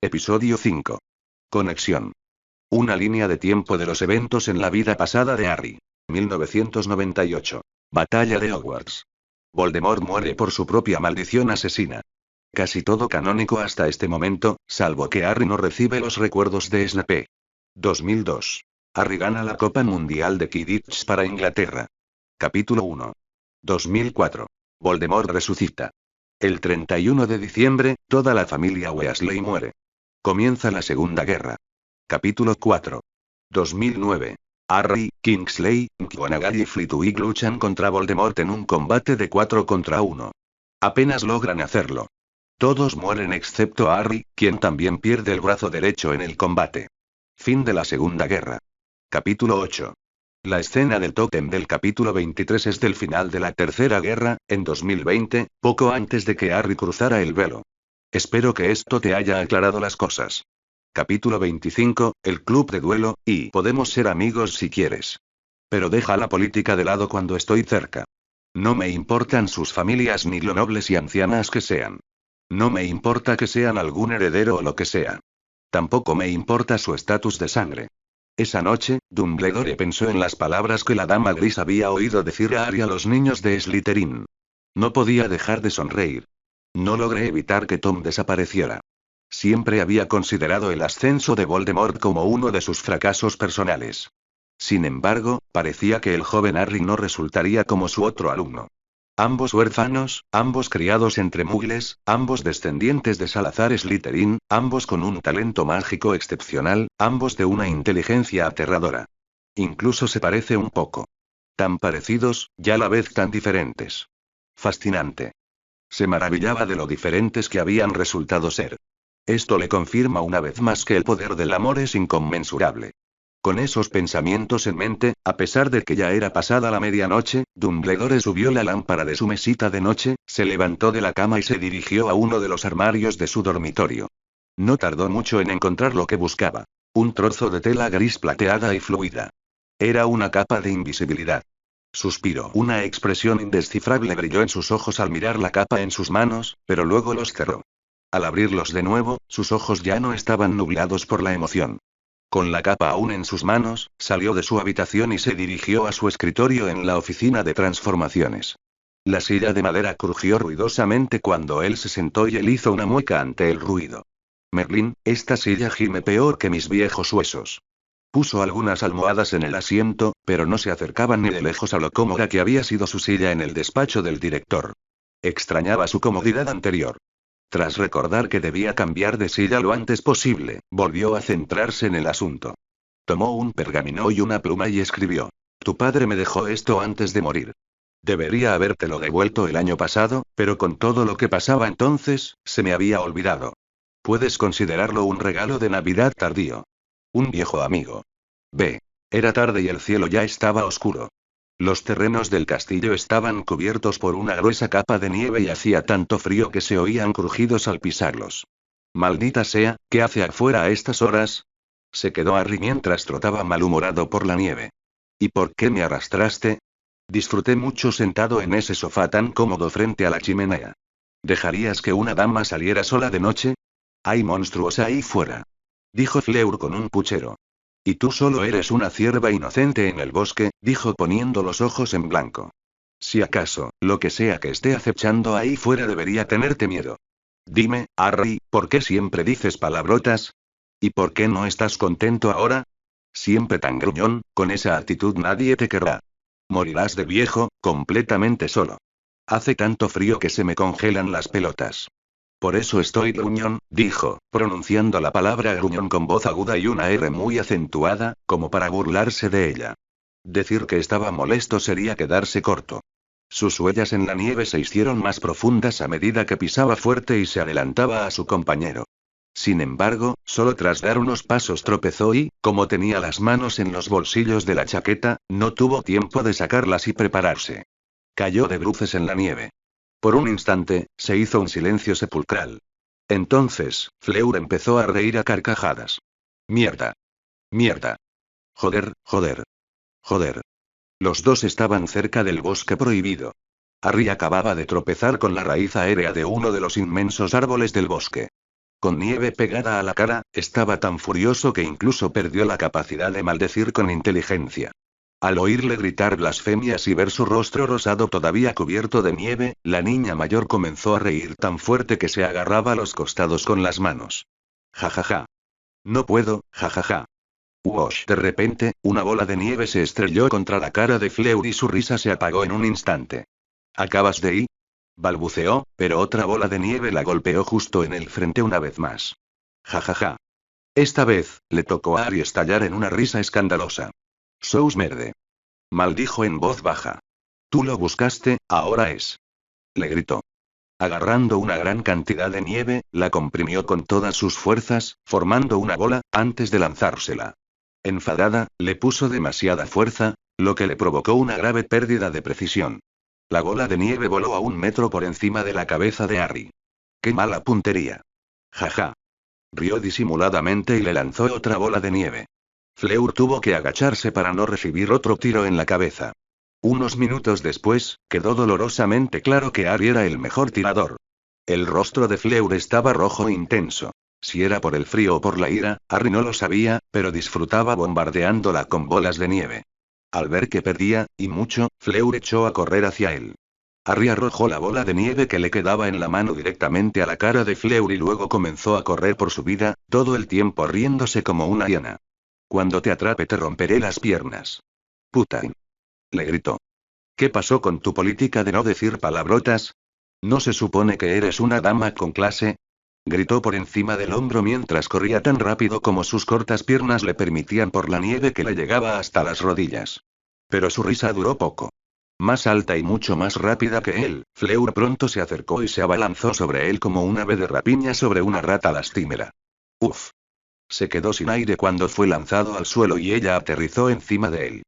Episodio 5. Conexión. Una línea de tiempo de los eventos en la vida pasada de Harry. 1998. Batalla de Hogwarts. Voldemort muere por su propia maldición asesina. Casi todo canónico hasta este momento, salvo que Harry no recibe los recuerdos de Snape. 2002. Harry gana la Copa Mundial de Quidditch para Inglaterra. Capítulo 1. 2004. Voldemort resucita. El 31 de diciembre, toda la familia Weasley muere. Comienza la Segunda Guerra. Capítulo 4. 2009. Harry, Kingsley, McGonagall y Flitwick luchan contra Voldemort en un combate de 4 contra 1. Apenas logran hacerlo. Todos mueren excepto Harry, quien también pierde el brazo derecho en el combate. Fin de la Segunda Guerra. Capítulo 8. La escena del tótem del capítulo 23 es del final de la Tercera Guerra, en 2020, poco antes de que Harry cruzara el velo. Espero que esto te haya aclarado las cosas. Capítulo 25, el club de duelo, y podemos ser amigos si quieres. Pero deja la política de lado cuando estoy cerca. No me importan sus familias ni lo nobles y ancianas que sean. No me importa que sean algún heredero o lo que sea. Tampoco me importa su estatus de sangre. Esa noche, Dumbledore pensó en las palabras que la Dama Gris había oído decir a Harry a los niños de Slytherin. No podía dejar de sonreír. No logré evitar que Tom desapareciera. Siempre había considerado el ascenso de Voldemort como uno de sus fracasos personales. Sin embargo, parecía que el joven Harry no resultaría como su otro alumno. Ambos huérfanos, ambos criados entre muggles, ambos descendientes de Salazar Slytherin, ambos con un talento mágico excepcional, ambos de una inteligencia aterradora. Incluso se parece un poco. Tan parecidos, y a la vez tan diferentes. Fascinante. Se maravillaba de lo diferentes que habían resultado ser. Esto le confirma una vez más que el poder del amor es inconmensurable. Con esos pensamientos en mente, a pesar de que ya era pasada la medianoche, Dumbledore subió la lámpara de su mesita de noche, se levantó de la cama y se dirigió a uno de los armarios de su dormitorio. No tardó mucho en encontrar lo que buscaba. Un trozo de tela gris plateada y fluida. Era una capa de invisibilidad. Suspiró. Una expresión indescifrable brilló en sus ojos al mirar la capa en sus manos, pero luego los cerró. Al abrirlos de nuevo, sus ojos ya no estaban nublados por la emoción. Con la capa aún en sus manos, salió de su habitación y se dirigió a su escritorio en la oficina de transformaciones. La silla de madera crujió ruidosamente cuando él se sentó y él hizo una mueca ante el ruido. Merlín, esta silla gime peor que mis viejos huesos. Puso algunas almohadas en el asiento, pero no se acercaban ni de lejos a lo cómoda que había sido su silla en el despacho del director. Extrañaba su comodidad anterior. Tras recordar que debía cambiar de silla lo antes posible, volvió a centrarse en el asunto. Tomó un pergamino y una pluma y escribió. Tu padre me dejó esto antes de morir. Debería habértelo devuelto el año pasado, pero con todo lo que pasaba entonces, se me había olvidado. Puedes considerarlo un regalo de Navidad tardío. Un viejo amigo. B. Era tarde y el cielo ya estaba oscuro. Los terrenos del castillo estaban cubiertos por una gruesa capa de nieve y hacía tanto frío que se oían crujidos al pisarlos. Maldita sea, ¿qué hace afuera a estas horas? Se quedó Harry mientras trotaba malhumorado por la nieve. ¿Y por qué me arrastraste? Disfruté mucho sentado en ese sofá tan cómodo frente a la chimenea. ¿Dejarías que una dama saliera sola de noche? Hay monstruos ahí fuera. Dijo Fleur con un puchero. Y tú solo eres una cierva inocente en el bosque, dijo poniendo los ojos en blanco. Si acaso, lo que sea que esté acechando ahí fuera debería tenerte miedo. Dime, Harry, ¿por qué siempre dices palabrotas? ¿Y por qué no estás contento ahora? Siempre tan gruñón, con esa actitud nadie te querrá. Morirás de viejo, completamente solo. Hace tanto frío que se me congelan las pelotas. Por eso estoy gruñón, dijo, pronunciando la palabra gruñón con voz aguda y una R muy acentuada, como para burlarse de ella. Decir que estaba molesto sería quedarse corto. Sus huellas en la nieve se hicieron más profundas a medida que pisaba fuerte y se adelantaba a su compañero. Sin embargo, solo tras dar unos pasos tropezó y, como tenía las manos en los bolsillos de la chaqueta, no tuvo tiempo de sacarlas y prepararse. Cayó de bruces en la nieve. Por un instante, se hizo un silencio sepulcral. Entonces, Fleur empezó a reír a carcajadas. Mierda. Mierda. Joder, joder. Joder. Los dos estaban cerca del bosque prohibido. Harry acababa de tropezar con la raíz aérea de uno de los inmensos árboles del bosque. Con nieve pegada a la cara, estaba tan furioso que incluso perdió la capacidad de maldecir con inteligencia. Al oírle gritar blasfemias y ver su rostro rosado todavía cubierto de nieve, la niña mayor comenzó a reír tan fuerte que se agarraba a los costados con las manos. Jajaja. No puedo, jajaja. Wosh. De repente, una bola de nieve se estrelló contra la cara de Fleur y su risa se apagó en un instante. ¿Acabas de ir? Balbuceó, pero otra bola de nieve la golpeó justo en el frente una vez más. Jajaja. Esta vez, le tocó a Harry estallar en una risa escandalosa. Sous merde. Maldijo en voz baja. Tú lo buscaste, ahora es. Le gritó. Agarrando una gran cantidad de nieve, la comprimió con todas sus fuerzas, formando una bola, antes de lanzársela. Enfadada, le puso demasiada fuerza, lo que le provocó una grave pérdida de precisión. La bola de nieve voló a 1 metro por encima de la cabeza de Harry. ¡Qué mala puntería! Jaja. Rió disimuladamente y le lanzó otra bola de nieve. Fleur tuvo que agacharse para no recibir otro tiro en la cabeza. Unos minutos después, quedó dolorosamente claro que Harry era el mejor tirador. El rostro de Fleur estaba rojo e intenso. Si era por el frío o por la ira, Harry no lo sabía, pero disfrutaba bombardeándola con bolas de nieve. Al ver que perdía, y mucho, Fleur echó a correr hacia él. Harry arrojó la bola de nieve que le quedaba en la mano directamente a la cara de Fleur y luego comenzó a correr por su vida, todo el tiempo riéndose como una hiena. Cuando te atrape te romperé las piernas. Puta. Le gritó. ¿Qué pasó con tu política de no decir palabrotas? ¿No se supone que eres una dama con clase? Gritó por encima del hombro mientras corría tan rápido como sus cortas piernas le permitían por la nieve que le llegaba hasta las rodillas. Pero su risa duró poco. Más alta y mucho más rápida que él, Fleur pronto se acercó y se abalanzó sobre él como un ave de rapiña sobre una rata lastimera. Uf. Se quedó sin aire cuando fue lanzado al suelo y ella aterrizó encima de él.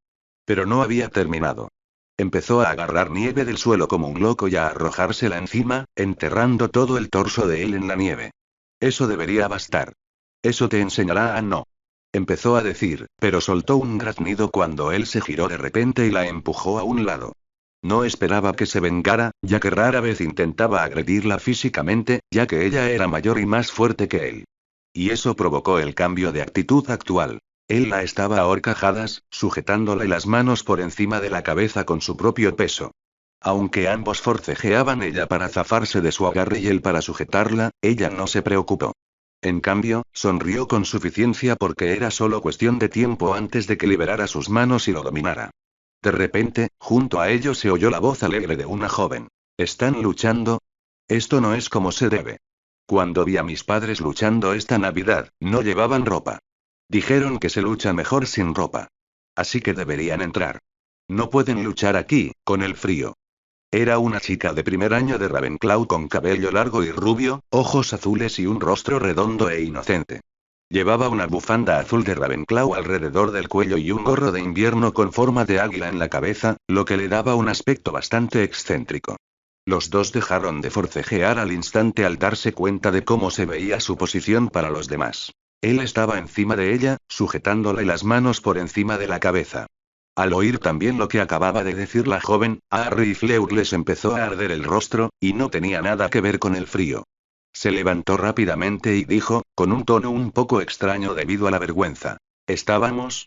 Pero no había terminado. Empezó a agarrar nieve del suelo como un loco y a arrojársela encima, enterrando todo el torso de él en la nieve. Eso debería bastar. Eso te enseñará a no. Empezó a decir, pero soltó un graznido cuando él se giró de repente y la empujó a un lado. No esperaba que se vengara, ya que rara vez intentaba agredirla físicamente, ya que ella era mayor y más fuerte que él. Y eso provocó el cambio de actitud actual. Él la estaba a horcajadas, sujetándole las manos por encima de la cabeza con su propio peso. Aunque ambos forcejeaban ella para zafarse de su agarre y él para sujetarla, ella no se preocupó. En cambio, sonrió con suficiencia porque era solo cuestión de tiempo antes de que liberara sus manos y lo dominara. De repente, junto a ellos se oyó la voz alegre de una joven. ¿Están luchando? Esto no es como se debe. Cuando vi a mis padres luchando esta Navidad, no llevaban ropa. Dijeron que se lucha mejor sin ropa. Así que deberían entrar. No pueden luchar aquí, con el frío. Era una chica de primer año de Ravenclaw con cabello largo y rubio, ojos azules y un rostro redondo e inocente. Llevaba una bufanda azul de Ravenclaw alrededor del cuello y un gorro de invierno con forma de águila en la cabeza, lo que le daba un aspecto bastante excéntrico. Los dos dejaron de forcejear al instante al darse cuenta de cómo se veía su posición para los demás. Él estaba encima de ella, sujetándole las manos por encima de la cabeza. Al oír también lo que acababa de decir la joven, a Harry y Fleur les empezó a arder el rostro, y no tenía nada que ver con el frío. Se levantó rápidamente y dijo, con un tono un poco extraño debido a la vergüenza.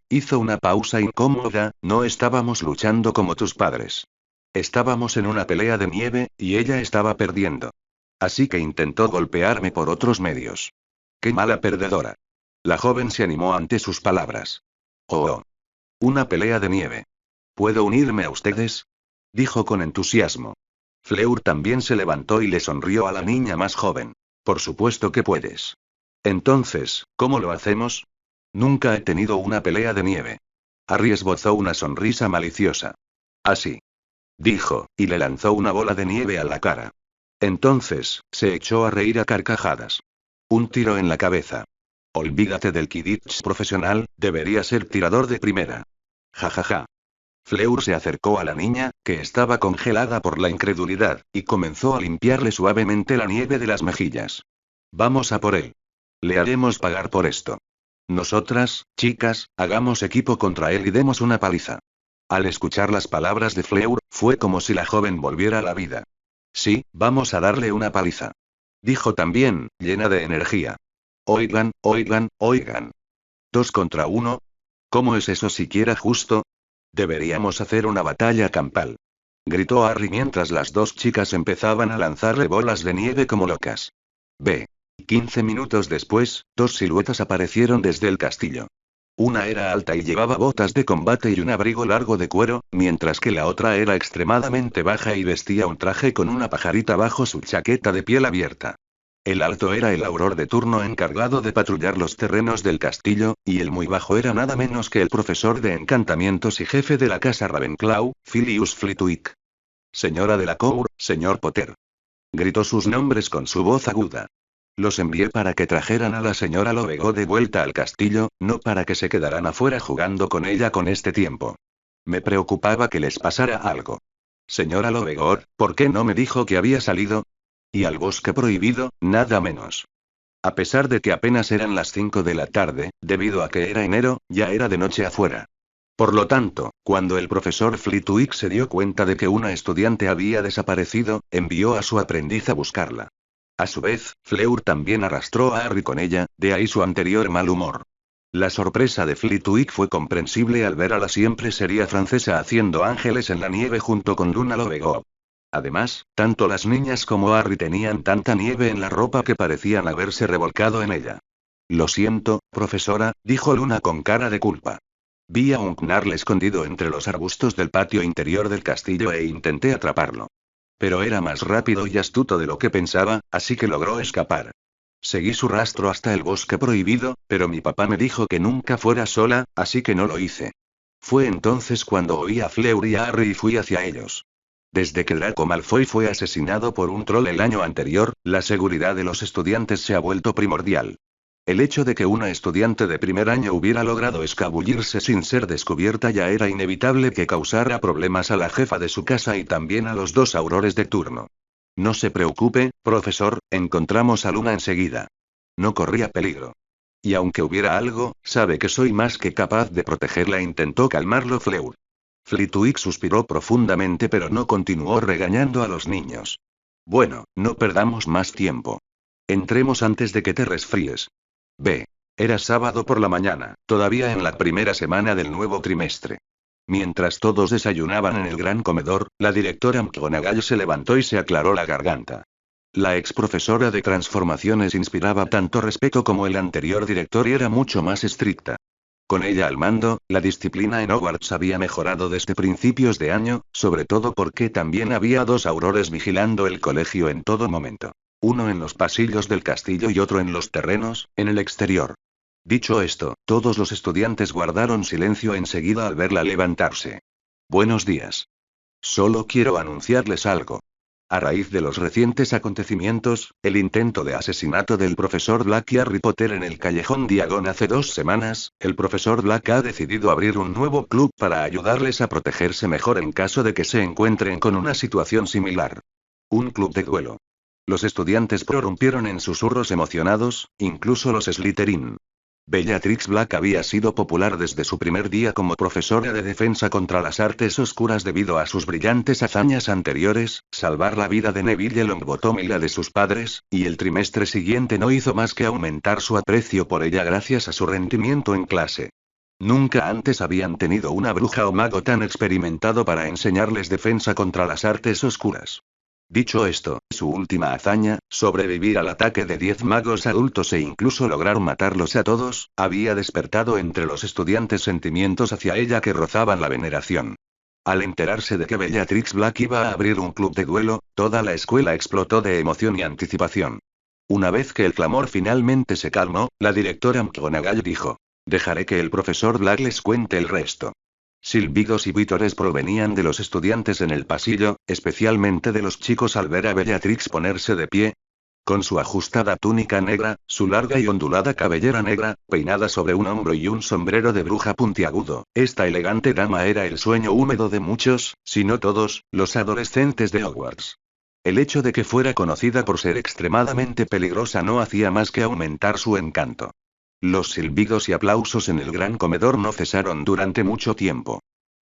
Hizo una pausa incómoda, no estábamos luchando como tus padres. Estábamos en una pelea de nieve, y ella estaba perdiendo. Así que intentó golpearme por otros medios. ¡Qué mala perdedora! La joven se animó ante sus palabras. Oh. Una pelea de nieve. ¿Puedo unirme a ustedes? Dijo con entusiasmo. Fleur también se levantó y le sonrió a la niña más joven. Por supuesto que puedes. Entonces, ¿cómo lo hacemos? Nunca he tenido una pelea de nieve. Harry esbozó una sonrisa maliciosa. Así. Dijo, y le lanzó una bola de nieve a la cara. Entonces, se echó a reír a carcajadas. Un tiro en la cabeza. Olvídate del Quidditch profesional, debería ser tirador de primera. Jajaja. Fleur se acercó a la niña, que estaba congelada por la incredulidad, y comenzó a limpiarle suavemente la nieve de las mejillas. Vamos a por él. Le haremos pagar por esto. Nosotras, chicas, hagamos equipo contra él y demos una paliza. Al escuchar las palabras de Fleur, fue como si la joven volviera a la vida. Sí, vamos a darle una paliza. Dijo también, llena de energía. Oigan, oigan, oigan. 2 contra 1. ¿Cómo es eso siquiera justo? Deberíamos hacer una batalla campal. Gritó Harry mientras las dos chicas empezaban a lanzarle bolas de nieve como locas. 15 minutos después, dos siluetas aparecieron desde el castillo. Una era alta y llevaba botas de combate y un abrigo largo de cuero, mientras que la otra era extremadamente baja y vestía un traje con una pajarita bajo su chaqueta de piel abierta. El alto era el auror de turno encargado de patrullar los terrenos del castillo, y el muy bajo era nada menos que el profesor de encantamientos y jefe de la casa Ravenclaw, Filius Flitwick. Señora de la Cour, señor Potter. Gritó sus nombres con su voz aguda. Los envié para que trajeran a la señora Lovegó de vuelta al castillo, no para que se quedaran afuera jugando con ella con este tiempo. Me preocupaba que les pasara algo. Señora Lovegó, ¿por qué no me dijo que había salido? Y al bosque prohibido, nada menos. A pesar de que apenas eran las 5 de la tarde, debido a que era enero, ya era de noche afuera. Por lo tanto, cuando el profesor Flitwick se dio cuenta de que una estudiante había desaparecido, envió a su aprendiz a buscarla. A su vez, Fleur también arrastró a Harry con ella, de ahí su anterior mal humor. La sorpresa de Flitwick fue comprensible al ver a la siempre seria francesa haciendo ángeles en la nieve junto con Luna Lovegó. Además, tanto las niñas como Harry tenían tanta nieve en la ropa que parecían haberse revolcado en ella. Lo siento, profesora, dijo Luna con cara de culpa. Vi a un Knarl escondido entre los arbustos del patio interior del castillo e intenté atraparlo. Pero era más rápido y astuto de lo que pensaba, así que logró escapar. Seguí su rastro hasta el bosque prohibido, pero mi papá me dijo que nunca fuera sola, así que no lo hice. Fue entonces cuando oí a Fleur y a Harry y fui hacia ellos. Desde que Draco Malfoy fue asesinado por un troll el año anterior, la seguridad de los estudiantes se ha vuelto primordial. El hecho de que una estudiante de primer año hubiera logrado escabullirse sin ser descubierta ya era inevitable que causara problemas a la jefa de su casa y también a los dos aurores de turno. No se preocupe, profesor, encontramos a Luna enseguida. No corría peligro. Y aunque hubiera algo, sabe que soy más que capaz de protegerla, intentó calmarlo Fleur. Flitwick suspiró profundamente pero no continuó regañando a los niños. Bueno, no perdamos más tiempo. Entremos antes de que te resfríes. Era sábado por la mañana, todavía en la primera semana del nuevo trimestre. Mientras todos desayunaban en el gran comedor, la directora McGonagall se levantó y se aclaró la garganta. La ex profesora de transformaciones inspiraba tanto respeto como el anterior director y era mucho más estricta. Con ella al mando, la disciplina en Hogwarts había mejorado desde principios de año, sobre todo porque también había dos aurores vigilando el colegio en todo momento. Uno en los pasillos del castillo y otro en los terrenos, en el exterior. Dicho esto, todos los estudiantes guardaron silencio enseguida al verla levantarse. Buenos días. Solo quiero anunciarles algo. A raíz de los recientes acontecimientos, el intento de asesinato del profesor Black y Harry Potter en el Callejón Diagon hace 2 semanas, el profesor Black ha decidido abrir un nuevo club para ayudarles a protegerse mejor en caso de que se encuentren con una situación similar. Un club de duelo. Los estudiantes prorrumpieron en susurros emocionados, incluso los Slytherin. Bellatrix Black había sido popular desde su primer día como profesora de defensa contra las artes oscuras debido a sus brillantes hazañas anteriores, salvar la vida de Neville Longbottom y la de sus padres, y el trimestre siguiente no hizo más que aumentar su aprecio por ella gracias a su rendimiento en clase. Nunca antes habían tenido una bruja o mago tan experimentado para enseñarles defensa contra las artes oscuras. Dicho esto, su última hazaña, sobrevivir al ataque de 10 magos adultos e incluso lograr matarlos a todos, había despertado entre los estudiantes sentimientos hacia ella que rozaban la veneración. Al enterarse de que Bellatrix Black iba a abrir un club de duelo, toda la escuela explotó de emoción y anticipación. Una vez que el clamor finalmente se calmó, la directora McGonagall dijo: dejaré que el profesor Black les cuente el resto. Silbidos y vítores provenían de los estudiantes en el pasillo, especialmente de los chicos al ver a Bellatrix ponerse de pie. Con su ajustada túnica negra, su larga y ondulada cabellera negra, peinada sobre un hombro y un sombrero de bruja puntiagudo, esta elegante dama era el sueño húmedo de muchos, si no todos, los adolescentes de Hogwarts. El hecho de que fuera conocida por ser extremadamente peligrosa no hacía más que aumentar su encanto. Los silbidos y aplausos en el gran comedor no cesaron durante mucho tiempo.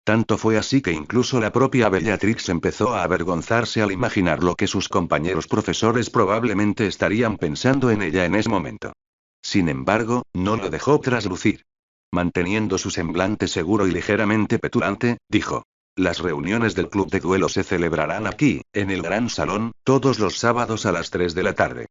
Tanto fue así que incluso la propia Bellatrix empezó a avergonzarse al imaginar lo que sus compañeros profesores probablemente estarían pensando en ella en ese momento. Sin embargo, no lo dejó traslucir. Manteniendo su semblante seguro y ligeramente petulante, dijo. Las reuniones del club de duelo se celebrarán aquí, en el gran salón, todos los sábados a las 3 de la tarde.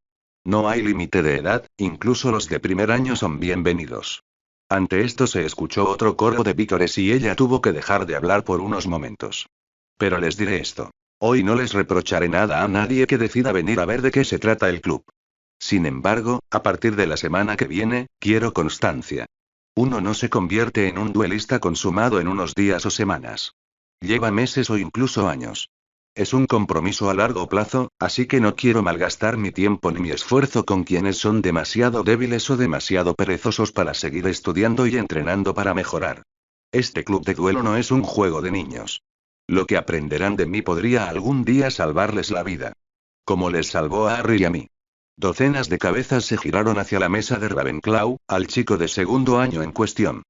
No hay límite de edad, incluso los de primer año son bienvenidos. Ante esto se escuchó otro coro de vítores y ella tuvo que dejar de hablar por unos momentos. Pero les diré esto. Hoy no les reprocharé nada a nadie que decida venir a ver de qué se trata el club. Sin embargo, a partir de la semana que viene, quiero constancia. Uno no se convierte en un duelista consumado en unos días o semanas. Lleva meses o incluso años. Es un compromiso a largo plazo, así que no quiero malgastar mi tiempo ni mi esfuerzo con quienes son demasiado débiles o demasiado perezosos para seguir estudiando y entrenando para mejorar. Este club de duelo no es un juego de niños. Lo que aprenderán de mí podría algún día salvarles la vida. Como les salvó a Harry y a mí. Docenas de cabezas se giraron hacia la mesa de Ravenclaw, al chico de segundo año en cuestión.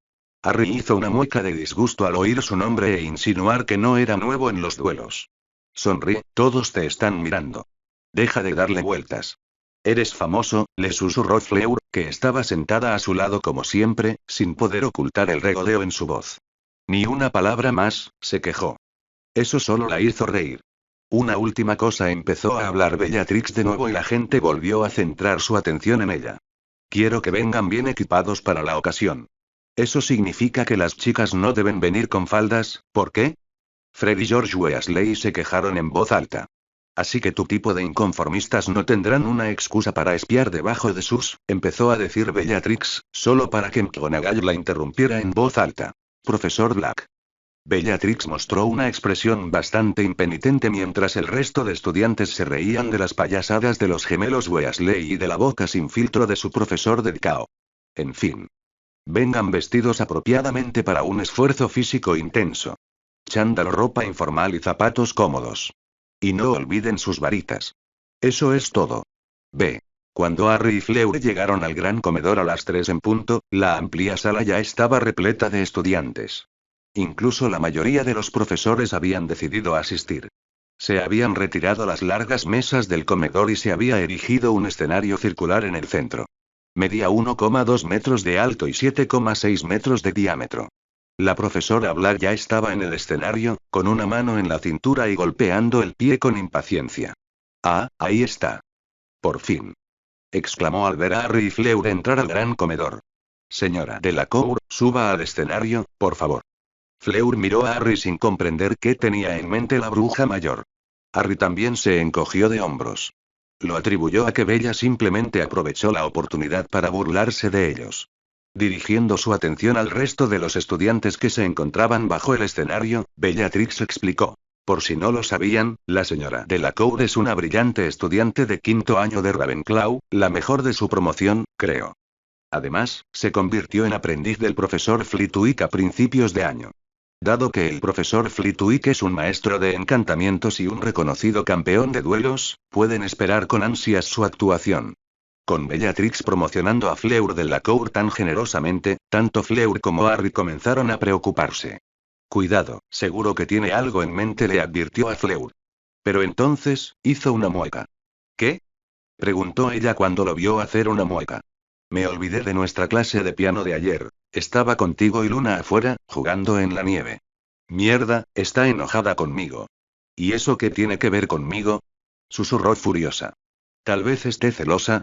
Harry hizo una mueca de disgusto al oír su nombre e insinuar que no era nuevo en los duelos. Sonríe, todos te están mirando. Deja de darle vueltas. Eres famoso, le susurró Fleur, que estaba sentada a su lado como siempre, sin poder ocultar el regodeo en su voz. Ni una palabra más, se quejó. Eso solo la hizo reír. Una última cosa, empezó a hablar Bellatrix de nuevo y la gente volvió a centrar su atención en ella. Quiero que vengan bien equipados para la ocasión. Eso significa que las chicas no deben venir con faldas, ¿por qué? Fred y George Weasley se quejaron en voz alta. Así que tu tipo de inconformistas no tendrán una excusa para espiar debajo de sus, empezó a decir Bellatrix, solo para que McGonagall la interrumpiera en voz alta. Profesor Black. Bellatrix mostró una expresión bastante impenitente mientras el resto de estudiantes se reían de las payasadas de los gemelos Weasley y de la boca sin filtro de su profesor dedicado. En fin. Vengan vestidos apropiadamente para un esfuerzo físico intenso. Chándal o ropa informal y zapatos cómodos. Y no olviden sus varitas. Eso es todo. B. Cuando Harry y Fleur llegaron al gran comedor a las 3 en punto, la amplia sala ya estaba repleta de estudiantes. Incluso la mayoría de los profesores habían decidido asistir. Se habían retirado las largas mesas del comedor y se había erigido un escenario circular en el centro. Medía 1,2 metros de alto y 7,6 metros de diámetro. La profesora Black ya estaba en el escenario, con una mano en la cintura y golpeando el pie con impaciencia. Ah, ahí está. Por fin. Exclamó al ver a Harry y Fleur entrar al gran comedor. Señora Delacour, suba al escenario, por favor. Fleur miró a Harry sin comprender qué tenía en mente la bruja mayor. Harry también se encogió de hombros. Lo atribuyó a que Bella simplemente aprovechó la oportunidad para burlarse de ellos. Dirigiendo su atención al resto de los estudiantes que se encontraban bajo el escenario, Bellatrix explicó. Por si no lo sabían, la señora Delacour es una brillante estudiante de quinto año de Ravenclaw, la mejor de su promoción, creo. Además, se convirtió en aprendiz del profesor Flitwick a principios de año. Dado que el profesor Flitwick es un maestro de encantamientos y un reconocido campeón de duelos, pueden esperar con ansias su actuación. Con Bellatrix promocionando a Fleur Delacour tan generosamente, tanto Fleur como Harry comenzaron a preocuparse. Cuidado, seguro que tiene algo en mente, le advirtió a Fleur. Pero entonces, hizo una mueca. ¿Qué? Preguntó ella cuando lo vio hacer una mueca. Me olvidé de nuestra clase de piano de ayer. Estaba contigo y Luna afuera, jugando en la nieve. Mierda, está enojada conmigo. ¿Y eso qué tiene que ver conmigo? Susurró furiosa. Tal vez esté celosa.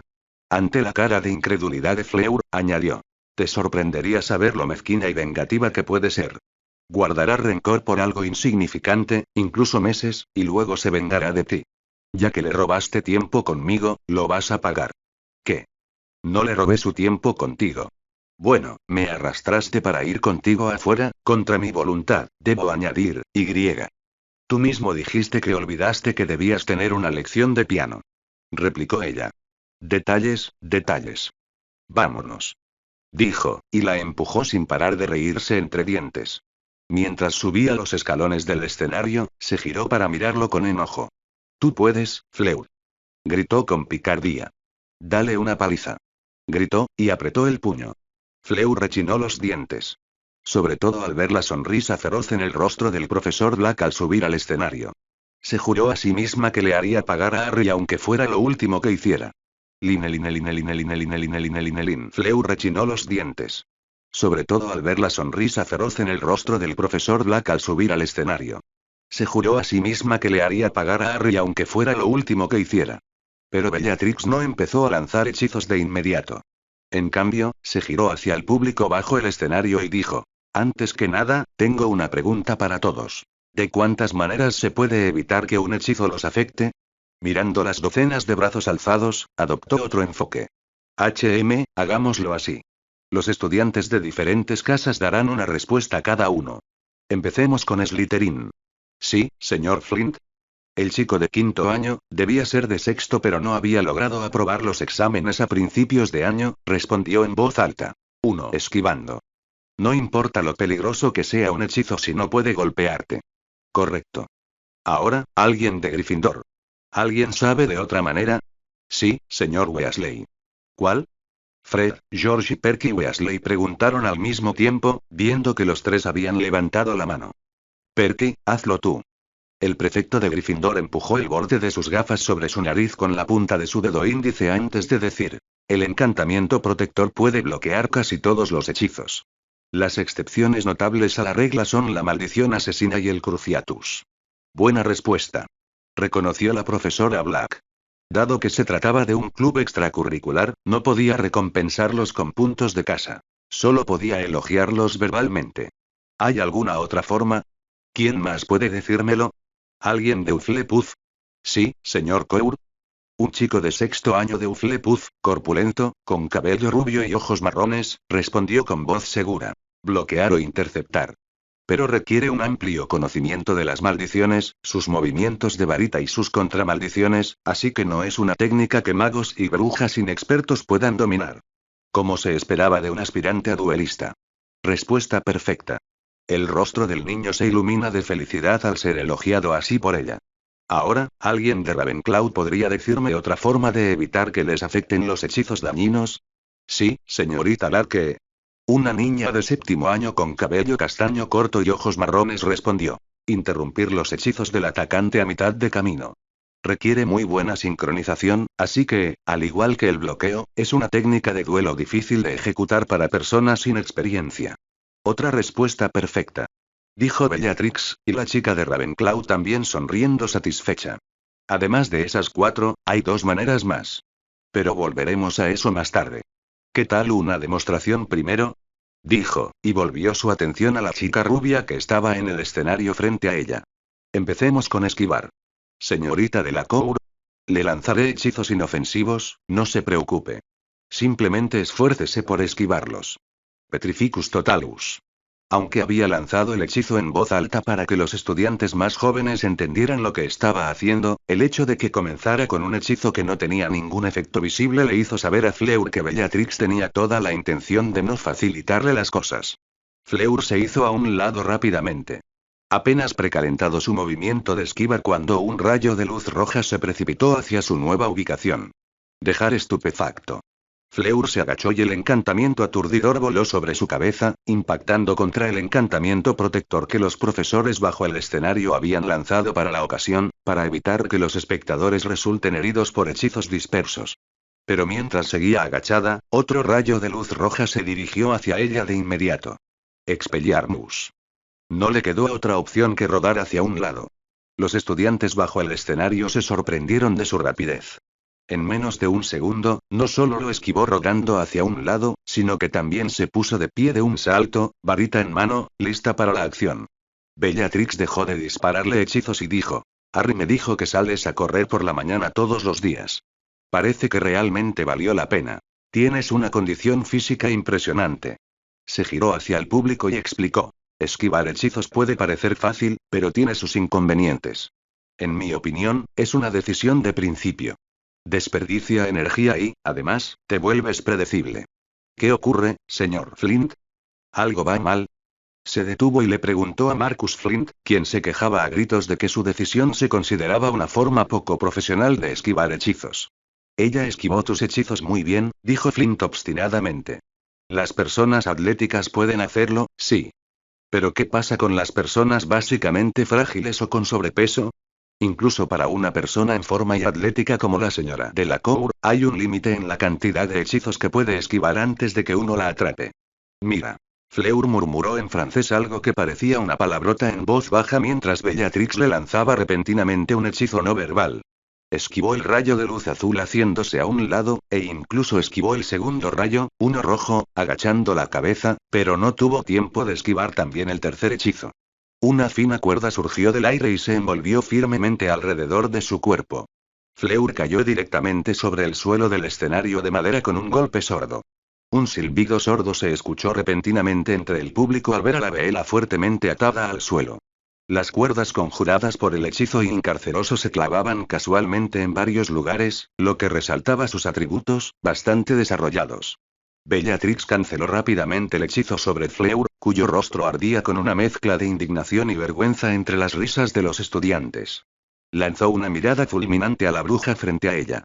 Ante la cara de incredulidad de Fleur, añadió. Te sorprendería saber lo mezquina y vengativa que puede ser. Guardará rencor por algo insignificante, incluso meses, y luego se vengará de ti. Ya que le robaste tiempo conmigo, lo vas a pagar. ¿Qué? No le robé su tiempo contigo. Bueno, me arrastraste para ir contigo afuera, contra mi voluntad, debo añadir, y. Tú mismo dijiste que olvidaste que debías tener una lección de piano. Replicó ella. Detalles, detalles. Vámonos. Dijo, y la empujó sin parar de reírse entre dientes. Mientras subía los escalones del escenario, se giró para mirarlo con enojo. Tú puedes, Fleur. Gritó con picardía. Dale una paliza. Gritó, y apretó el puño. Fleur rechinó los dientes. Sobre todo al ver la sonrisa feroz en el rostro del profesor Black al subir al escenario. Se juró a sí misma que le haría pagar a Harry aunque fuera lo último que hiciera. Lin. Fleur rechinó los dientes. Sobre todo al ver la sonrisa feroz en el rostro del profesor Black al subir al escenario. Se juró a sí misma que le haría pagar a Harry aunque fuera lo último que hiciera. Pero Bellatrix no empezó a lanzar hechizos de inmediato. En cambio, se giró hacia el público bajo el escenario y dijo: antes que nada, tengo una pregunta para todos. ¿De cuántas maneras se puede evitar que un hechizo los afecte? Mirando las docenas de brazos alzados, adoptó otro enfoque. Hagámoslo así. Los estudiantes de diferentes casas darán una respuesta cada uno. Empecemos con Slytherin. Sí, señor Flint. El chico de quinto año, debía ser de sexto pero no había logrado aprobar los exámenes a principios de año, respondió en voz alta. 1. Esquivando. No importa lo peligroso que sea un hechizo si no puede golpearte. Correcto. Ahora, alguien de Gryffindor. ¿Alguien sabe de otra manera? Sí, señor Weasley. ¿Cuál? Fred, George y Perky Weasley preguntaron al mismo tiempo, viendo que los tres habían levantado la mano. Perky, hazlo tú. El prefecto de Gryffindor empujó el borde de sus gafas sobre su nariz con la punta de su dedo índice antes de decir: el encantamiento protector puede bloquear casi todos los hechizos. Las excepciones notables a la regla son la maldición asesina y el cruciatus. Buena respuesta. Reconoció la profesora Black. Dado que se trataba de un club extracurricular, no podía recompensarlos con puntos de casa. Solo podía elogiarlos verbalmente. ¿Hay alguna otra forma? ¿Quién más puede decírmelo? ¿Alguien de Hufflepuff? Sí, señor Quirrell. Un chico de sexto año de Hufflepuff, corpulento, con cabello rubio y ojos marrones, respondió con voz segura. Bloquear o interceptar. Pero requiere un amplio conocimiento de las maldiciones, sus movimientos de varita y sus contramaldiciones, así que no es una técnica que magos y brujas inexpertos puedan dominar. Como se esperaba de un aspirante a duelista. Respuesta perfecta. El rostro del niño se ilumina de felicidad al ser elogiado así por ella. Ahora, ¿alguien de Ravenclaw podría decirme otra forma de evitar que les afecten los hechizos dañinos? Sí, señorita Larke. Una niña de séptimo año con cabello castaño corto y ojos marrones respondió. Interrumpir los hechizos del atacante a mitad de camino. Requiere muy buena sincronización, así que, al igual que el bloqueo, es una técnica de duelo difícil de ejecutar para personas sin experiencia. Otra respuesta perfecta. Dijo Bellatrix, y la chica de Ravenclaw también sonriendo satisfecha. Además de esas 4, hay 2 maneras más. Pero volveremos a eso más tarde. ¿Qué tal una demostración primero? Dijo, y volvió su atención a la chica rubia que estaba en el escenario frente a ella. Empecemos con esquivar. Señorita Delacour. Le lanzaré hechizos inofensivos, no se preocupe. Simplemente esfuércese por esquivarlos. Petrificus Totalus. Aunque había lanzado el hechizo en voz alta para que los estudiantes más jóvenes entendieran lo que estaba haciendo, el hecho de que comenzara con un hechizo que no tenía ningún efecto visible le hizo saber a Fleur que Bellatrix tenía toda la intención de no facilitarle las cosas. Fleur se hizo a un lado rápidamente. Apenas precalentado su movimiento de esquiva cuando un rayo de luz roja se precipitó hacia su nueva ubicación. Dejar estupefacto. Fleur se agachó y el encantamiento aturdidor voló sobre su cabeza, impactando contra el encantamiento protector que los profesores bajo el escenario habían lanzado para la ocasión, para evitar que los espectadores resulten heridos por hechizos dispersos. Pero mientras seguía agachada, otro rayo de luz roja se dirigió hacia ella de inmediato. Expelliarmus. No le quedó otra opción que rodar hacia un lado. Los estudiantes bajo el escenario se sorprendieron de su rapidez. En menos de un segundo, no solo lo esquivó rodando hacia un lado, sino que también se puso de pie de un salto, varita en mano, lista para la acción. Bellatrix dejó de dispararle hechizos y dijo: Harry me dijo que sales a correr por la mañana todos los días. Parece que realmente valió la pena. Tienes una condición física impresionante. Se giró hacia el público y explicó: esquivar hechizos puede parecer fácil, pero tiene sus inconvenientes. En mi opinión, es una decisión de principio. Desperdicia energía y, además, te vuelves predecible. ¿Qué ocurre, señor Flint? ¿Algo va mal? Se detuvo y le preguntó a Marcus Flint, quien se quejaba a gritos de que su decisión se consideraba una forma poco profesional de esquivar hechizos. Ella esquivó tus hechizos muy bien, dijo Flint obstinadamente. Las personas atléticas pueden hacerlo, sí. ¿Pero qué pasa con las personas básicamente frágiles o con sobrepeso? Incluso para una persona en forma y atlética como la señora Delacour, hay un límite en la cantidad de hechizos que puede esquivar antes de que uno la atrape. Mira. Fleur murmuró en francés algo que parecía una palabrota en voz baja mientras Bellatrix le lanzaba repentinamente un hechizo no verbal. Esquivó el rayo de luz azul haciéndose a un lado, e incluso esquivó el segundo rayo, uno rojo, agachando la cabeza, pero no tuvo tiempo de esquivar también el tercer hechizo. Una fina cuerda surgió del aire y se envolvió firmemente alrededor de su cuerpo. Fleur cayó directamente sobre el suelo del escenario de madera con un golpe sordo. Un silbido sordo se escuchó repentinamente entre el público al ver a la vela fuertemente atada al suelo. Las cuerdas conjuradas por el hechizo incarceroso se clavaban casualmente en varios lugares, lo que resaltaba sus atributos, bastante desarrollados. Bellatrix canceló rápidamente el hechizo sobre Fleur, cuyo rostro ardía con una mezcla de indignación y vergüenza entre las risas de los estudiantes. Lanzó una mirada fulminante a la bruja frente a ella.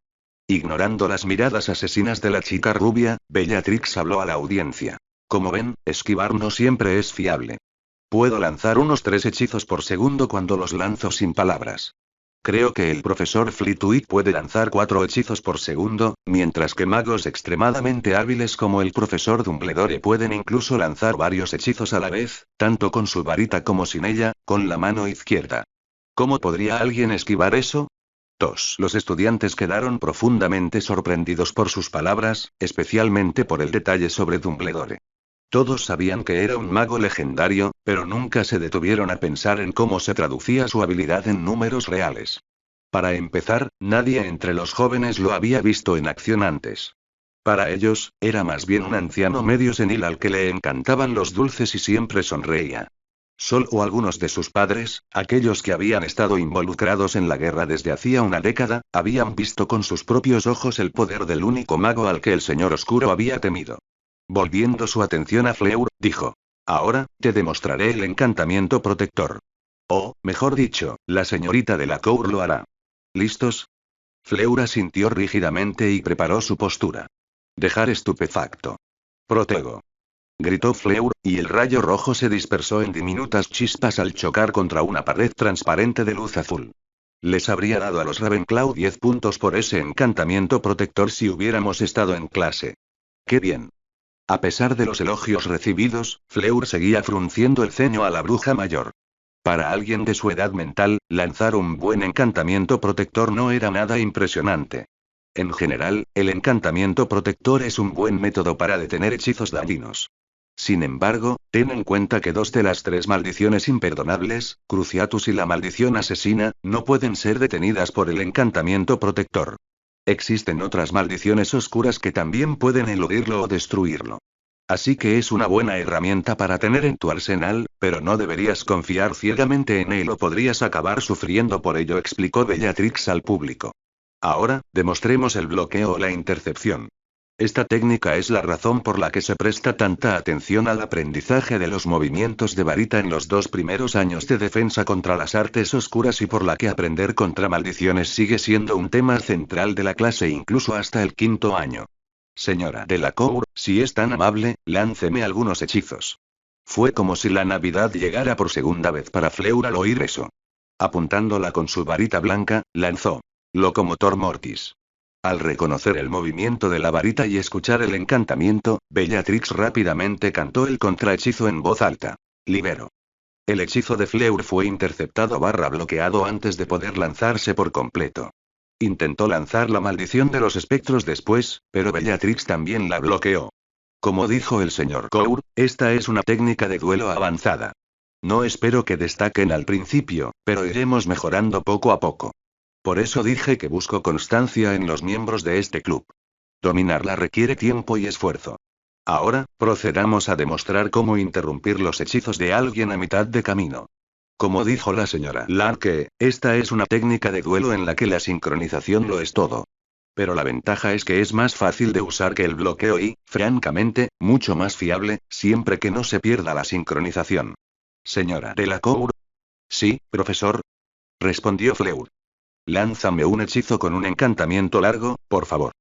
Ignorando las miradas asesinas de la chica rubia, Bellatrix habló a la audiencia. Como ven, esquivar no siempre es fiable. Puedo lanzar unos 3 hechizos por segundo cuando los lanzo sin palabras. Creo que el profesor Flitwick puede lanzar 4 hechizos por segundo, mientras que magos extremadamente hábiles como el profesor Dumbledore pueden incluso lanzar varios hechizos a la vez, tanto con su varita como sin ella, con la mano izquierda. ¿Cómo podría alguien esquivar eso? Los estudiantes quedaron profundamente sorprendidos por sus palabras, especialmente por el detalle sobre Dumbledore. Todos sabían que era un mago legendario, pero nunca se detuvieron a pensar en cómo se traducía su habilidad en números reales. Para empezar, nadie entre los jóvenes lo había visto en acción antes. Para ellos, era más bien un anciano medio senil al que le encantaban los dulces y siempre sonreía. Solo algunos de sus padres, aquellos que habían estado involucrados en la guerra desde hacía una década, habían visto con sus propios ojos el poder del único mago al que el Señor Oscuro había temido. Volviendo su atención a Fleur, dijo: Ahora, te demostraré el encantamiento protector. O, mejor dicho, la señorita Delacour lo hará. ¿Listos? Fleur asintió rígidamente y preparó su postura. Dejar estupefacto. Protego. Gritó Fleur, y el rayo rojo se dispersó en diminutas chispas al chocar contra una pared transparente de luz azul. Les habría dado a los Ravenclaw 10 puntos por ese encantamiento protector si hubiéramos estado en clase. ¡Qué bien! A pesar de los elogios recibidos, Fleur seguía frunciendo el ceño a la bruja mayor. Para alguien de su edad mental, lanzar un buen encantamiento protector no era nada impresionante. En general, el encantamiento protector es un buen método para detener hechizos dañinos. Sin embargo, ten en cuenta que 2 de las 3 maldiciones imperdonables, Cruciatus y la maldición asesina, no pueden ser detenidas por el encantamiento protector. Existen otras maldiciones oscuras que también pueden eludirlo o destruirlo. Así que es una buena herramienta para tener en tu arsenal, pero no deberías confiar ciegamente en él o podrías acabar sufriendo por ello, explicó Bellatrix al público. Ahora, demostremos el bloqueo o la intercepción. Esta técnica es la razón por la que se presta tanta atención al aprendizaje de los movimientos de varita en los 2 primeros años de defensa contra las artes oscuras y por la que aprender contra maldiciones sigue siendo un tema central de la clase incluso hasta el 5º año. Señora Delacour, si es tan amable, lánceme algunos hechizos. Fue como si la Navidad llegara por segunda vez para Fleur al oír eso. Apuntándola con su varita blanca, lanzó Locomotor Mortis. Al reconocer el movimiento de la varita y escuchar el encantamiento, Bellatrix rápidamente cantó el contrahechizo en voz alta. Libero. El hechizo de Fleur fue interceptado/bloqueado antes de poder lanzarse por completo. Intentó lanzar la maldición de los espectros después, pero Bellatrix también la bloqueó. Como dijo el señor Cour, esta es una técnica de duelo avanzada. No espero que destaquen al principio, pero iremos mejorando poco a poco. Por eso dije que busco constancia en los miembros de este club. Dominarla requiere tiempo y esfuerzo. Ahora, procedamos a demostrar cómo interrumpir los hechizos de alguien a mitad de camino. Como dijo la señora Larke, esta es una técnica de duelo en la que la sincronización lo es todo. Pero la ventaja es que es más fácil de usar que el bloqueo y, francamente, mucho más fiable, siempre que no se pierda la sincronización. Señora Delacour. Sí, profesor. Respondió Fleur. Lánzame un hechizo con un encantamiento largo, por favor.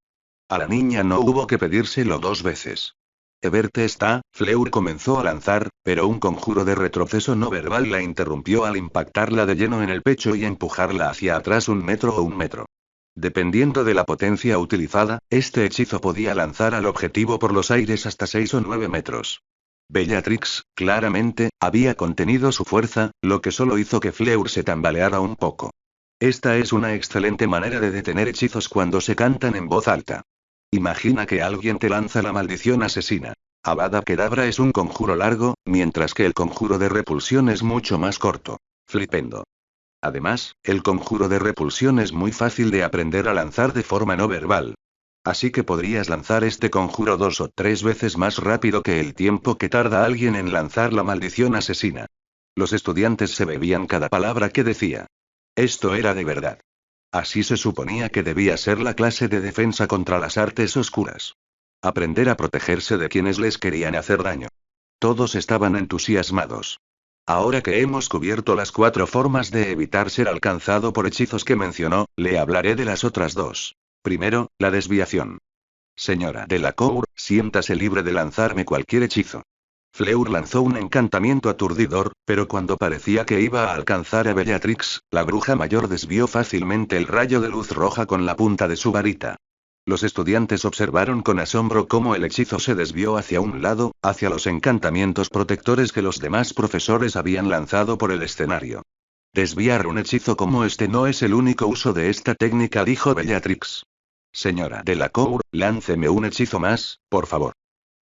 A la niña no hubo que pedírselo 2 veces. Eberte está, Fleur comenzó a lanzar, pero un conjuro de retroceso no verbal la interrumpió al impactarla de lleno en el pecho y empujarla hacia atrás 1 metro o 1 metro. Dependiendo de la potencia utilizada, este hechizo podía lanzar al objetivo por los aires hasta 6 o 9 metros. Bellatrix, claramente, había contenido su fuerza, lo que solo hizo que Fleur se tambaleara un poco. Esta es una excelente manera de detener hechizos cuando se cantan en voz alta. Imagina que alguien te lanza la maldición asesina. Avada Kedavra es un conjuro largo, mientras que el conjuro de repulsión es mucho más corto. Flipendo. Además, el conjuro de repulsión es muy fácil de aprender a lanzar de forma no verbal. Así que podrías lanzar este conjuro 2 o 3 veces más rápido que el tiempo que tarda alguien en lanzar la maldición asesina. Los estudiantes se bebían cada palabra que decía. Esto era de verdad. Así se suponía que debía ser la clase de defensa contra las artes oscuras. Aprender a protegerse de quienes les querían hacer daño. Todos estaban entusiasmados. Ahora que hemos cubierto las 4 formas de evitar ser alcanzado por hechizos que mencionó, le hablaré de las otras 2. Primero, la desviación. Señora Delacour, siéntase libre de lanzarme cualquier hechizo. Fleur lanzó un encantamiento aturdidor, pero cuando parecía que iba a alcanzar a Bellatrix, la bruja mayor desvió fácilmente el rayo de luz roja con la punta de su varita. Los estudiantes observaron con asombro cómo el hechizo se desvió hacia un lado, hacia los encantamientos protectores que los demás profesores habían lanzado por el escenario. Desviar un hechizo como este no es el único uso de esta técnica, dijo Bellatrix. Señora Delacour, lánceme un hechizo más, por favor.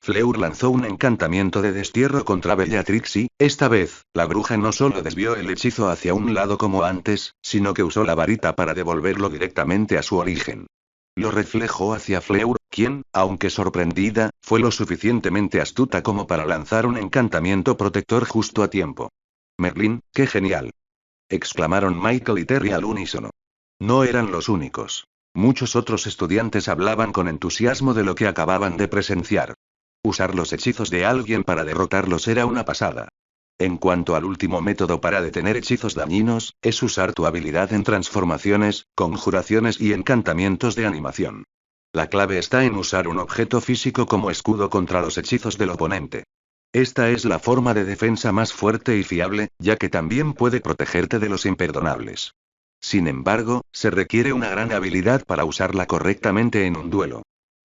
Fleur lanzó un encantamiento de destierro contra Bellatrix y, esta vez, la bruja no solo desvió el hechizo hacia un lado como antes, sino que usó la varita para devolverlo directamente a su origen. Lo reflejó hacia Fleur, quien, aunque sorprendida, fue lo suficientemente astuta como para lanzar un encantamiento protector justo a tiempo. Merlín, ¡qué genial! Exclamaron Michael y Terry al unísono. No eran los únicos. Muchos otros estudiantes hablaban con entusiasmo de lo que acababan de presenciar. Usar los hechizos de alguien para derrotarlos era una pasada. En cuanto al último método para detener hechizos dañinos, es usar tu habilidad en transformaciones, conjuraciones y encantamientos de animación. La clave está en usar un objeto físico como escudo contra los hechizos del oponente. Esta es la forma de defensa más fuerte y fiable, ya que también puede protegerte de los imperdonables. Sin embargo, se requiere una gran habilidad para usarla correctamente en un duelo.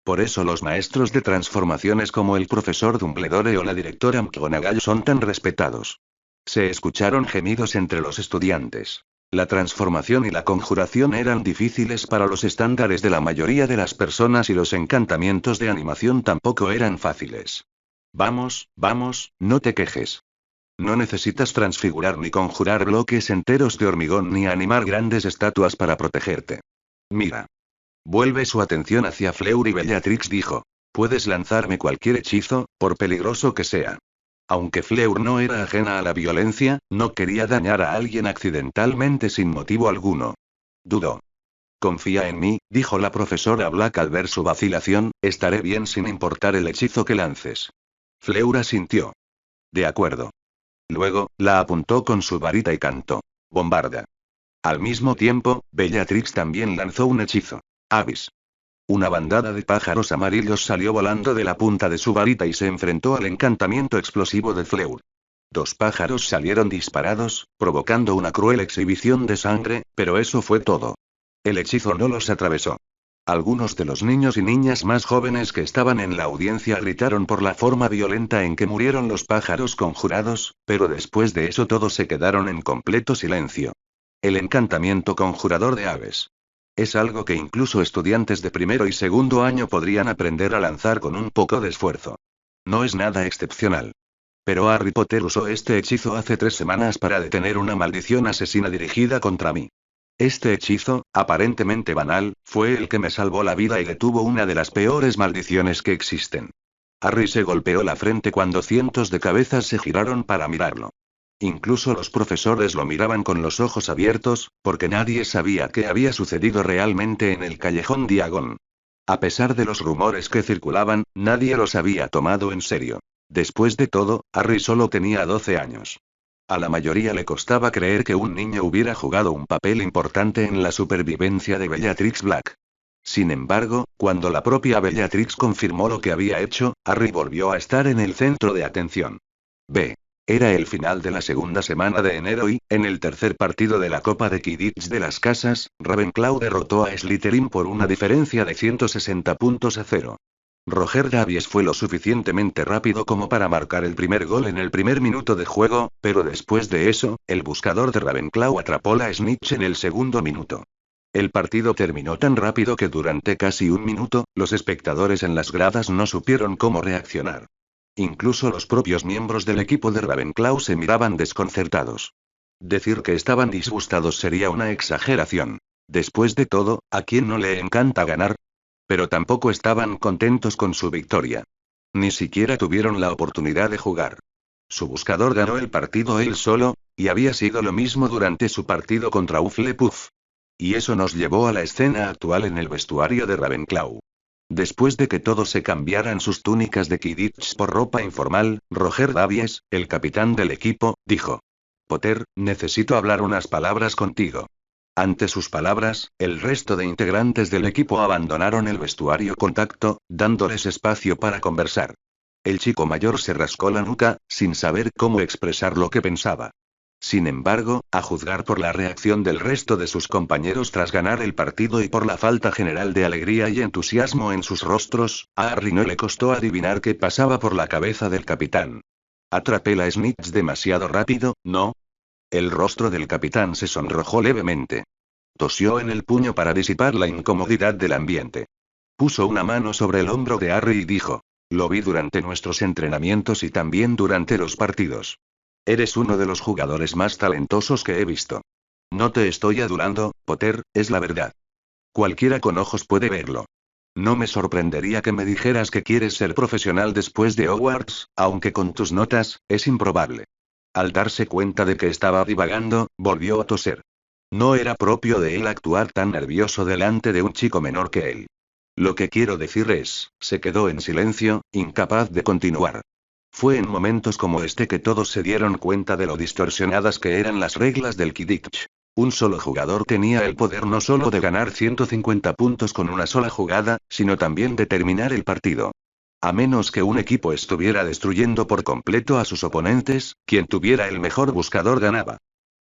Por eso los maestros de transformaciones como el profesor Dumbledore o la directora McGonagall son tan respetados. Se escucharon gemidos entre los estudiantes. La transformación y la conjuración eran difíciles para los estándares de la mayoría de las personas y los encantamientos de animación tampoco eran fáciles. Vamos, vamos, no te quejes. No necesitas transfigurar ni conjurar bloques enteros de hormigón ni animar grandes estatuas para protegerte. Mira. Vuelve su atención hacia Fleur y Bellatrix dijo. Puedes lanzarme cualquier hechizo, por peligroso que sea. Aunque Fleur no era ajena a la violencia, no quería dañar a alguien accidentalmente sin motivo alguno. Dudó. Confía en mí, dijo la profesora Black al ver su vacilación, estaré bien sin importar el hechizo que lances. Fleur asintió. De acuerdo. Luego, la apuntó con su varita y cantó. Bombarda. Al mismo tiempo, Bellatrix también lanzó un hechizo. Avis. Una bandada de pájaros amarillos salió volando de la punta de su varita y se enfrentó al encantamiento explosivo de Fleur. 2 pájaros salieron disparados, provocando una cruel exhibición de sangre, pero eso fue todo. El hechizo no los atravesó. Algunos de los niños y niñas más jóvenes que estaban en la audiencia gritaron por la forma violenta en que murieron los pájaros conjurados, pero después de eso todos se quedaron en completo silencio. El encantamiento conjurador de aves. Es algo que incluso estudiantes de primero y segundo año podrían aprender a lanzar con un poco de esfuerzo. No es nada excepcional. Pero Harry Potter usó este hechizo hace 3 semanas para detener una maldición asesina dirigida contra mí. Este hechizo, aparentemente banal, fue el que me salvó la vida y detuvo una de las peores maldiciones que existen. Harry se golpeó la frente cuando cientos de cabezas se giraron para mirarlo. Incluso los profesores lo miraban con los ojos abiertos, porque nadie sabía qué había sucedido realmente en el callejón Diagon. A pesar de los rumores que circulaban, nadie los había tomado en serio. Después de todo, Harry solo tenía 12 años. A la mayoría le costaba creer que un niño hubiera jugado un papel importante en la supervivencia de Bellatrix Black. Sin embargo, cuando la propia Bellatrix confirmó lo que había hecho, Harry volvió a estar en el centro de atención. B. Era el final de la segunda semana de enero y, en el tercer partido de la Copa de Quidditch de las Casas, Ravenclaw derrotó a Slytherin por una diferencia de 160 puntos a 0. Roger Davies fue lo suficientemente rápido como para marcar el primer gol en el primer minuto de juego, pero después de eso, el buscador de Ravenclaw atrapó la snitch en el segundo minuto. El partido terminó tan rápido que durante casi un minuto, los espectadores en las gradas no supieron cómo reaccionar. Incluso los propios miembros del equipo de Ravenclaw se miraban desconcertados. Decir que estaban disgustados sería una exageración. Después de todo, ¿a quién no le encanta ganar? Pero tampoco estaban contentos con su victoria. Ni siquiera tuvieron la oportunidad de jugar. Su buscador ganó el partido él solo, y había sido lo mismo durante su partido contra Hufflepuff. Y eso nos llevó a la escena actual en el vestuario de Ravenclaw. Después de que todos se cambiaran sus túnicas de Quidditch por ropa informal, Roger Davies, el capitán del equipo, dijo: Potter, necesito hablar unas palabras contigo. Ante sus palabras, el resto de integrantes del equipo abandonaron el vestuario con tacto, dándoles espacio para conversar. El chico mayor se rascó la nuca, sin saber cómo expresar lo que pensaba. Sin embargo, a juzgar por la reacción del resto de sus compañeros tras ganar el partido y por la falta general de alegría y entusiasmo en sus rostros, a Harry no le costó adivinar qué pasaba por la cabeza del capitán. Atrapé la snitch demasiado rápido, ¿no? El rostro del capitán se sonrojó levemente. Tosió en el puño para disipar la incomodidad del ambiente. Puso una mano sobre el hombro de Harry y dijo: Lo vi durante nuestros entrenamientos y también durante los partidos. Eres uno de los jugadores más talentosos que he visto. No te estoy adulando, Potter, es la verdad. Cualquiera con ojos puede verlo. No me sorprendería que me dijeras que quieres ser profesional después de Hogwarts, aunque con tus notas, es improbable. Al darse cuenta de que estaba divagando, volvió a toser. No era propio de él actuar tan nervioso delante de un chico menor que él. Lo que quiero decir es, se quedó en silencio, incapaz de continuar. Fue en momentos como este que todos se dieron cuenta de lo distorsionadas que eran las reglas del Quidditch. Un solo jugador tenía el poder no solo de ganar 150 puntos con una sola jugada, sino también de terminar el partido. A menos que un equipo estuviera destruyendo por completo a sus oponentes, quien tuviera el mejor buscador ganaba.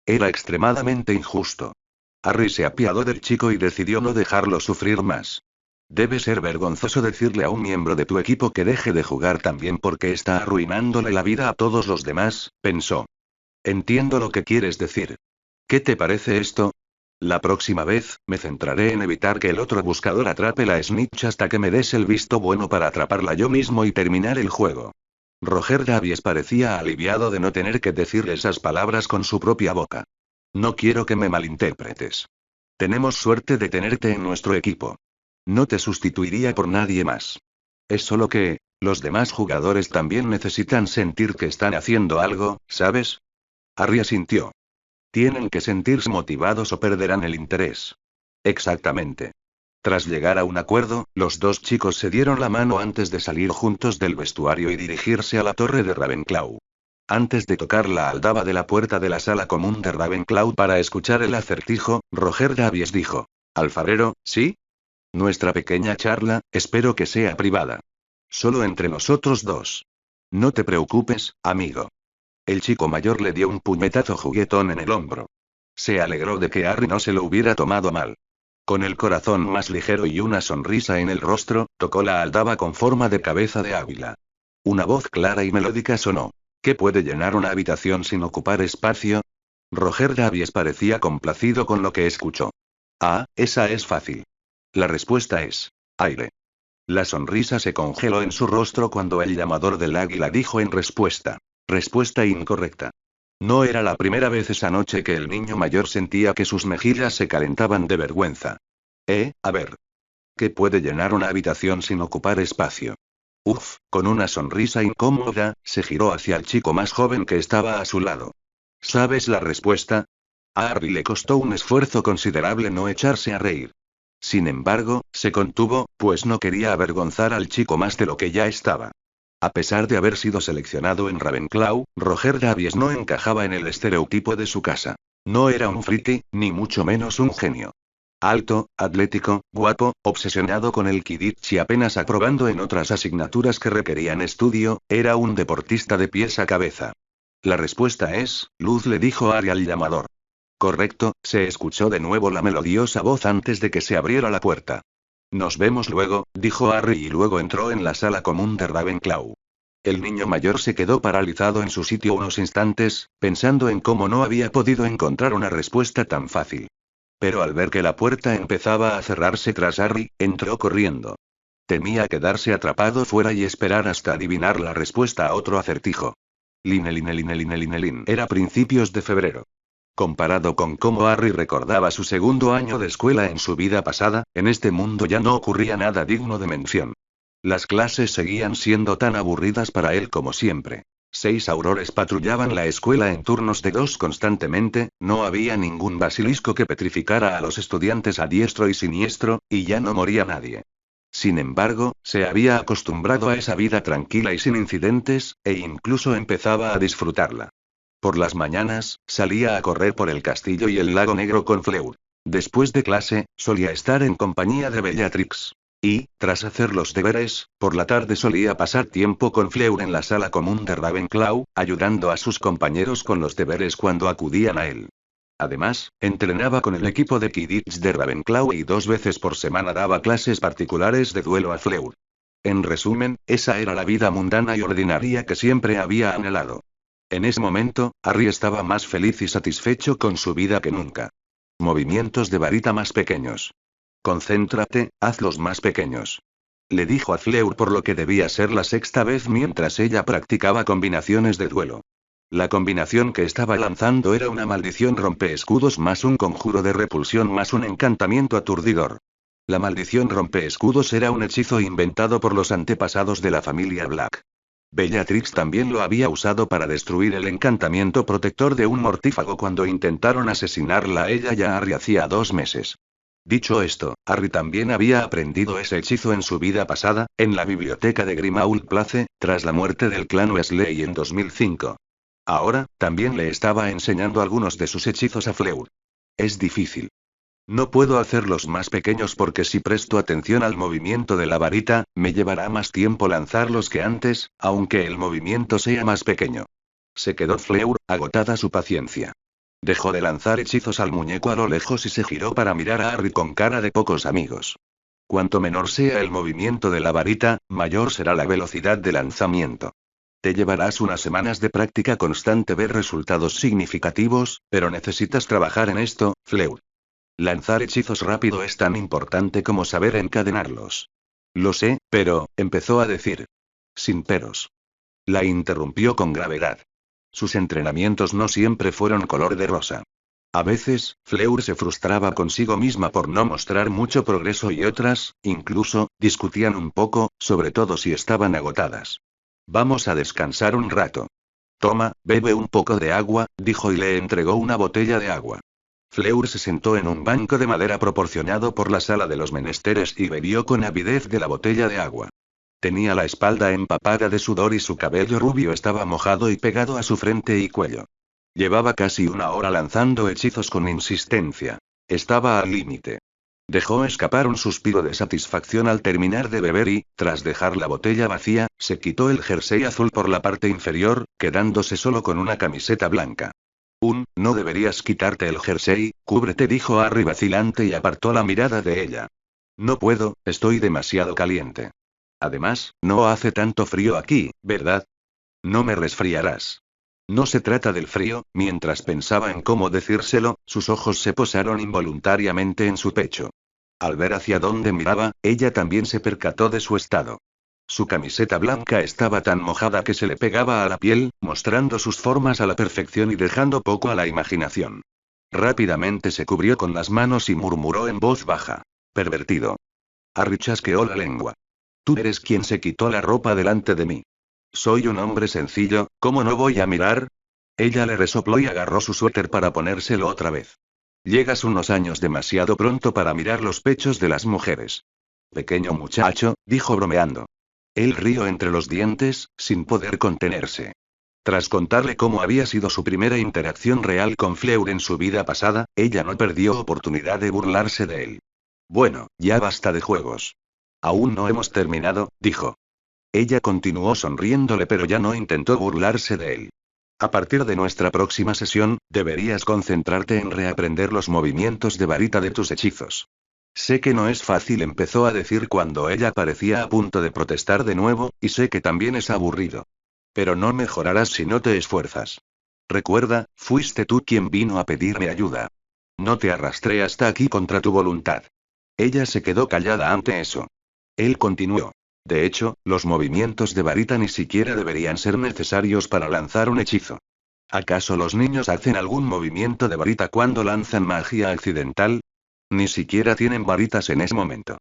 Era extremadamente injusto. Harry se apiadó del chico y decidió no dejarlo sufrir más. Debe ser vergonzoso decirle a un miembro de tu equipo que deje de jugar también porque está arruinándole la vida a todos los demás, pensó. Entiendo lo que quieres decir. ¿Qué te parece esto? La próxima vez, me centraré en evitar que el otro buscador atrape la snitch hasta que me des el visto bueno para atraparla yo mismo y terminar el juego. Roger Davies parecía aliviado de no tener que decir esas palabras con su propia boca. No quiero que me malinterpretes. Tenemos suerte de tenerte en nuestro equipo. No te sustituiría por nadie más. Es solo que, los demás jugadores también necesitan sentir que están haciendo algo, ¿sabes? Harry asintió. Tienen que sentirse motivados o perderán el interés. Exactamente. Tras llegar a un acuerdo, los dos chicos se dieron la mano antes de salir juntos del vestuario y dirigirse a la torre de Ravenclaw. Antes de tocar la aldaba de la puerta de la sala común de Ravenclaw para escuchar el acertijo, Roger Davies dijo: Alfarero, ¿sí? Nuestra pequeña charla, espero que sea privada. Solo entre nosotros dos. No te preocupes, amigo. El chico mayor le dio un puñetazo juguetón en el hombro. Se alegró de que Harry no se lo hubiera tomado mal. Con el corazón más ligero y una sonrisa en el rostro, tocó la aldaba con forma de cabeza de águila. Una voz clara y melódica sonó. ¿Qué puede llenar una habitación sin ocupar espacio? Roger Davies parecía complacido con lo que escuchó. Ah, esa es fácil. La respuesta es: aire. La sonrisa se congeló en su rostro cuando el llamador del águila dijo en respuesta. Respuesta incorrecta. No era la primera vez esa noche que el niño mayor sentía que sus mejillas se calentaban de vergüenza. A ver. ¿Qué puede llenar una habitación sin ocupar espacio? Con una sonrisa incómoda, se giró hacia el chico más joven que estaba a su lado. ¿Sabes la respuesta? A Harry le costó un esfuerzo considerable no echarse a reír. Sin embargo, se contuvo, pues no quería avergonzar al chico más de lo que ya estaba. A pesar de haber sido seleccionado en Ravenclaw, Roger Davies no encajaba en el estereotipo de su casa. No era un friki, ni mucho menos un genio. Alto, atlético, guapo, obsesionado con el Quidditch y apenas aprobando en otras asignaturas que requerían estudio, era un deportista de pies a cabeza. La respuesta es, Luz, le dijo Harry al llamador. Correcto, se escuchó de nuevo la melodiosa voz antes de que se abriera la puerta. Nos vemos luego, dijo Harry y luego entró en la sala común de Ravenclaw. El niño mayor se quedó paralizado en su sitio unos instantes, pensando en cómo no había podido encontrar una respuesta tan fácil. Pero al ver que la puerta empezaba a cerrarse tras Harry, entró corriendo. Temía quedarse atrapado fuera y esperar hasta adivinar la respuesta a otro acertijo. Linelin. Era principios de febrero. Comparado con cómo Harry recordaba su segundo año de escuela en su vida pasada, en este mundo ya no ocurría nada digno de mención. Las clases seguían siendo tan aburridas para él como siempre. 6 aurores patrullaban la escuela en turnos de 2 constantemente, no había ningún basilisco que petrificara a los estudiantes a diestro y siniestro, y ya no moría nadie. Sin embargo, se había acostumbrado a esa vida tranquila y sin incidentes, e incluso empezaba a disfrutarla. Por las mañanas, salía a correr por el castillo y el lago negro con Fleur. Después de clase, solía estar en compañía de Bellatrix. Y, tras hacer los deberes, por la tarde solía pasar tiempo con Fleur en la sala común de Ravenclaw, ayudando a sus compañeros con los deberes cuando acudían a él. Además, entrenaba con el equipo de Quidditch de Ravenclaw y 2 veces por semana daba clases particulares de duelo a Fleur. En resumen, esa era la vida mundana y ordinaria que siempre había anhelado. En ese momento, Harry estaba más feliz y satisfecho con su vida que nunca. Movimientos de varita más pequeños. Concéntrate, hazlos más pequeños. Le dijo a Fleur por lo que debía ser la 6ª vez mientras ella practicaba combinaciones de duelo. La combinación que estaba lanzando era una maldición rompeescudos más un conjuro de repulsión más un encantamiento aturdidor. La maldición rompeescudos era un hechizo inventado por los antepasados de la familia Black. Bellatrix también lo había usado para destruir el encantamiento protector de un mortífago cuando intentaron asesinarla a ella y a Harry hacía 2 meses. Dicho esto, Harry también había aprendido ese hechizo en su vida pasada, en la biblioteca de Grimmauld Place, tras la muerte del clan Weasley en 2005. Ahora, también le estaba enseñando algunos de sus hechizos a Fleur. Es difícil. No puedo hacerlos más pequeños porque si presto atención al movimiento de la varita, me llevará más tiempo lanzarlos que antes, aunque el movimiento sea más pequeño. Se quedó Fleur, agotada su paciencia. Dejó de lanzar hechizos al muñeco a lo lejos y se giró para mirar a Harry con cara de pocos amigos. Cuanto menor sea el movimiento de la varita, mayor será la velocidad de lanzamiento. Te llevarás unas semanas de práctica constante ver resultados significativos, pero necesitas trabajar en esto, Fleur. Lanzar hechizos rápido es tan importante como saber encadenarlos. Lo sé, pero, empezó a decir. Sin peros. La interrumpió con gravedad. Sus entrenamientos no siempre fueron color de rosa. A veces, Fleur se frustraba consigo misma por no mostrar mucho progreso y otras, incluso, discutían un poco, sobre todo si estaban agotadas. Vamos a descansar un rato. Toma, bebe un poco de agua, dijo y le entregó una botella de agua. Fleur se sentó en un banco de madera proporcionado por la sala de los menesteres y bebió con avidez de la botella de agua. Tenía la espalda empapada de sudor y su cabello rubio estaba mojado y pegado a su frente y cuello. Llevaba casi 1 hora lanzando hechizos con insistencia. Estaba al límite. Dejó escapar un suspiro de satisfacción al terminar de beber y, tras dejar la botella vacía, se quitó el jersey azul por la parte inferior, quedándose solo con una camiseta blanca. No deberías quitarte el jersey, cúbrete, dijo Harry vacilante y apartó la mirada de ella. No puedo, estoy demasiado caliente. Además, no hace tanto frío aquí, ¿verdad? No me resfriarás. No se trata del frío, mientras pensaba en cómo decírselo, sus ojos se posaron involuntariamente en su pecho. Al ver hacia dónde miraba, ella también se percató de su estado. Su camiseta blanca estaba tan mojada que se le pegaba a la piel, mostrando sus formas a la perfección y dejando poco a la imaginación. Rápidamente se cubrió con las manos y murmuró en voz baja. Pervertido. Harry chasqueó la lengua. Tú eres quien se quitó la ropa delante de mí. Soy un hombre sencillo, ¿cómo no voy a mirar? Ella le resopló y agarró su suéter para ponérselo otra vez. Llegas unos años demasiado pronto para mirar los pechos de las mujeres. Pequeño muchacho, dijo bromeando. Él rió entre los dientes, sin poder contenerse. Tras contarle cómo había sido su primera interacción real con Fleur en su vida pasada, ella no perdió oportunidad de burlarse de él. Bueno, ya basta de juegos. Aún no hemos terminado, dijo. Ella continuó sonriéndole pero ya no intentó burlarse de él. A partir de nuestra próxima sesión, deberías concentrarte en reaprender los movimientos de varita de tus hechizos. Sé que no es fácil, empezó a decir cuando ella parecía a punto de protestar de nuevo, y sé que también es aburrido. Pero no mejorarás si no te esfuerzas. Recuerda, fuiste tú quien vino a pedirme ayuda. No te arrastré hasta aquí contra tu voluntad. Ella se quedó callada ante eso. Él continuó. De hecho, los movimientos de varita ni siquiera deberían ser necesarios para lanzar un hechizo. ¿Acaso los niños hacen algún movimiento de varita cuando lanzan magia accidental? Ni siquiera tienen varitas en ese momento.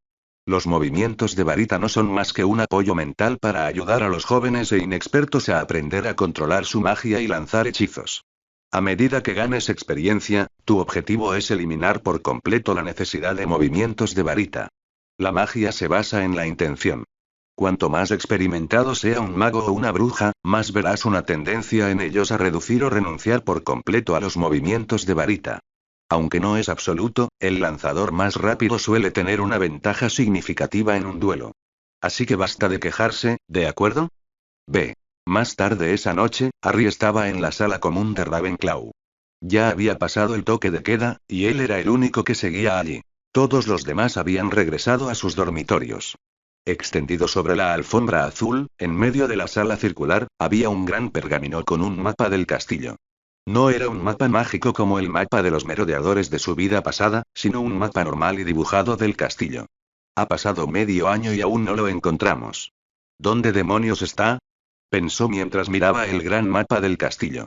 Los movimientos de varita no son más que un apoyo mental para ayudar a los jóvenes e inexpertos a aprender a controlar su magia y lanzar hechizos. A medida que ganes experiencia, tu objetivo es eliminar por completo la necesidad de movimientos de varita. La magia se basa en la intención. Cuanto más experimentado sea un mago o una bruja, más verás una tendencia en ellos a reducir o renunciar por completo a los movimientos de varita. Aunque no es absoluto, el lanzador más rápido suele tener una ventaja significativa en un duelo. Así que basta de quejarse, ¿de acuerdo? B. Más tarde esa noche, Harry estaba en la sala común de Ravenclaw. Ya había pasado el toque de queda, y él era el único que seguía allí. Todos los demás habían regresado a sus dormitorios. Extendido sobre la alfombra azul, en medio de la sala circular, había un gran pergamino con un mapa del castillo. No era un mapa mágico como el mapa de los merodeadores de su vida pasada, sino un mapa normal y dibujado del castillo. Ha pasado medio año y aún no lo encontramos. ¿Dónde demonios está? Pensó mientras miraba el gran mapa del castillo.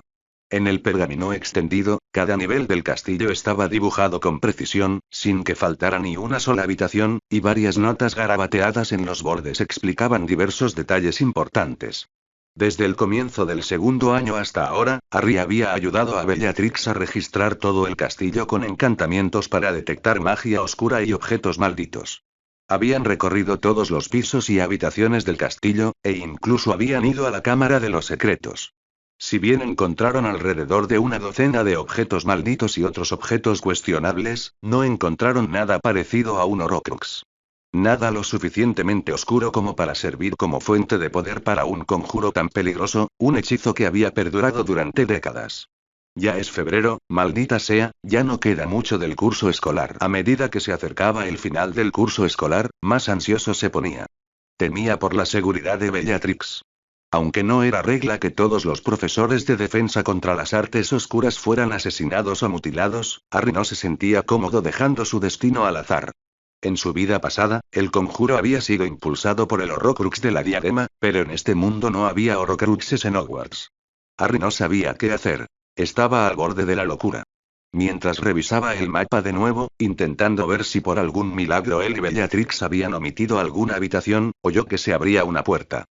En el pergamino extendido, cada nivel del castillo estaba dibujado con precisión, sin que faltara ni una sola habitación, y varias notas garabateadas en los bordes explicaban diversos detalles importantes. Desde el comienzo del segundo año hasta ahora, Harry había ayudado a Bellatrix a registrar todo el castillo con encantamientos para detectar magia oscura y objetos malditos. Habían recorrido todos los pisos y habitaciones del castillo, e incluso habían ido a la Cámara de los Secretos. Si bien encontraron alrededor de una docena de objetos malditos y otros objetos cuestionables, no encontraron nada parecido a un Horcrux. Nada lo suficientemente oscuro como para servir como fuente de poder para un conjuro tan peligroso, un hechizo que había perdurado durante décadas. Ya es febrero, maldita sea, ya no queda mucho del curso escolar. A medida que se acercaba el final del curso escolar, más ansioso se ponía. Temía por la seguridad de Bellatrix. Aunque no era regla que todos los profesores de defensa contra las artes oscuras fueran asesinados o mutilados, Harry no se sentía cómodo dejando su destino al azar. En su vida pasada, el conjuro había sido impulsado por el Horrocrux de la diadema, pero en este mundo no había Horrocruxes en Hogwarts. Harry no sabía qué hacer. Estaba al borde de la locura. Mientras revisaba el mapa de nuevo, intentando ver si por algún milagro él y Bellatrix habían omitido alguna habitación, oyó que se abría una puerta.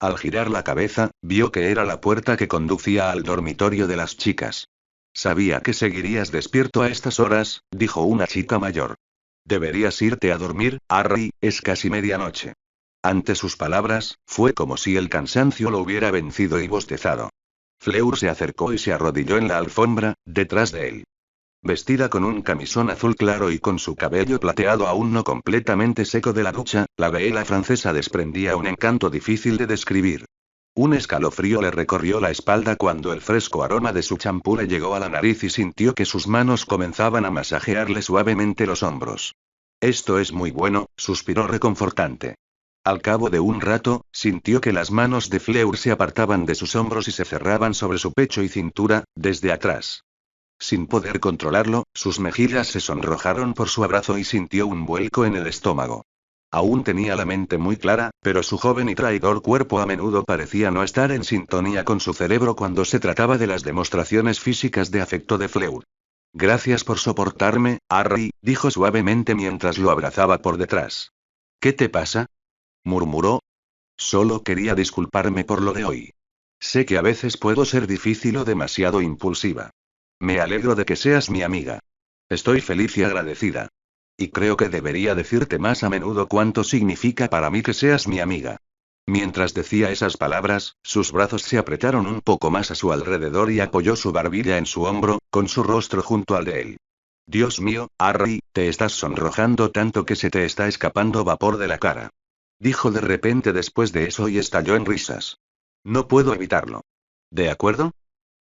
Al girar la cabeza, vio que era la puerta que conducía al dormitorio de las chicas. Sabía que seguirías despierto a estas horas, dijo una chica mayor. Deberías irte a dormir, Harry, es casi medianoche. Ante sus palabras, fue como si el cansancio lo hubiera vencido y bostezado. Fleur se acercó y se arrodilló en la alfombra, detrás de él. Vestida con un camisón azul claro y con su cabello plateado aún no completamente seco de la ducha, la Bella francesa desprendía un encanto difícil de describir. Un escalofrío le recorrió la espalda cuando el fresco aroma de su champú le llegó a la nariz y sintió que sus manos comenzaban a masajearle suavemente los hombros. Esto es muy bueno, suspiró reconfortante. Al cabo de un rato, sintió que las manos de Fleur se apartaban de sus hombros y se cerraban sobre su pecho y cintura, desde atrás. Sin poder controlarlo, sus mejillas se sonrojaron por su abrazo y sintió un vuelco en el estómago. Aún tenía la mente muy clara, pero su joven y traidor cuerpo a menudo parecía no estar en sintonía con su cerebro cuando se trataba de las demostraciones físicas de afecto de Fleur. Gracias por soportarme, Harry, dijo suavemente mientras lo abrazaba por detrás. ¿Qué te pasa? Murmuró. Solo quería disculparme por lo de hoy. Sé que a veces puedo ser difícil o demasiado impulsiva. Me alegro de que seas mi amiga. Estoy feliz y agradecida. Y creo que debería decirte más a menudo cuánto significa para mí que seas mi amiga. Mientras decía esas palabras, sus brazos se apretaron un poco más a su alrededor y apoyó su barbilla en su hombro, con su rostro junto al de él. Dios mío, Harry, te estás sonrojando tanto que se te está escapando vapor de la cara. Dijo de repente después de eso y estalló en risas. No puedo evitarlo. ¿De acuerdo?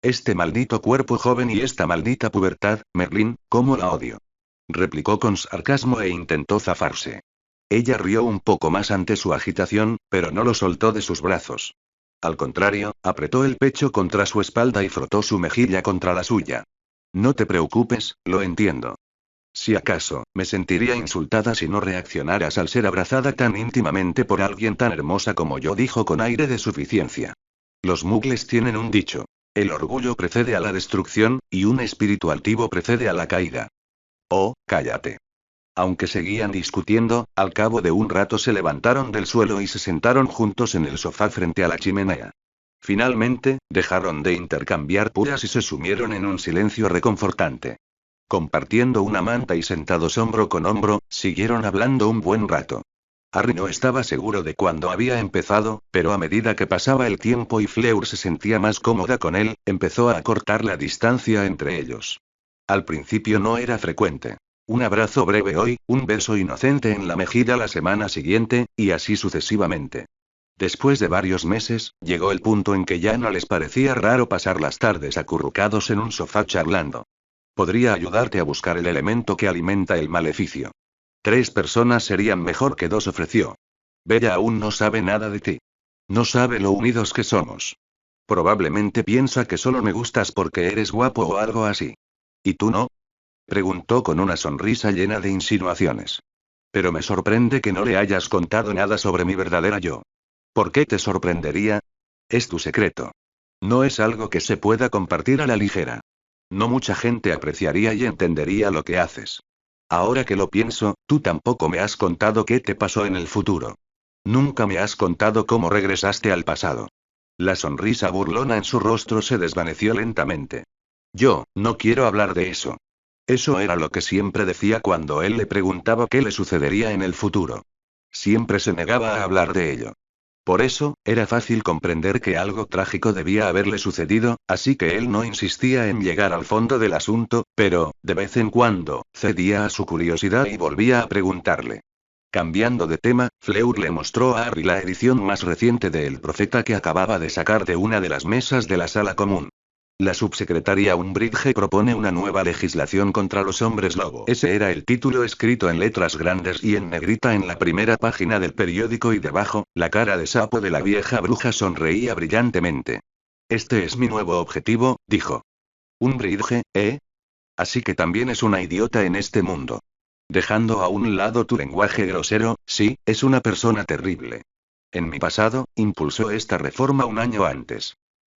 Este maldito cuerpo joven y esta maldita pubertad, Merlín, cómo la odio. Replicó con sarcasmo e intentó zafarse. Ella rió un poco más ante su agitación, pero no lo soltó de sus brazos. Al contrario, apretó el pecho contra su espalda y frotó su mejilla contra la suya. No te preocupes, lo entiendo. Si acaso, me sentiría insultada si no reaccionaras al ser abrazada tan íntimamente por alguien tan hermosa como yo, dijo con aire de suficiencia. Los muggles tienen un dicho. El orgullo precede a la destrucción, y un espíritu altivo precede a la caída. Oh, cállate. Aunque seguían discutiendo, al cabo de un rato se levantaron del suelo y se sentaron juntos en el sofá frente a la chimenea. Finalmente, dejaron de intercambiar puras y se sumieron en un silencio reconfortante. Compartiendo una manta y sentados hombro con hombro, siguieron hablando un buen rato. Harry no estaba seguro de cuándo había empezado, pero a medida que pasaba el tiempo y Fleur se sentía más cómoda con él, empezó a acortar la distancia entre ellos. Al principio no era frecuente. Un abrazo breve hoy, un beso inocente en la mejilla la semana siguiente, y así sucesivamente. Después de varios meses, llegó el punto en que ya no les parecía raro pasar las tardes acurrucados en un sofá charlando. Podría ayudarte a buscar el elemento que alimenta el maleficio. 3 personas serían mejor que 2, ofreció. Bella aún no sabe nada de ti. No sabe lo unidos que somos. Probablemente piensa que solo me gustas porque eres guapo o algo así. ¿Y tú no? Preguntó con una sonrisa llena de insinuaciones. Pero me sorprende que no le hayas contado nada sobre mi verdadera yo. ¿Por qué te sorprendería? Es tu secreto. No es algo que se pueda compartir a la ligera. No mucha gente apreciaría y entendería lo que haces. Ahora que lo pienso, tú tampoco me has contado qué te pasó en el futuro. Nunca me has contado cómo regresaste al pasado. La sonrisa burlona en su rostro se desvaneció lentamente. Yo, no quiero hablar de eso. Eso era lo que siempre decía cuando él le preguntaba qué le sucedería en el futuro. Siempre se negaba a hablar de ello. Por eso, era fácil comprender que algo trágico debía haberle sucedido, así que él no insistía en llegar al fondo del asunto, pero, de vez en cuando, cedía a su curiosidad y volvía a preguntarle. Cambiando de tema, Fleur le mostró a Harry la edición más reciente de El Profeta que acababa de sacar de una de las mesas de la sala común. La subsecretaria Umbridge propone una nueva legislación contra los hombres lobo. Ese era el título escrito en letras grandes y en negrita en la primera página del periódico y debajo, la cara de sapo de la vieja bruja sonreía brillantemente. Este es mi nuevo objetivo, dijo. Umbridge, ¿eh? Así que también es una idiota en este mundo. Dejando a un lado tu lenguaje grosero, sí, es una persona terrible. En mi pasado, impulsó esta reforma un año antes.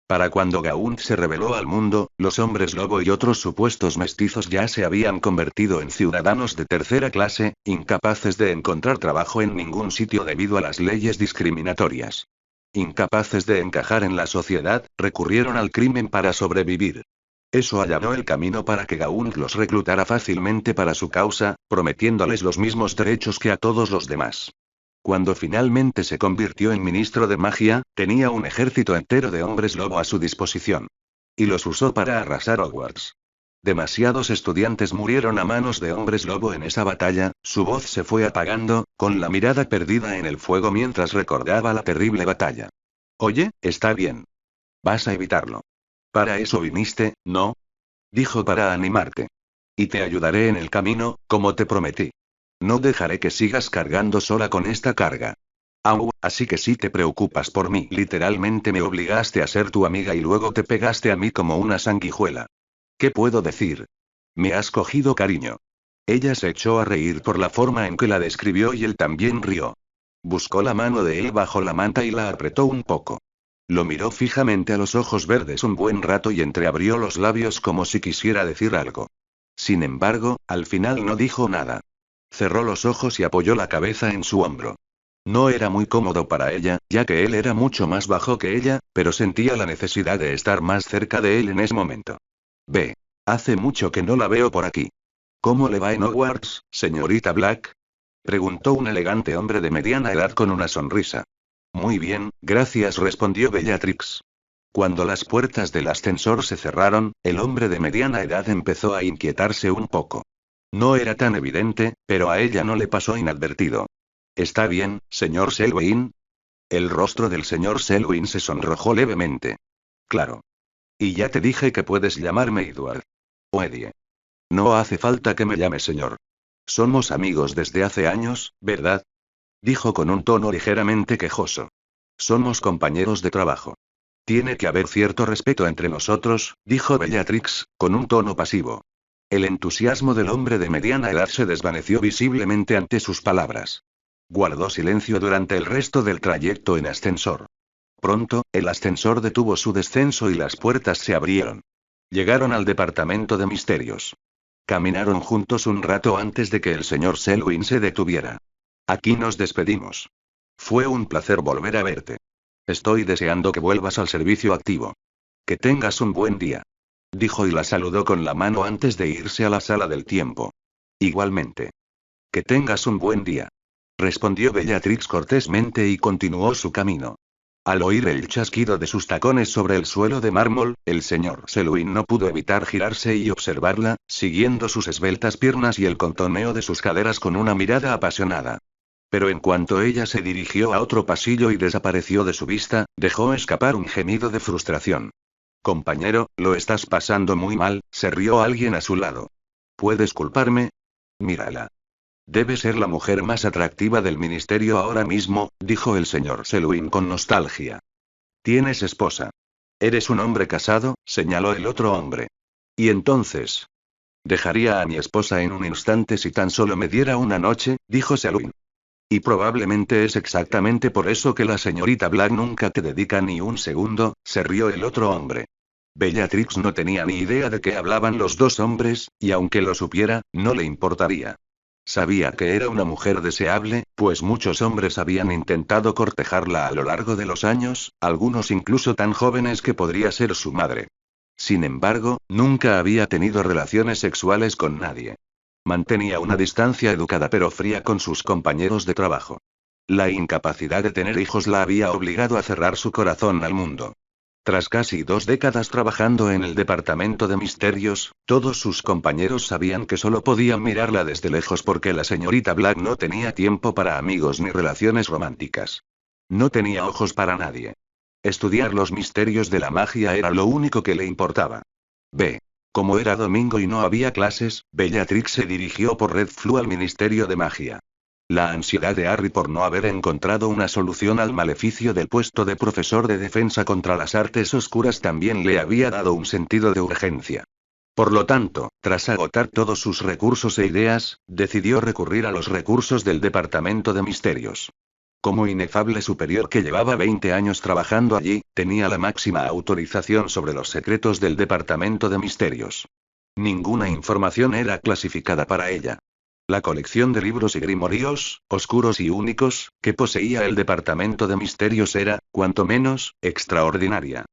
Para cuando Gaunt se reveló al mundo, los hombres lobo y otros supuestos mestizos ya se habían convertido en ciudadanos de tercera clase, incapaces de encontrar trabajo en ningún sitio debido a las leyes discriminatorias. Incapaces de encajar en la sociedad, recurrieron al crimen para sobrevivir. Eso allanó el camino para que Gaunt los reclutara fácilmente para su causa, prometiéndoles los mismos derechos que a todos los demás. Cuando finalmente se convirtió en ministro de magia, tenía un ejército entero de hombres lobo a su disposición. Y los usó para arrasar Hogwarts. Demasiados estudiantes murieron a manos de hombres lobo en esa batalla, su voz se fue apagando, con la mirada perdida en el fuego mientras recordaba la terrible batalla. Oye, está bien. Vas a evitarlo. Para eso viniste, ¿no? Dijo para animarte. Y te ayudaré en el camino, como te prometí. No dejaré que sigas cargando sola con esta carga. Así que si te preocupas por mí, literalmente me obligaste a ser tu amiga y luego te pegaste a mí como una sanguijuela. ¿Qué puedo decir? Me has cogido cariño. Ella se echó a reír por la forma en que la describió y él también rió. Buscó la mano de él bajo la manta y la apretó un poco. Lo miró fijamente a los ojos verdes un buen rato y entreabrió los labios como si quisiera decir algo. Sin embargo, al final no dijo nada. Cerró los ojos y apoyó la cabeza en su hombro. No era muy cómodo para ella, ya que él era mucho más bajo que ella, pero sentía la necesidad de estar más cerca de él en ese momento. Ve. Hace mucho que no la veo por aquí. ¿Cómo le va en Hogwarts, señorita Black? Preguntó un elegante hombre de mediana edad con una sonrisa. Muy bien, gracias, respondió Bellatrix. Cuando las puertas del ascensor se cerraron, el hombre de mediana edad empezó a inquietarse un poco. No era tan evidente, pero a ella no le pasó inadvertido. ¿Está bien, señor Selwyn? El rostro del señor Selwyn se sonrojó levemente. Claro. Y ya te dije que puedes llamarme Edward. O Eddie. No hace falta que me llame señor. Somos amigos desde hace años, ¿verdad? Dijo con un tono ligeramente quejoso. Somos compañeros de trabajo. Tiene que haber cierto respeto entre nosotros, dijo Bellatrix, con un tono pasivo. El entusiasmo del hombre de mediana edad se desvaneció visiblemente ante sus palabras. Guardó silencio durante el resto del trayecto en ascensor. Pronto, el ascensor detuvo su descenso y las puertas se abrieron. Llegaron al departamento de misterios. Caminaron juntos un rato antes de que el señor Selwyn se detuviera. Aquí nos despedimos. Fue un placer volver a verte. Estoy deseando que vuelvas al servicio activo. Que tengas un buen día. Dijo y la saludó con la mano antes de irse a la sala del tiempo. Igualmente. Que tengas un buen día. Respondió Bellatrix cortésmente y continuó su camino. Al oír el chasquido de sus tacones sobre el suelo de mármol, el señor Selwyn no pudo evitar girarse y observarla, siguiendo sus esbeltas piernas y el contoneo de sus caderas con una mirada apasionada. Pero en cuanto ella se dirigió a otro pasillo y desapareció de su vista, dejó escapar un gemido de frustración. Compañero, lo estás pasando muy mal, se rió alguien a su lado. ¿Puedes culparme? Mírala. Debe ser la mujer más atractiva del ministerio ahora mismo, dijo el señor Selwyn con nostalgia. ¿Tienes esposa? Eres un hombre casado, señaló el otro hombre. ¿Y entonces? Dejaría a mi esposa en un instante si tan solo me diera una noche, dijo Selwyn. Y probablemente es exactamente por eso que la señorita Black nunca te dedica ni un segundo, se rió el otro hombre. Bellatrix no tenía ni idea de qué hablaban los dos hombres, y aunque lo supiera, no le importaría. Sabía que era una mujer deseable, pues muchos hombres habían intentado cortejarla a lo largo de los años, algunos incluso tan jóvenes que podría ser su madre. Sin embargo, nunca había tenido relaciones sexuales con nadie. Mantenía una distancia educada pero fría con sus compañeros de trabajo. La incapacidad de tener hijos la había obligado a cerrar su corazón al mundo. Tras casi 2 décadas trabajando en el departamento de misterios, todos sus compañeros sabían que solo podían mirarla desde lejos porque la señorita Black no tenía tiempo para amigos ni relaciones románticas. No tenía ojos para nadie. Estudiar los misterios de la magia era lo único que le importaba. B. Como era domingo y no había clases, Bellatrix se dirigió por Red Flu al Ministerio de Magia. La ansiedad de Harry por no haber encontrado una solución al maleficio del puesto de profesor de defensa contra las artes oscuras también le había dado un sentido de urgencia. Por lo tanto, tras agotar todos sus recursos e ideas, decidió recurrir a los recursos del Departamento de Misterios. Como inefable superior que llevaba 20 años trabajando allí, tenía la máxima autorización sobre los secretos del Departamento de Misterios. Ninguna información era clasificada para ella. La colección de libros y grimorios, oscuros y únicos, que poseía el Departamento de Misterios era, cuanto menos, extraordinaria.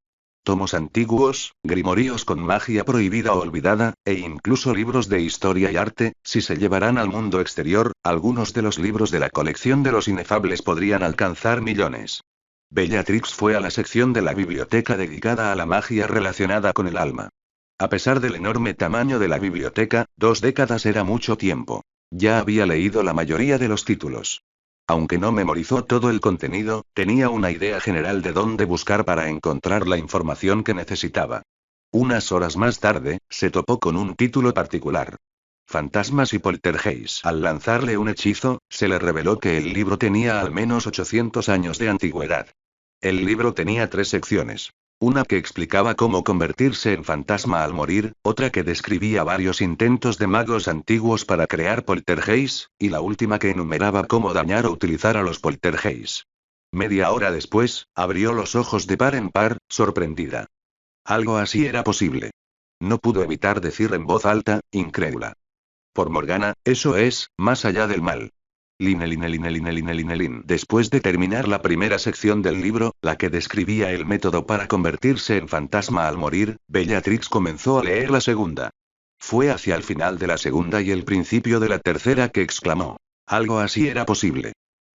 Tomos antiguos, grimorios con magia prohibida o olvidada, e incluso libros de historia y arte, si se llevaran al mundo exterior, algunos de los libros de la colección de los inefables podrían alcanzar millones. Bellatrix fue a la sección de la biblioteca dedicada a la magia relacionada con el alma. A pesar del enorme tamaño de la biblioteca, 2 décadas era mucho tiempo. Ya había leído la mayoría de los títulos. Aunque no memorizó todo el contenido, tenía una idea general de dónde buscar para encontrar la información que necesitaba. Unas horas más tarde, se topó con un título particular. Fantasmas y poltergeist. Al lanzarle un hechizo, se le reveló que el libro tenía al menos 800 años de antigüedad. El libro tenía 3 secciones. Una que explicaba cómo convertirse en fantasma al morir, otra que describía varios intentos de magos antiguos para crear poltergeist, y la última que enumeraba cómo dañar o utilizar a los poltergeist. Media hora después, abrió los ojos de par en par, sorprendida. Algo así era posible. No pudo evitar decir en voz alta, incrédula. Por Morgana, eso es, más allá del mal. Line. Después de terminar la primera sección del libro, la que describía el método para convertirse en fantasma al morir, Bellatrix comenzó a leer la segunda. Fue hacia el final de la segunda y el principio de la tercera que exclamó. Algo así era posible.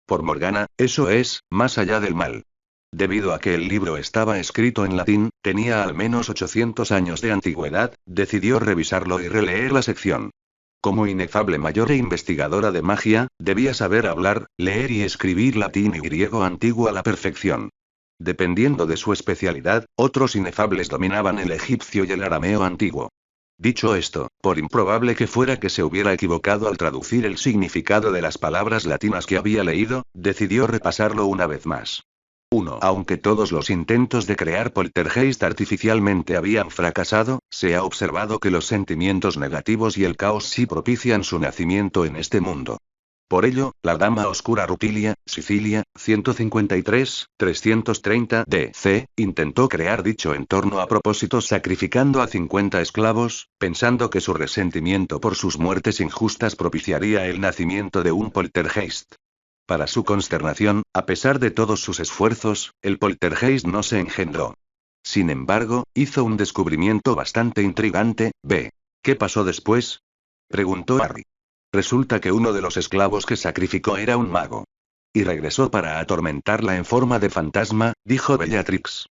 Por Morgana, eso es, más allá del mal. Debido a que el libro estaba escrito en latín, tenía al menos 800 años de antigüedad, decidió revisarlo y releer la sección. Como inefable mayor e investigadora de magia, debía saber hablar, leer y escribir latín y griego antiguo a la perfección. Dependiendo de su especialidad, otros inefables dominaban el egipcio y el arameo antiguo. Dicho esto, por improbable que fuera que se hubiera equivocado al traducir el significado de las palabras latinas que había leído, decidió repasarlo una vez más. 1. Aunque todos los intentos de crear poltergeist artificialmente habían fracasado, se ha observado que los sentimientos negativos y el caos sí propician su nacimiento en este mundo. Por ello, la Dama Oscura Rutilia, Sicilia, 153-330 DC, intentó crear dicho entorno a propósito sacrificando a 50 esclavos, pensando que su resentimiento por sus muertes injustas propiciaría el nacimiento de un poltergeist. Para su consternación, a pesar de todos sus esfuerzos, el poltergeist no se engendró. Sin embargo, hizo un descubrimiento bastante intrigante. ¿Ve? ¿Qué pasó después?, preguntó Harry. Resulta que uno de los esclavos que sacrificó era un mago. Y regresó para atormentarla en forma de fantasma, dijo Bellatrix.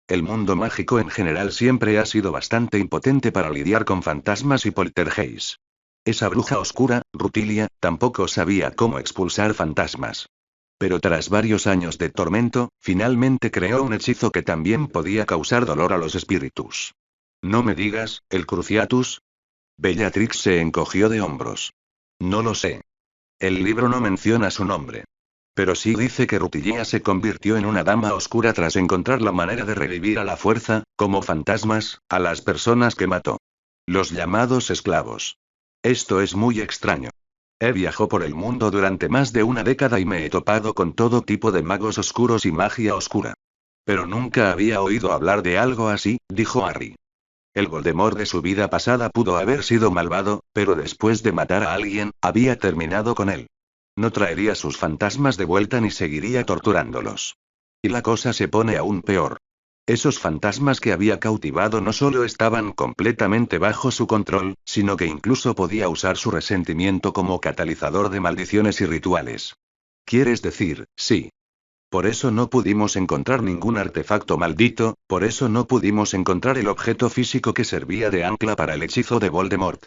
El mundo mágico en general siempre ha sido bastante impotente para lidiar con fantasmas y poltergeists. Esa bruja oscura, Rutilia, tampoco sabía cómo expulsar fantasmas. Pero tras varios años de tormento, finalmente creó un hechizo que también podía causar dolor a los espíritus. ¿No me digas, el Cruciatus? Bellatrix se encogió de hombros. No lo sé. El libro no menciona su nombre. Pero sí dice que Rutilia se convirtió en una dama oscura tras encontrar la manera de revivir a la fuerza, como fantasmas, a las personas que mató. Los llamados esclavos. Esto es muy extraño. He viajado por el mundo durante más de una década y me he topado con todo tipo de magos oscuros y magia oscura. Pero nunca había oído hablar de algo así, dijo Harry. El Voldemort de su vida pasada pudo haber sido malvado, pero después de matar a alguien, había terminado con él. No traería sus fantasmas de vuelta ni seguiría torturándolos. Y la cosa se pone aún peor. Esos fantasmas que había cautivado no solo estaban completamente bajo su control, sino que incluso podía usar su resentimiento como catalizador de maldiciones y rituales. ¿Quieres decir, sí? Por eso no pudimos encontrar ningún artefacto maldito, por eso no pudimos encontrar el objeto físico que servía de ancla para el hechizo de Voldemort.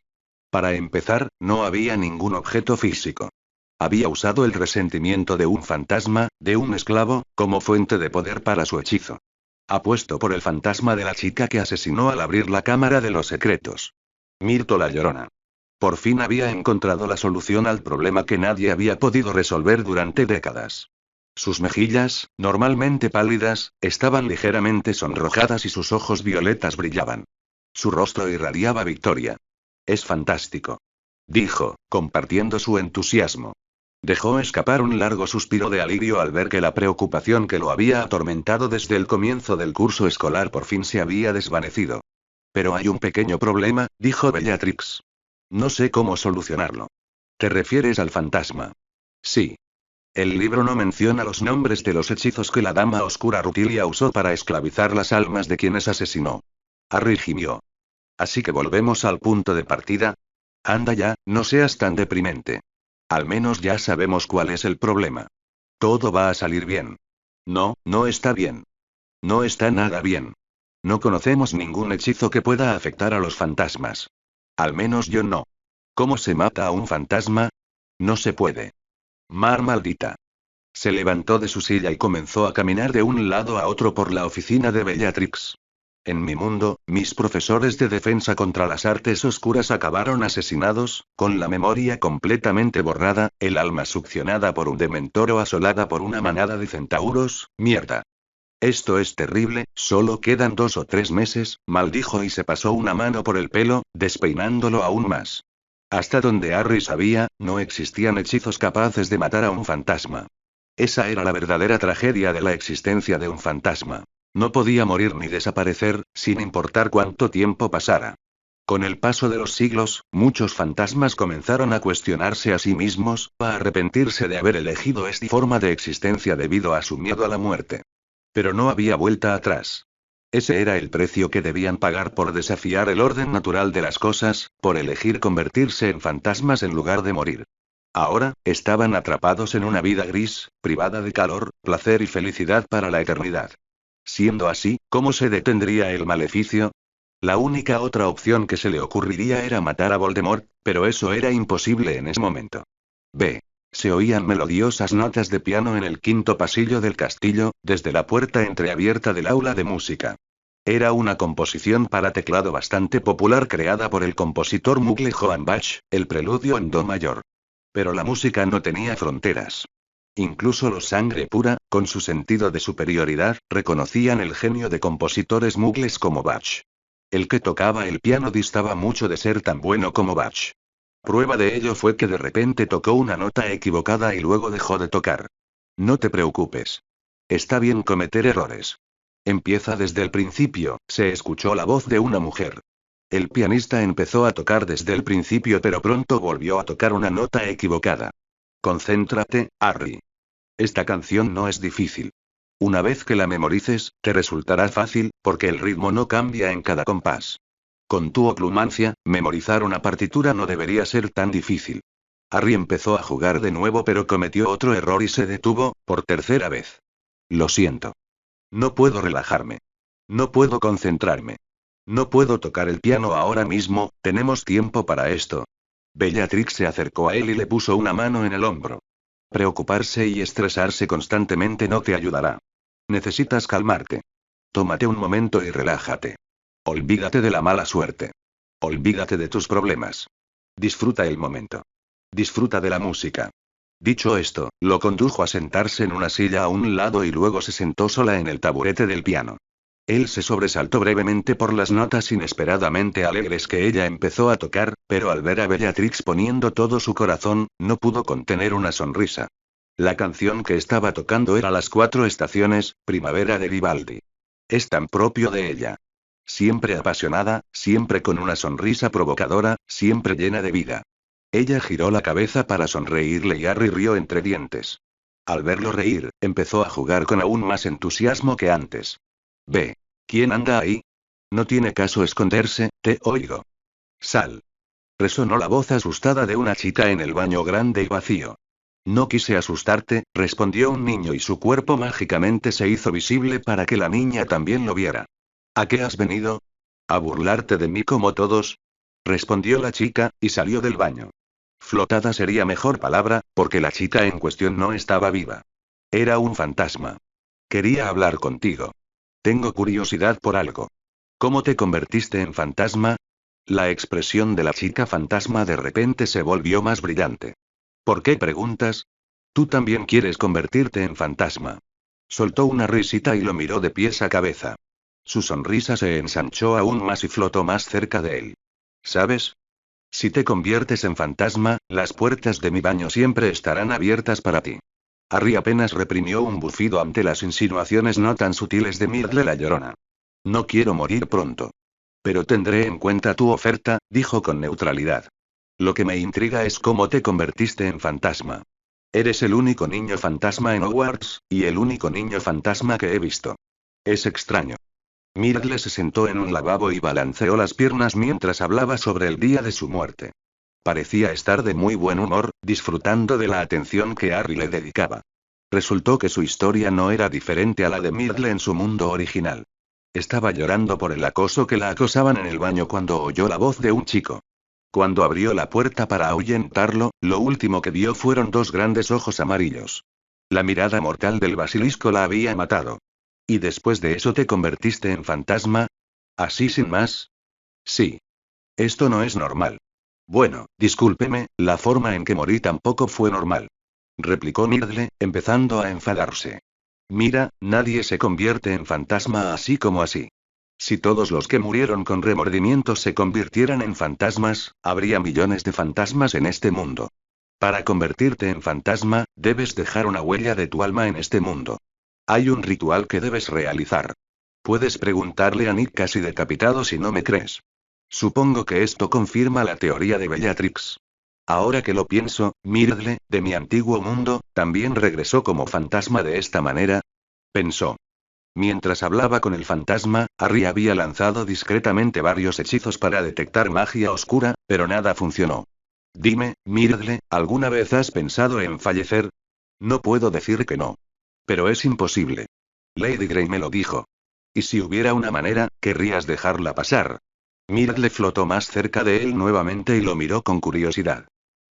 Para empezar, no había ningún objeto físico. Había usado el resentimiento de un fantasma, de un esclavo, como fuente de poder para su hechizo. Apuesto por el fantasma de la chica que asesinó al abrir la cámara de los secretos. Mirto la Llorona. Por fin había encontrado la solución al problema que nadie había podido resolver durante décadas. Sus mejillas, normalmente pálidas, estaban ligeramente sonrojadas y sus ojos violetas brillaban. Su rostro irradiaba victoria. Es fantástico, dijo, compartiendo su entusiasmo. Dejó escapar un largo suspiro de alivio al ver que la preocupación que lo había atormentado desde el comienzo del curso escolar por fin se había desvanecido. Pero hay un pequeño problema, dijo Bellatrix. No sé cómo solucionarlo. ¿Te refieres al fantasma? Sí. El libro no menciona los nombres de los hechizos que la Dama Oscura Rutilia usó para esclavizar las almas de quienes asesinó. Harry gimió. Así que volvemos al punto de partida. Anda ya, no seas tan deprimente. Al menos ya sabemos cuál es el problema. Todo va a salir bien. No, no está bien. No está nada bien. No conocemos ningún hechizo que pueda afectar a los fantasmas. Al menos yo no. ¿Cómo se mata a un fantasma? No se puede. Mar maldita. Se levantó de su silla y comenzó a caminar de un lado a otro por la oficina de Bellatrix. En mi mundo, mis profesores de defensa contra las artes oscuras acabaron asesinados, con la memoria completamente borrada, el alma succionada por un dementor o asolada por una manada de centauros. Mierda. Esto es terrible, solo quedan 2 o 3 meses, maldijo y se pasó una mano por el pelo, despeinándolo aún más. Hasta donde Harry sabía, no existían hechizos capaces de matar a un fantasma. Esa era la verdadera tragedia de la existencia de un fantasma. No podía morir ni desaparecer, sin importar cuánto tiempo pasara. Con el paso de los siglos, muchos fantasmas comenzaron a cuestionarse a sí mismos, a arrepentirse de haber elegido esta forma de existencia debido a su miedo a la muerte. Pero no había vuelta atrás. Ese era el precio que debían pagar por desafiar el orden natural de las cosas, por elegir convertirse en fantasmas en lugar de morir. Ahora, estaban atrapados en una vida gris, privada de calor, placer y felicidad para la eternidad. Siendo así, ¿cómo se detendría el maleficio? La única otra opción que se le ocurriría era matar a Voldemort, pero eso era imposible en ese momento. B. Se oían melodiosas notas de piano en el quinto pasillo del castillo, desde la puerta entreabierta del aula de música. Era una composición para teclado bastante popular creada por el compositor Muggle Johann Bach, el preludio en do mayor. Pero la música no tenía fronteras. Incluso los sangre pura, con su sentido de superioridad, reconocían el genio de compositores muggles como Bach. El que tocaba el piano distaba mucho de ser tan bueno como Bach. Prueba de ello fue que de repente tocó una nota equivocada y luego dejó de tocar. No te preocupes. Está bien cometer errores. Empieza desde el principio, se escuchó la voz de una mujer. El pianista empezó a tocar desde el principio pero pronto volvió a tocar una nota equivocada. Concéntrate, Harry. Esta canción no es difícil. Una vez que la memorices, te resultará fácil, porque el ritmo no cambia en cada compás. Con tu oclumancia, memorizar una partitura no debería ser tan difícil. Harry empezó a jugar de nuevo pero cometió otro error y se detuvo, por tercera vez. Lo siento. No puedo relajarme. No puedo concentrarme. No puedo tocar el piano ahora mismo, tenemos tiempo para esto. Bellatrix se acercó a él y le puso una mano en el hombro. Preocuparse y estresarse constantemente no te ayudará. Necesitas calmarte. Tómate un momento y relájate. Olvídate de la mala suerte. Olvídate de tus problemas. Disfruta el momento. Disfruta de la música. Dicho esto, lo condujo a sentarse en una silla a un lado y luego se sentó sola en el taburete del piano. Él se sobresaltó brevemente por las notas inesperadamente alegres que ella empezó a tocar, pero al ver a Bellatrix poniendo todo su corazón, no pudo contener una sonrisa. La canción que estaba tocando era Las Cuatro Estaciones, Primavera de Vivaldi. Es tan propio de ella. Siempre apasionada, siempre con una sonrisa provocadora, siempre llena de vida. Ella giró la cabeza para sonreírle y Harry rió entre dientes. Al verlo reír, empezó a jugar con aún más entusiasmo que antes. Ve. ¿Quién anda ahí? No tiene caso esconderse, te oigo. Sal. Resonó la voz asustada de una chica en el baño grande y vacío. No quise asustarte, respondió un niño y su cuerpo mágicamente se hizo visible para que la niña también lo viera. ¿A qué has venido? ¿A burlarte de mí como todos? Respondió la chica, y salió del baño. Flotada sería mejor palabra, porque la chica en cuestión no estaba viva. Era un fantasma. Quería hablar contigo. Tengo curiosidad por algo. ¿Cómo te convertiste en fantasma? La expresión de la chica fantasma de repente se volvió más brillante. ¿Por qué preguntas? Tú también quieres convertirte en fantasma. Soltó una risita y lo miró de pies a cabeza. Su sonrisa se ensanchó aún más y flotó más cerca de él. ¿Sabes? Si te conviertes en fantasma, las puertas de mi baño siempre estarán abiertas para ti. Harry apenas reprimió un bufido ante las insinuaciones no tan sutiles de Myrtle la Llorona. No quiero morir pronto. Pero tendré en cuenta tu oferta, dijo con neutralidad. Lo que me intriga es cómo te convertiste en fantasma. Eres el único niño fantasma en Hogwarts, y el único niño fantasma que he visto. Es extraño. Myrtle se sentó en un lavabo y balanceó las piernas mientras hablaba sobre el día de su muerte. Parecía estar de muy buen humor, disfrutando de la atención que Harry le dedicaba. Resultó que su historia no era diferente a la de Myrtle en su mundo original. Estaba llorando por el acoso que la acosaban en el baño cuando oyó la voz de un chico. Cuando abrió la puerta para ahuyentarlo, lo último que vio fueron dos grandes ojos amarillos. La mirada mortal del basilisco la había matado. ¿Y después de eso te convertiste en fantasma? ¿Así sin más? Sí. Esto no es normal. Bueno, discúlpeme, la forma en que morí tampoco fue normal. Replicó Myrtle, empezando a enfadarse. Mira, nadie se convierte en fantasma así como así. Si todos los que murieron con remordimientos se convirtieran en fantasmas, habría millones de fantasmas en este mundo. Para convertirte en fantasma, debes dejar una huella de tu alma en este mundo. Hay un ritual que debes realizar. Puedes preguntarle a Nick casi decapitado si no me crees. Supongo que esto confirma la teoría de Bellatrix. Ahora que lo pienso, Myrtle, de mi antiguo mundo, también regresó como fantasma de esta manera. Pensó. Mientras hablaba con el fantasma, Harry había lanzado discretamente varios hechizos para detectar magia oscura, pero nada funcionó. Dime, Myrtle, ¿alguna vez has pensado en fallecer? No puedo decir que no. Pero es imposible. Lady Grey me lo dijo. ¿Y si hubiera una manera, querrías dejarla pasar? Myrtle flotó más cerca de él nuevamente y lo miró con curiosidad.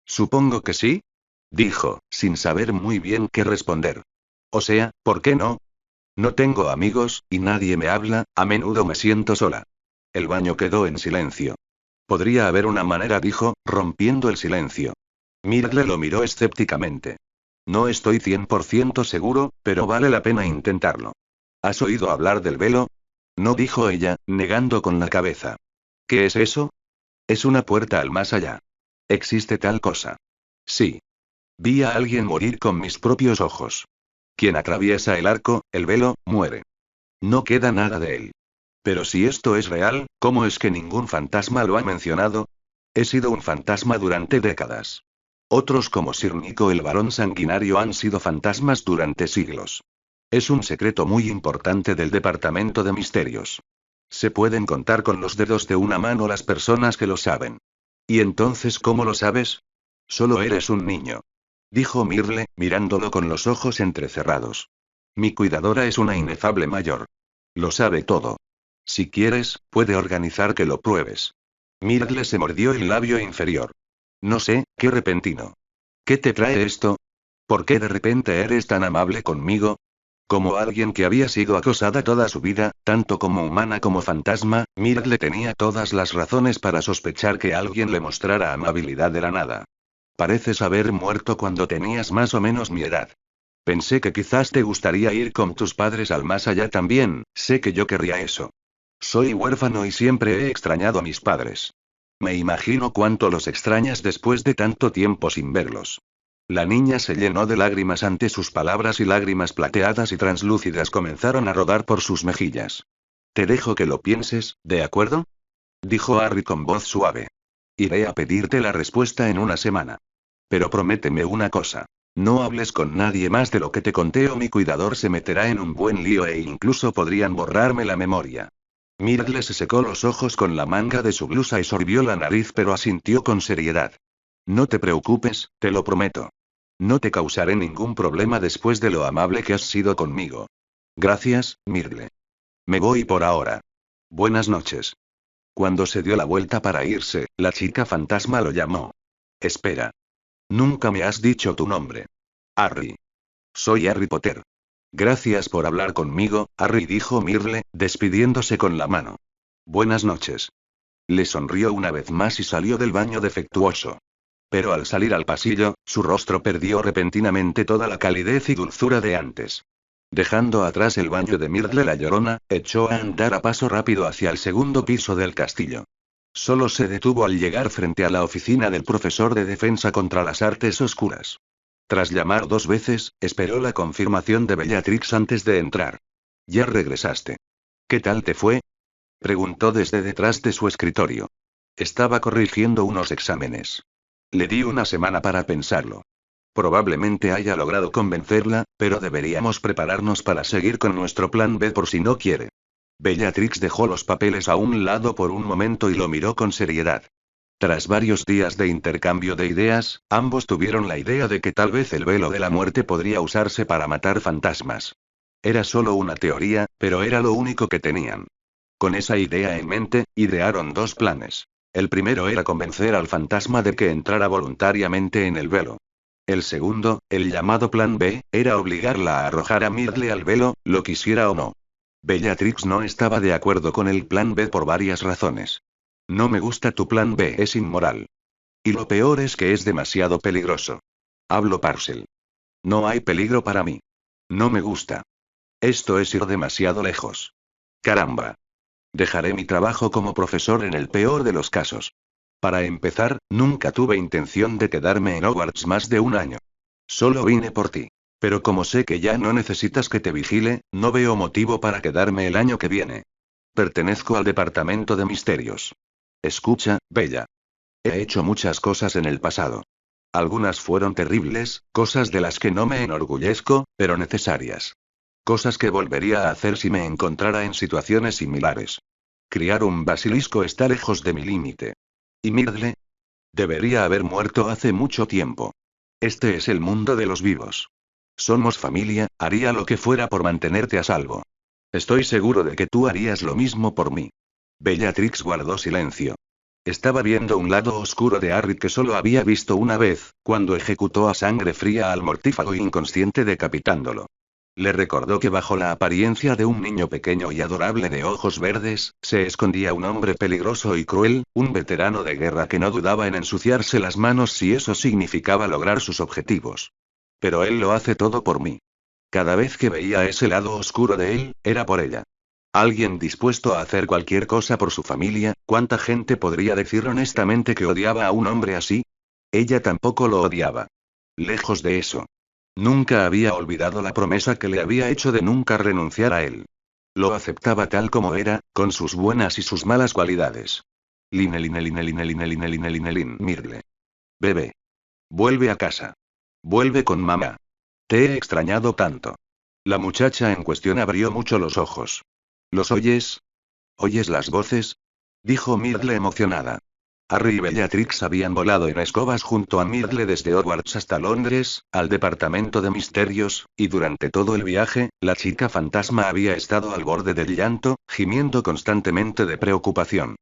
Supongo que sí, dijo, sin saber muy bien qué responder. O sea, ¿por qué no? No tengo amigos, y nadie me habla, a menudo me siento sola. El baño quedó en silencio. Podría haber una manera, dijo, rompiendo el silencio. Myrtle lo miró escépticamente. No estoy 100% seguro, pero vale la pena intentarlo. ¿Has oído hablar del velo? No, dijo ella, negando con la cabeza. ¿Qué es eso? Es una puerta al más allá. ¿Existe tal cosa? Sí. Vi a alguien morir con mis propios ojos. Quien atraviesa el arco, el velo, muere. No queda nada de él. Pero si esto es real, ¿cómo es que ningún fantasma lo ha mencionado? He sido un fantasma durante décadas. Otros como Sir Nico el varón sanguinario han sido fantasmas durante siglos. Es un secreto muy importante del Departamento de Misterios. Se pueden contar con los dedos de una mano las personas que lo saben. ¿Y entonces cómo lo sabes? Solo eres un niño. Dijo Myrtle, mirándolo con los ojos entrecerrados. Mi cuidadora es una inefable mayor. Lo sabe todo. Si quieres, puede organizar que lo pruebes. Myrtle se mordió el labio inferior. No sé, qué repentino. ¿Qué te trae esto? ¿Por qué de repente eres tan amable conmigo? Como alguien que había sido acosada toda su vida, tanto como humana como fantasma, Myrtle tenía todas las razones para sospechar que alguien le mostrara amabilidad de la nada. Pareces haber muerto cuando tenías más o menos mi edad. Pensé que quizás te gustaría ir con tus padres al más allá también, sé que yo querría eso. Soy huérfano y siempre he extrañado a mis padres. Me imagino cuánto los extrañas después de tanto tiempo sin verlos. La niña se llenó de lágrimas ante sus palabras y lágrimas plateadas y translúcidas comenzaron a rodar por sus mejillas. Te dejo que lo pienses, ¿de acuerdo? Dijo Harry con voz suave. Iré a pedirte la respuesta en una semana. Pero prométeme una cosa. No hables con nadie más de lo que te conté o mi cuidador se meterá en un buen lío e incluso podrían borrarme la memoria. Myrtle se secó los ojos con la manga de su blusa y sorbió la nariz pero asintió con seriedad. No te preocupes, te lo prometo. No te causaré ningún problema después de lo amable que has sido conmigo. Gracias, Myrtle. Me voy por ahora. Buenas noches. Cuando se dio la vuelta para irse, la chica fantasma lo llamó. Espera. Nunca me has dicho tu nombre. Harry. Soy Harry Potter. Gracias por hablar conmigo, Harry, dijo Myrtle, despidiéndose con la mano. Buenas noches. Le sonrió una vez más y salió del baño defectuoso. Pero al salir al pasillo, su rostro perdió repentinamente toda la calidez y dulzura de antes. Dejando atrás el baño de Myrtle la Llorona, echó a andar a paso rápido hacia el segundo piso del castillo. Solo se detuvo al llegar frente a la oficina del profesor de defensa contra las artes oscuras. Tras llamar 2 veces, esperó la confirmación de Bellatrix antes de entrar. Ya regresaste. ¿Qué tal te fue? Preguntó desde detrás de su escritorio. Estaba corrigiendo unos exámenes. Le di una semana para pensarlo. Probablemente haya logrado convencerla, pero deberíamos prepararnos para seguir con nuestro plan B por si no quiere. Bellatrix dejó los papeles a un lado por un momento y lo miró con seriedad. Tras varios días de intercambio de ideas, ambos tuvieron la idea de que tal vez el velo de la muerte podría usarse para matar fantasmas. Era solo una teoría, pero era lo único que tenían. Con esa idea en mente, idearon 2 planes. El primero era convencer al fantasma de que entrara voluntariamente en el velo. El segundo, el llamado plan B, era obligarla a arrojar a Myrtle al velo, lo quisiera o no. Bellatrix no estaba de acuerdo con el plan B por varias razones. No me gusta tu plan B, es inmoral. Y lo peor es que es demasiado peligroso. Hablo Parcel. No hay peligro para mí. No me gusta. Esto es ir demasiado lejos. Caramba. Dejaré mi trabajo como profesor en el peor de los casos. Para empezar, nunca tuve intención de quedarme en Hogwarts más de un año. Solo vine por ti. Pero como sé que ya no necesitas que te vigile, no veo motivo para quedarme el año que viene. Pertenezco al Departamento de Misterios. Escucha, Bella. He hecho muchas cosas en el pasado. Algunas fueron terribles, cosas de las que no me enorgullezco, pero necesarias. Cosas que volvería a hacer si me encontrara en situaciones similares. Criar un basilisco está lejos de mi límite. ¿Y Myrtle? Debería haber muerto hace mucho tiempo. Este es el mundo de los vivos. Somos familia, haría lo que fuera por mantenerte a salvo. Estoy seguro de que tú harías lo mismo por mí. Bellatrix guardó silencio. Estaba viendo un lado oscuro de Harry que solo había visto una vez, cuando ejecutó a sangre fría al mortífago inconsciente decapitándolo. Le recordó que bajo la apariencia de un niño pequeño y adorable de ojos verdes, se escondía un hombre peligroso y cruel, un veterano de guerra que no dudaba en ensuciarse las manos si eso significaba lograr sus objetivos. Pero él lo hace todo por mí. Cada vez que veía ese lado oscuro de él, era por ella. Alguien dispuesto a hacer cualquier cosa por su familia, ¿cuánta gente podría decir honestamente que odiaba a un hombre así? Ella tampoco lo odiaba. Lejos de eso. Nunca había olvidado la promesa que le había hecho de nunca renunciar a él. Lo aceptaba tal como era, con sus buenas y sus malas cualidades. Mirle. Bebé. Vuelve a casa. Vuelve con mamá. Te he extrañado tanto. La muchacha en cuestión abrió mucho los ojos. ¿Los oyes? ¿Oyes las voces? Dijo Mirle emocionada. Harry y Bellatrix habían volado en escobas junto a Mirle desde Hogwarts hasta Londres, al departamento de misterios, y durante todo el viaje, la chica fantasma había estado al borde del llanto, gimiendo constantemente de preocupación.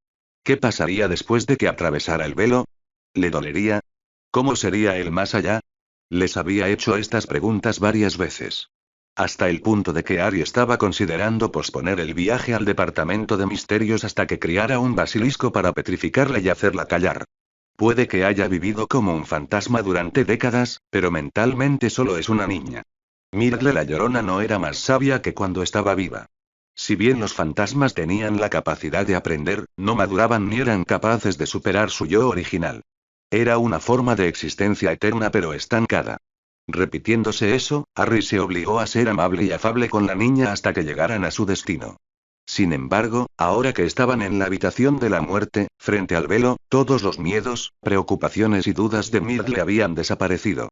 ¿Qué pasaría después de que atravesara el velo? ¿Le dolería? ¿Cómo sería el más allá? Les había hecho estas preguntas varias veces. Hasta el punto de que Harry estaba considerando posponer el viaje al departamento de misterios hasta que criara un basilisco para petrificarla y hacerla callar. Puede que haya vivido como un fantasma durante décadas, pero mentalmente solo es una niña. Mirle la Llorona no era más sabia que cuando estaba viva. Si bien los fantasmas tenían la capacidad de aprender, no maduraban ni eran capaces de superar su yo original. Era una forma de existencia eterna pero estancada. Repitiéndose eso, Harry se obligó a ser amable y afable con la niña hasta que llegaran a su destino. Sin embargo, ahora que estaban en la habitación de la muerte, frente al velo, todos los miedos, preocupaciones y dudas de Mirle habían desaparecido.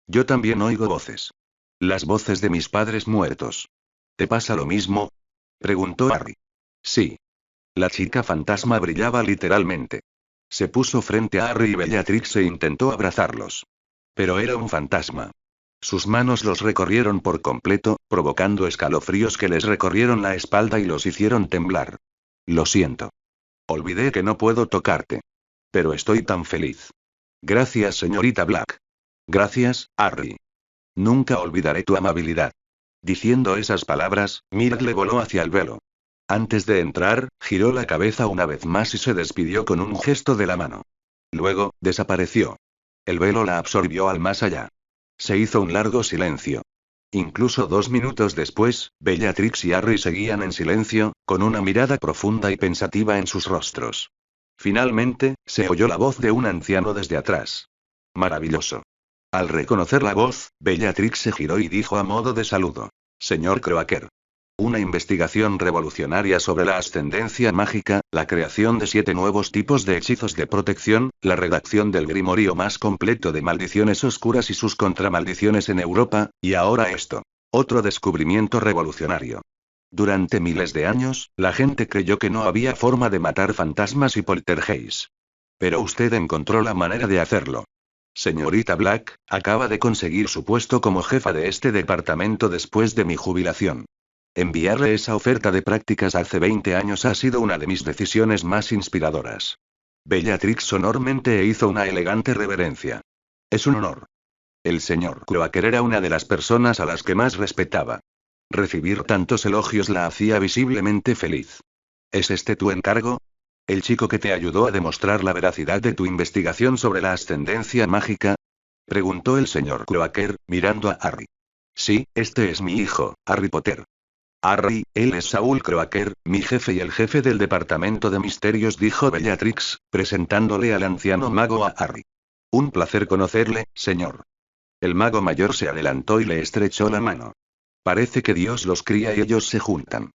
Yo también oigo voces. Las voces de mis padres muertos. ¿Te pasa lo mismo? Preguntó Harry. Sí. La chica fantasma brillaba literalmente. Se puso frente a Harry y Bellatrix e intentó abrazarlos. Pero era un fantasma. Sus manos los recorrieron por completo, provocando escalofríos que les recorrieron la espalda y los hicieron temblar. Lo siento. Olvidé que no puedo tocarte. Pero estoy tan feliz. Gracias, señorita Black. Gracias, Harry. Nunca olvidaré tu amabilidad. Diciendo esas palabras, Mirle voló hacia el velo. Antes de entrar, giró la cabeza una vez más y se despidió con un gesto de la mano. Luego, desapareció. El velo la absorbió al más allá. Se hizo un largo silencio. Incluso 2 minutos después, Bellatrix y Harry seguían en silencio, con una mirada profunda y pensativa en sus rostros. Finalmente, se oyó la voz de un anciano desde atrás. Maravilloso. Al reconocer la voz, Bellatrix se giró y dijo a modo de saludo. Señor Croaker. Una investigación revolucionaria sobre la ascendencia mágica, la creación de 7 nuevos tipos de hechizos de protección, la redacción del grimorio más completo de maldiciones oscuras y sus contramaldiciones en Europa, y ahora esto. Otro descubrimiento revolucionario. Durante miles de años, la gente creyó que no había forma de matar fantasmas y poltergeists. Pero usted encontró la manera de hacerlo. Señorita Black, acaba de conseguir su puesto como jefa de este departamento después de mi jubilación. Enviarle esa oferta de prácticas hace 20 años ha sido una de mis decisiones más inspiradoras. Bellatrix sonormente hizo una elegante reverencia. Es un honor. El señor Croaker era una de las personas a las que más respetaba. Recibir tantos elogios la hacía visiblemente feliz. ¿Es este tu encargo? ¿El chico que te ayudó a demostrar la veracidad de tu investigación sobre la ascendencia mágica? Preguntó el señor Croaker, mirando a Harry. Sí, este es mi hijo, Harry Potter. Harry, él es Saul Croaker, mi jefe y el jefe del departamento de misterios, dijo Bellatrix, presentándole al anciano mago a Harry. Un placer conocerle, señor. El mago mayor se adelantó y le estrechó la mano. Parece que Dios los cría y ellos se juntan.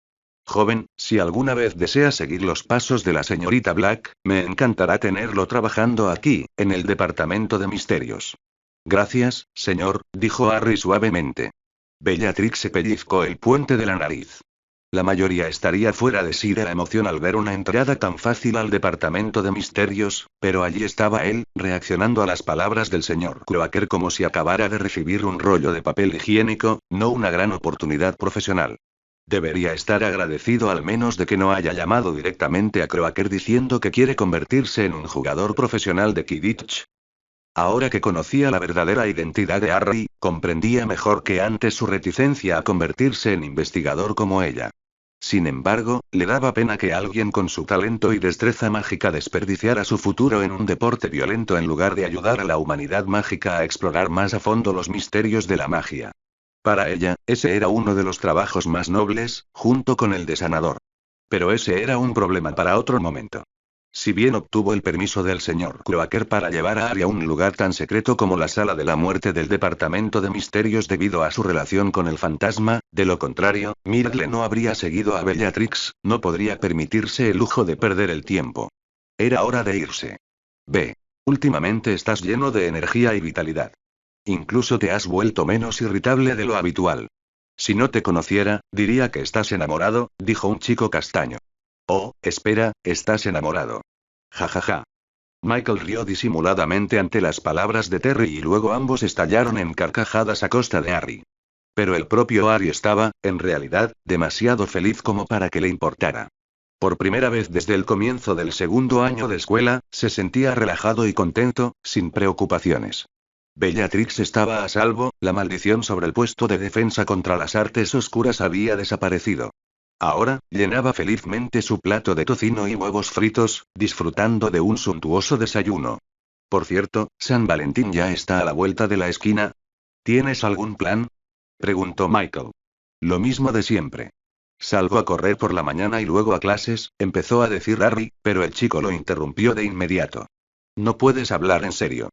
Joven, si alguna vez desea seguir los pasos de la señorita Black, me encantará tenerlo trabajando aquí, en el departamento de misterios. Gracias, señor, dijo Harry suavemente. Bellatrix se pellizcó el puente de la nariz. La mayoría estaría fuera de sí de la emoción al ver una entrada tan fácil al departamento de misterios, pero allí estaba él, reaccionando a las palabras del señor Croaker como si acabara de recibir un rollo de papel higiénico, no una gran oportunidad profesional. Debería estar agradecido al menos de que no haya llamado directamente a Croaker diciendo que quiere convertirse en un jugador profesional de Quidditch. Ahora que conocía la verdadera identidad de Harry, comprendía mejor que antes su reticencia a convertirse en investigador como ella. Sin embargo, le daba pena que alguien con su talento y destreza mágica desperdiciara su futuro en un deporte violento en lugar de ayudar a la humanidad mágica a explorar más a fondo los misterios de la magia. Para ella, ese era uno de los trabajos más nobles, junto con el de sanador. Pero ese era un problema para otro momento. Si bien obtuvo el permiso del señor Croaker para llevar a Harry a un lugar tan secreto como la sala de la muerte del departamento de misterios debido a su relación con el fantasma, de lo contrario, Myrtle no habría seguido a Bellatrix, no podría permitirse el lujo de perder el tiempo. Era hora de irse. Ve. Últimamente estás lleno de energía y vitalidad. Incluso te has vuelto menos irritable de lo habitual. Si no te conociera, diría que estás enamorado, dijo un chico castaño. Oh, espera, ¿estás enamorado? Ja ja ja. Michael rió disimuladamente ante las palabras de Terry y luego ambos estallaron en carcajadas a costa de Harry. Pero el propio Harry estaba, en realidad, demasiado feliz como para que le importara. Por primera vez desde el comienzo del segundo año de escuela, se sentía relajado y contento, sin preocupaciones. Bellatrix estaba a salvo, la maldición sobre el puesto de defensa contra las artes oscuras había desaparecido. Ahora, llenaba felizmente su plato de tocino y huevos fritos, disfrutando de un suntuoso desayuno. Por cierto, San Valentín ya está a la vuelta de la esquina. ¿Tienes algún plan? Preguntó Michael. Lo mismo de siempre. Salgo a correr por la mañana y luego a clases, empezó a decir Harry, pero el chico lo interrumpió de inmediato. No puedes hablar en serio.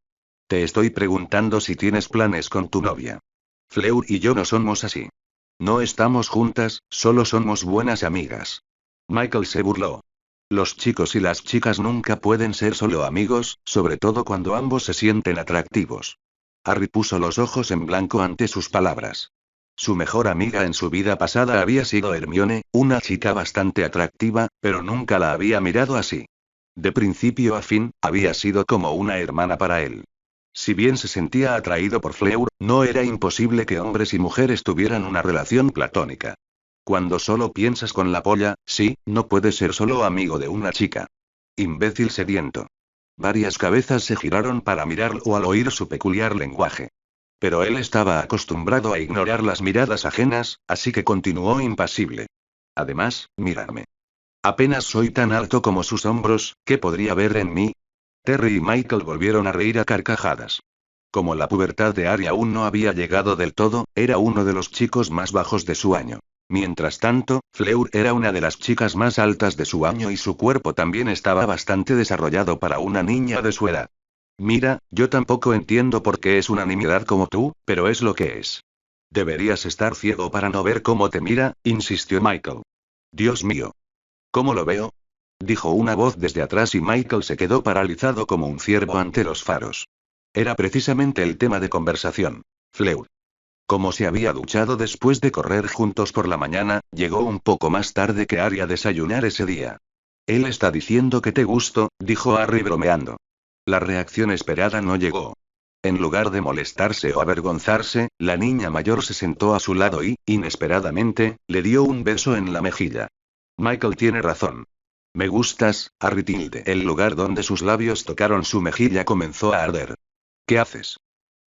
Te estoy preguntando si tienes planes con tu novia. Fleur y yo no somos así. No estamos juntas, solo somos buenas amigas. Michael se burló. Los chicos y las chicas nunca pueden ser solo amigos, sobre todo cuando ambos se sienten atractivos. Harry puso los ojos en blanco ante sus palabras. Su mejor amiga en su vida pasada había sido Hermione, una chica bastante atractiva, pero nunca la había mirado así. De principio a fin, había sido como una hermana para él. Si bien se sentía atraído por Fleur, no era imposible que hombres y mujeres tuvieran una relación platónica. Cuando solo piensas con la polla, sí, no puedes ser solo amigo de una chica. Imbécil sediento. Varias cabezas se giraron para mirarlo al oír su peculiar lenguaje. Pero él estaba acostumbrado a ignorar las miradas ajenas, así que continuó impasible. Además, mírame. Apenas soy tan alto como sus hombros, ¿qué podría ver en mí? Terry y Michael volvieron a reír a carcajadas. Como la pubertad de Harry aún no había llegado del todo, era uno de los chicos más bajos de su año. Mientras tanto, Fleur era una de las chicas más altas de su año y su cuerpo también estaba bastante desarrollado para una niña de su edad. Mira, yo tampoco entiendo por qué es una nimiedad como tú, pero es lo que es. Deberías estar ciego para no ver cómo te mira, insistió Michael. Dios mío. ¿Cómo lo veo? Dijo una voz desde atrás y Michael se quedó paralizado como un ciervo ante los faros. Era precisamente el tema de conversación. Fleur. Como se había duchado después de correr juntos por la mañana, llegó un poco más tarde que Harry a desayunar ese día. Él está diciendo que te gusto, dijo Harry bromeando. La reacción esperada no llegó. En lugar de molestarse o avergonzarse, la niña mayor se sentó a su lado y, inesperadamente, le dio un beso en la mejilla. Michael tiene razón. Me gustas, Harry tilde. El lugar donde sus labios tocaron su mejilla comenzó a arder. ¿Qué haces?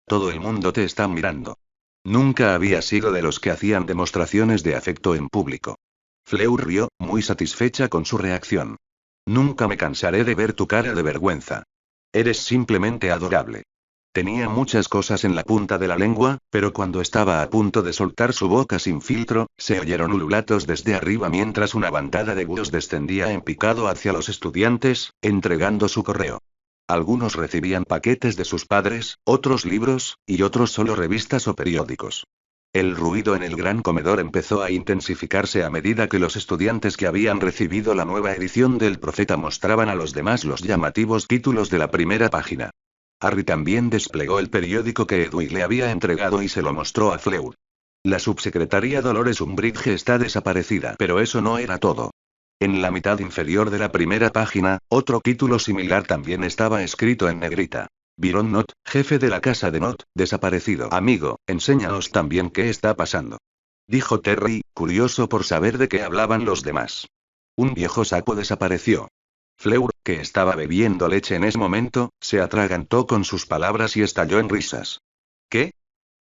Todo el mundo te está mirando. Nunca había sido de los que hacían demostraciones de afecto en público. Fleur rió, muy satisfecha con su reacción. Nunca me cansaré de ver tu cara de vergüenza. Eres simplemente adorable. Tenía muchas cosas en la punta de la lengua, pero cuando estaba a punto de soltar su boca sin filtro, se oyeron ululatos desde arriba mientras una bandada de búhos descendía en picado hacia los estudiantes, entregando su correo. Algunos recibían paquetes de sus padres, otros libros, y otros solo revistas o periódicos. El ruido en el gran comedor empezó a intensificarse a medida que los estudiantes que habían recibido la nueva edición del Profeta mostraban a los demás los llamativos títulos de la primera página. Harry también desplegó el periódico que Edwin le había entregado y se lo mostró a Fleur. La subsecretaria Dolores Umbridge está desaparecida. Pero eso no era todo. En la mitad inferior de la primera página, otro título similar también estaba escrito en negrita. Byron Not, jefe de la casa de Not, desaparecido. Amigo, enséñanos también qué está pasando. Dijo Terry, curioso por saber de qué hablaban los demás. Un viejo sapo desapareció. Fleur, que estaba bebiendo leche en ese momento, se atragantó con sus palabras y estalló en risas. ¿Qué?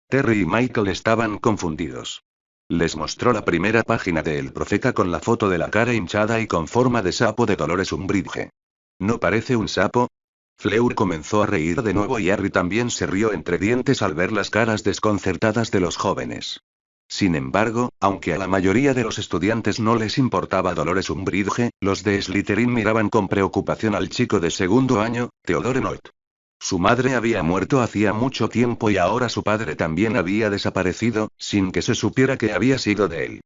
Terry y Michael estaban confundidos. Les mostró la primera página de El Profeta con la foto de la cara hinchada y con forma de sapo de Dolores Umbridge. ¿No parece un sapo? Fleur comenzó a reír de nuevo y Harry también se rió entre dientes al ver las caras desconcertadas de los jóvenes. Sin embargo, aunque a la mayoría de los estudiantes no les importaba Dolores Umbridge, los de Slytherin miraban con preocupación al chico de segundo año, Theodore Not. Su madre había muerto hacía mucho tiempo y ahora su padre también había desaparecido, sin que se supiera que había sido de él.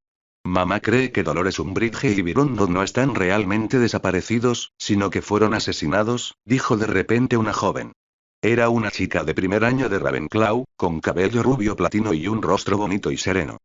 Mamá cree que Dolores Umbridge y Byron Not no están realmente desaparecidos, sino que fueron asesinados, dijo de repente una joven. Era una chica de primer año de Ravenclaw, con cabello rubio platino y un rostro bonito y sereno.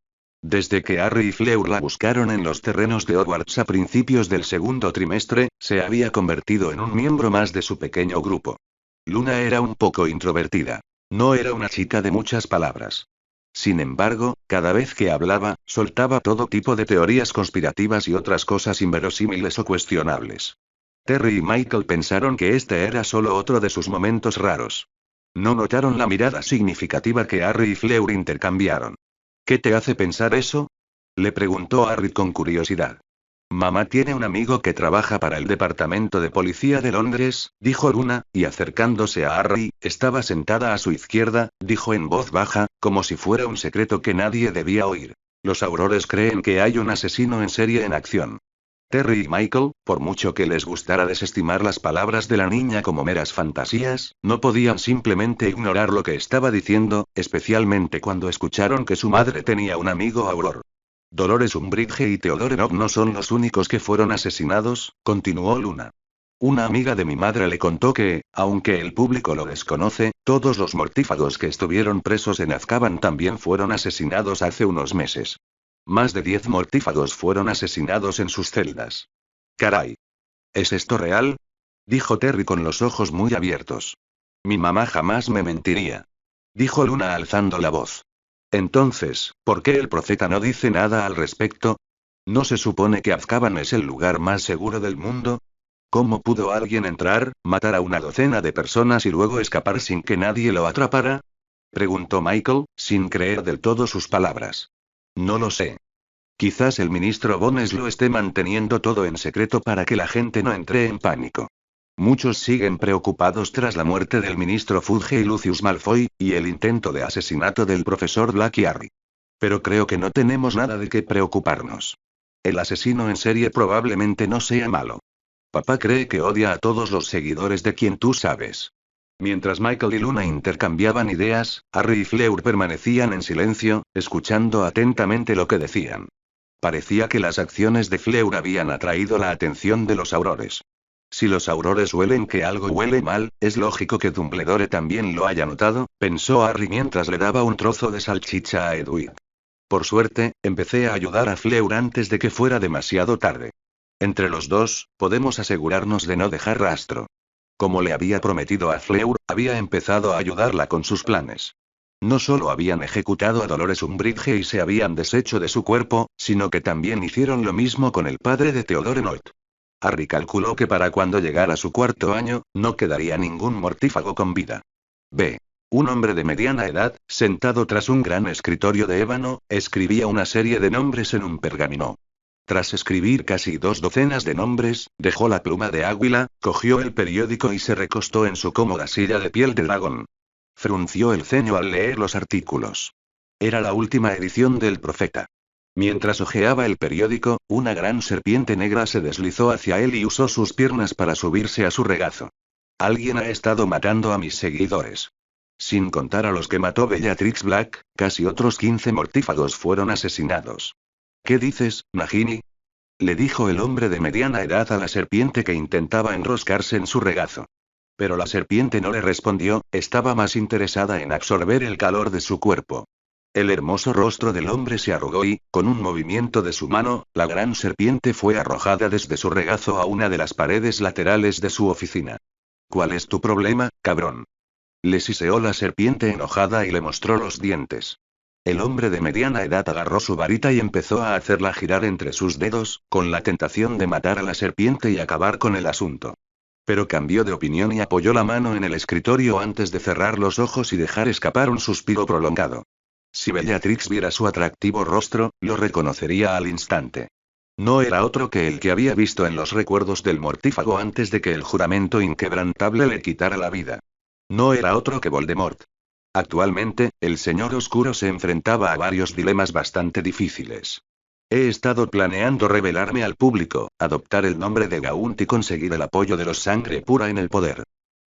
Desde que Harry y Fleur la buscaron en los terrenos de Hogwarts a principios del segundo trimestre, se había convertido en un miembro más de su pequeño grupo. Luna era un poco introvertida. No era una chica de muchas palabras. Sin embargo, cada vez que hablaba, soltaba todo tipo de teorías conspirativas y otras cosas inverosímiles o cuestionables. Terry y Michael pensaron que este era solo otro de sus momentos raros. No notaron la mirada significativa que Harry y Fleur intercambiaron. ¿Qué te hace pensar eso? Le preguntó Harry con curiosidad. Mamá tiene un amigo que trabaja para el Departamento de Policía de Londres, dijo Luna, y acercándose a Harry, estaba sentada a su izquierda, dijo en voz baja, como si fuera un secreto que nadie debía oír. Los aurores creen que hay un asesino en serie en acción. Terry y Michael, por mucho que les gustara desestimar las palabras de la niña como meras fantasías, no podían simplemente ignorar lo que estaba diciendo, especialmente cuando escucharon que su madre tenía un amigo auror. Dolores Umbridge y Theodore Not no son los únicos que fueron asesinados, continuó Luna. Una amiga de mi madre le contó que, aunque el público lo desconoce, todos los mortífagos que estuvieron presos en Azkaban también fueron asesinados hace unos meses. Más de 10 mortífagos fueron asesinados en sus celdas. Caray. ¿Es esto real? Dijo Terry con los ojos muy abiertos. Mi mamá jamás me mentiría. Dijo Luna alzando la voz. Entonces, ¿por qué el profeta no dice nada al respecto? ¿No se supone que Azkaban es el lugar más seguro del mundo? ¿Cómo pudo alguien entrar, matar a una docena de personas y luego escapar sin que nadie lo atrapara? Preguntó Michael, sin creer del todo sus palabras. No lo sé. Quizás el ministro Bones lo esté manteniendo todo en secreto para que la gente no entre en pánico. Muchos siguen preocupados tras la muerte del ministro Fudge y Lucius Malfoy, y el intento de asesinato del profesor Black y Harry. Pero creo que no tenemos nada de qué preocuparnos. El asesino en serie probablemente no sea malo. Papá cree que odia a todos los seguidores de quien tú sabes. Mientras Michael y Luna intercambiaban ideas, Harry y Fleur permanecían en silencio, escuchando atentamente lo que decían. Parecía que las acciones de Fleur habían atraído la atención de los aurores. Si los aurores huelen que algo huele mal, es lógico que Dumbledore también lo haya notado, pensó Harry mientras le daba un trozo de salchicha a Edward. Por suerte, empecé a ayudar a Fleur antes de que fuera demasiado tarde. Entre los dos, podemos asegurarnos de no dejar rastro. Como le había prometido a Fleur, había empezado a ayudarla con sus planes. No solo habían ejecutado a Dolores Umbridge y se habían deshecho de su cuerpo, sino que también hicieron lo mismo con el padre de Theodore Not. Harry calculó que para cuando llegara su cuarto año, no quedaría ningún mortífago con vida. B. Un hombre de mediana edad, sentado tras un gran escritorio de ébano, escribía una serie de nombres en un pergamino. Tras escribir casi 2 docenas de nombres, dejó la pluma de águila, cogió el periódico y se recostó en su cómoda silla de piel de dragón. Frunció el ceño al leer los artículos. Era la última edición del Profeta. Mientras hojeaba el periódico, una gran serpiente negra se deslizó hacia él y usó sus piernas para subirse a su regazo. Alguien ha estado matando a mis seguidores. Sin contar a los que mató Bellatrix Black, casi otros 15 mortífagos fueron asesinados. ¿Qué dices, Nagini? Le dijo el hombre de mediana edad a la serpiente que intentaba enroscarse en su regazo. Pero la serpiente no le respondió, estaba más interesada en absorber el calor de su cuerpo. El hermoso rostro del hombre se arrugó y, con un movimiento de su mano, la gran serpiente fue arrojada desde su regazo a una de las paredes laterales de su oficina. ¿Cuál es tu problema, cabrón? Le siseó la serpiente enojada y le mostró los dientes. El hombre de mediana edad agarró su varita y empezó a hacerla girar entre sus dedos, con la tentación de matar a la serpiente y acabar con el asunto. Pero cambió de opinión y apoyó la mano en el escritorio antes de cerrar los ojos y dejar escapar un suspiro prolongado. Si Bellatrix viera su atractivo rostro, lo reconocería al instante. No era otro que el que había visto en los recuerdos del mortífago antes de que el juramento inquebrantable le quitara la vida. No era otro que Voldemort. Actualmente, el Señor Oscuro se enfrentaba a varios dilemas bastante difíciles. He estado planeando revelarme al público, adoptar el nombre de Gaunt y conseguir el apoyo de los Sangre Pura en el poder.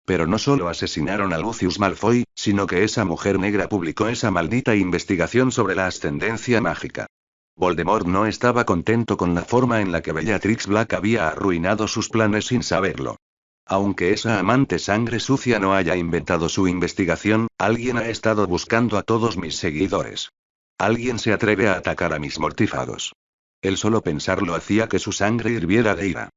Pero no solo asesinaron a Lucius Malfoy, sino que esa mujer negra publicó esa maldita investigación sobre la ascendencia mágica. Voldemort no estaba contento con la forma en la que Bellatrix Black había arruinado sus planes sin saberlo. Aunque esa amante sangre sucia no haya inventado su investigación, alguien ha estado buscando a todos mis seguidores. Alguien se atreve a atacar a mis mortífagos. El solo pensarlo hacía que su sangre hirviera de ira.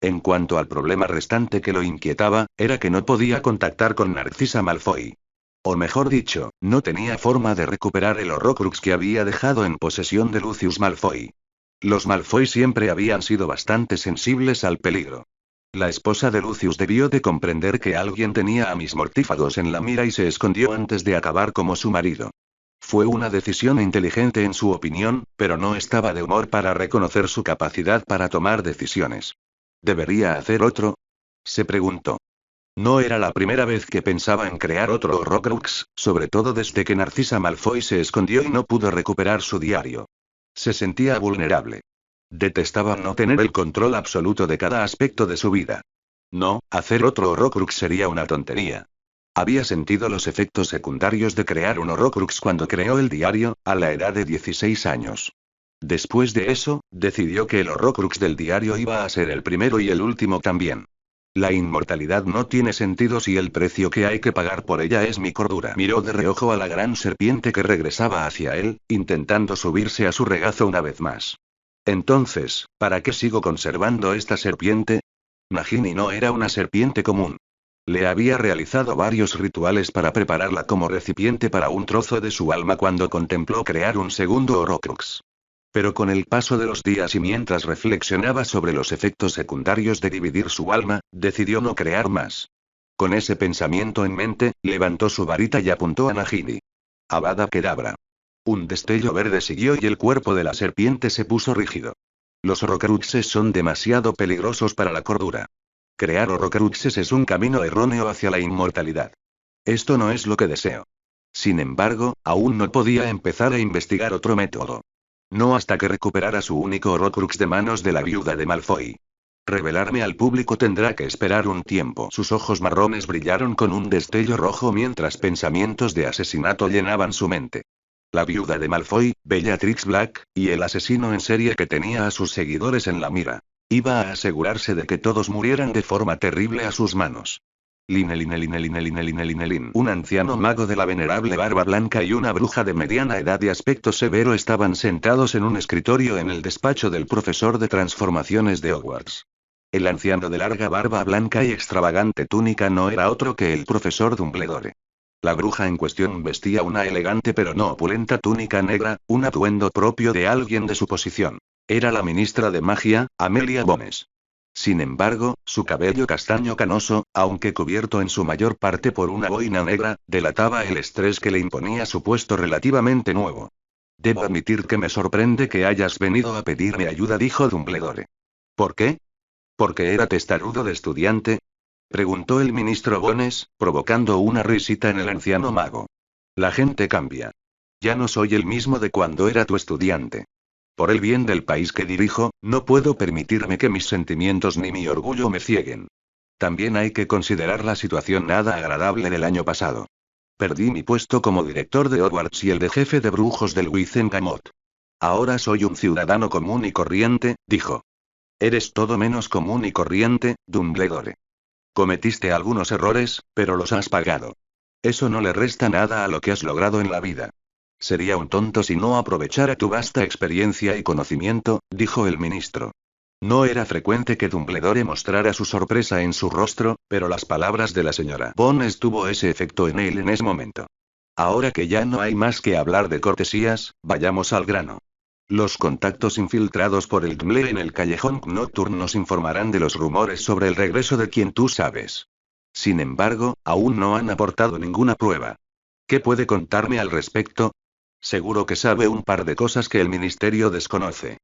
En cuanto al problema restante que lo inquietaba, era que no podía contactar con Narcisa Malfoy. O mejor dicho, no tenía forma de recuperar el Horrocrux que había dejado en posesión de Lucius Malfoy. Los Malfoy siempre habían sido bastante sensibles al peligro. La esposa de Lucius debió de comprender que alguien tenía a mis mortífagos en la mira y se escondió antes de acabar como su marido. Fue una decisión inteligente en su opinión, pero no estaba de humor para reconocer su capacidad para tomar decisiones. ¿Debería hacer otro? Se preguntó. No era la primera vez que pensaba en crear otro Horrocrux, sobre todo desde que Narcisa Malfoy se escondió y no pudo recuperar su diario. Se sentía vulnerable. Detestaba no tener el control absoluto de cada aspecto de su vida. No, hacer otro Horrocrux sería una tontería. Había sentido los efectos secundarios de crear un Horrocrux cuando creó el diario, a la edad de 16 años. Después de eso, decidió que el Horrocrux del diario iba a ser el primero y el último también. La inmortalidad no tiene sentido si el precio que hay que pagar por ella es mi cordura. Miró de reojo a la gran serpiente que regresaba hacia él, intentando subirse a su regazo una vez más. Entonces, ¿para qué sigo conservando esta serpiente? Nagini no era una serpiente común. Le había realizado varios rituales para prepararla como recipiente para un trozo de su alma cuando contempló crear un segundo Horrocrux. Pero con el paso de los días y mientras reflexionaba sobre los efectos secundarios de dividir su alma, decidió no crear más. Con ese pensamiento en mente, levantó su varita y apuntó a Nagini. Avada Kedavra. Un destello verde siguió y el cuerpo de la serpiente se puso rígido. Los Horrocruxes son demasiado peligrosos para la cordura. Crear Horrocruxes es un camino erróneo hacia la inmortalidad. Esto no es lo que deseo. Sin embargo, aún no podía empezar a investigar otro método. No hasta que recuperara su único Horrocrux de manos de la viuda de Malfoy. Revelarme al público tendrá que esperar un tiempo. Sus ojos marrones brillaron con un destello rojo mientras pensamientos de asesinato llenaban su mente. La viuda de Malfoy, Bellatrix Black, y el asesino en serie que tenía a sus seguidores en la mira. Iba a asegurarse de que todos murieran de forma terrible a sus manos. Un anciano mago de la venerable barba blanca y una bruja de mediana edad y aspecto severo estaban sentados en un escritorio en el despacho del profesor de transformaciones de Hogwarts. El anciano de larga barba blanca y extravagante túnica no era otro que el profesor Dumbledore. La bruja en cuestión vestía una elegante pero no opulenta túnica negra, un atuendo propio de alguien de su posición. Era la ministra de magia, Amelia Bones. Sin embargo, su cabello castaño canoso, aunque cubierto en su mayor parte por una boina negra, delataba el estrés que le imponía su puesto relativamente nuevo. Debo admitir que me sorprende que hayas venido a pedirme ayuda, dijo Dumbledore. ¿Por qué? ¿Porque era testarudo de estudiante? Preguntó el ministro Bones, provocando una risita en el anciano mago. La gente cambia. Ya no soy el mismo de cuando era tu estudiante. Por el bien del país que dirijo, no puedo permitirme que mis sentimientos ni mi orgullo me cieguen. También hay que considerar la situación nada agradable del año pasado. Perdí mi puesto como director de Hogwarts y el de jefe de brujos del Wizengamot. Ahora soy un ciudadano común y corriente, dijo. Eres todo menos común y corriente, Dumbledore. Cometiste algunos errores, pero los has pagado. Eso no le resta nada a lo que has logrado en la vida. Sería un tonto si no aprovechara tu vasta experiencia y conocimiento, dijo el ministro. No era frecuente que Dumbledore mostrara su sorpresa en su rostro, pero las palabras de la señora Bones tuvo ese efecto en él en ese momento. Ahora que ya no hay más que hablar de cortesías, vayamos al grano. Los contactos infiltrados por el Gimle en el callejón Nocturne nos informarán de los rumores sobre el regreso de quien tú sabes. Sin embargo, aún no han aportado ninguna prueba. ¿Qué puede contarme al respecto? Seguro que sabe un par de cosas que el ministerio desconoce.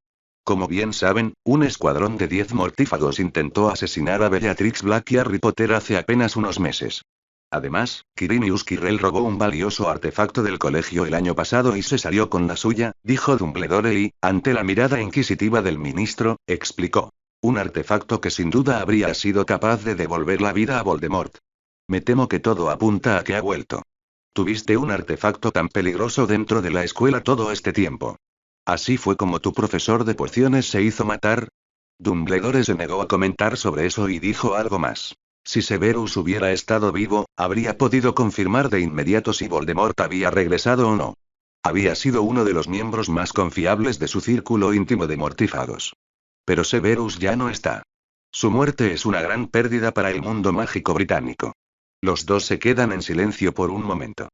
Como bien saben, un escuadrón de 10 mortífagos intentó asesinar a Bellatrix Black y Harry Potter hace apenas unos meses. Además, Quirinius Quirrell robó un valioso artefacto del colegio el año pasado y se salió con la suya, dijo Dumbledore y, ante la mirada inquisitiva del ministro, explicó. Un artefacto que sin duda habría sido capaz de devolver la vida a Voldemort. Me temo que todo apunta a que ha vuelto. Tuviste un artefacto tan peligroso dentro de la escuela todo este tiempo. ¿Así fue como tu profesor de pociones se hizo matar? Dumbledore se negó a comentar sobre eso y dijo algo más. Si Severus hubiera estado vivo, habría podido confirmar de inmediato si Voldemort había regresado o no. Había sido uno de los miembros más confiables de su círculo íntimo de mortífagos. Pero Severus ya no está. Su muerte es una gran pérdida para el mundo mágico británico. Los dos se quedan en silencio por un momento.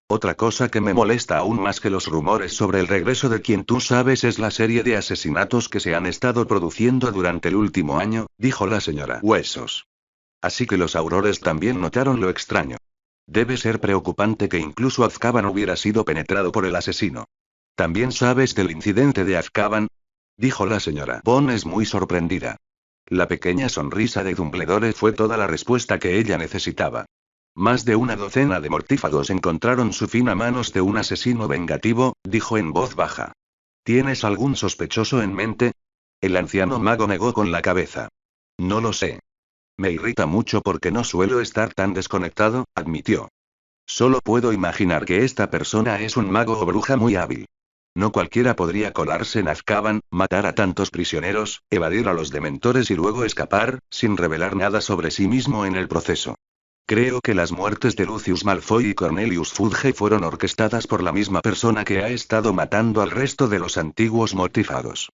Otra cosa que me molesta aún más que los rumores sobre el regreso de quien tú sabes es la serie de asesinatos que se han estado produciendo durante el último año, dijo la señora Huesos. Así que los aurores también notaron lo extraño. Debe ser preocupante que incluso Azkaban hubiera sido penetrado por el asesino. ¿También sabes del incidente de Azkaban? Dijo la señora Bones muy sorprendida. La pequeña sonrisa de Dumbledore fue toda la respuesta que ella necesitaba. Más de una docena de mortífagos encontraron su fin a manos de un asesino vengativo, dijo en voz baja. ¿Tienes algún sospechoso en mente? El anciano mago negó con la cabeza. No lo sé. Me irrita mucho porque no suelo estar tan desconectado, admitió. Solo puedo imaginar que esta persona es un mago o bruja muy hábil. No cualquiera podría colarse en Azkaban, matar a tantos prisioneros, evadir a los dementores y luego escapar, sin revelar nada sobre sí mismo en el proceso. Creo que las muertes de Lucius Malfoy y Cornelius Fudge fueron orquestadas por la misma persona que ha estado matando al resto de los antiguos mortífagos.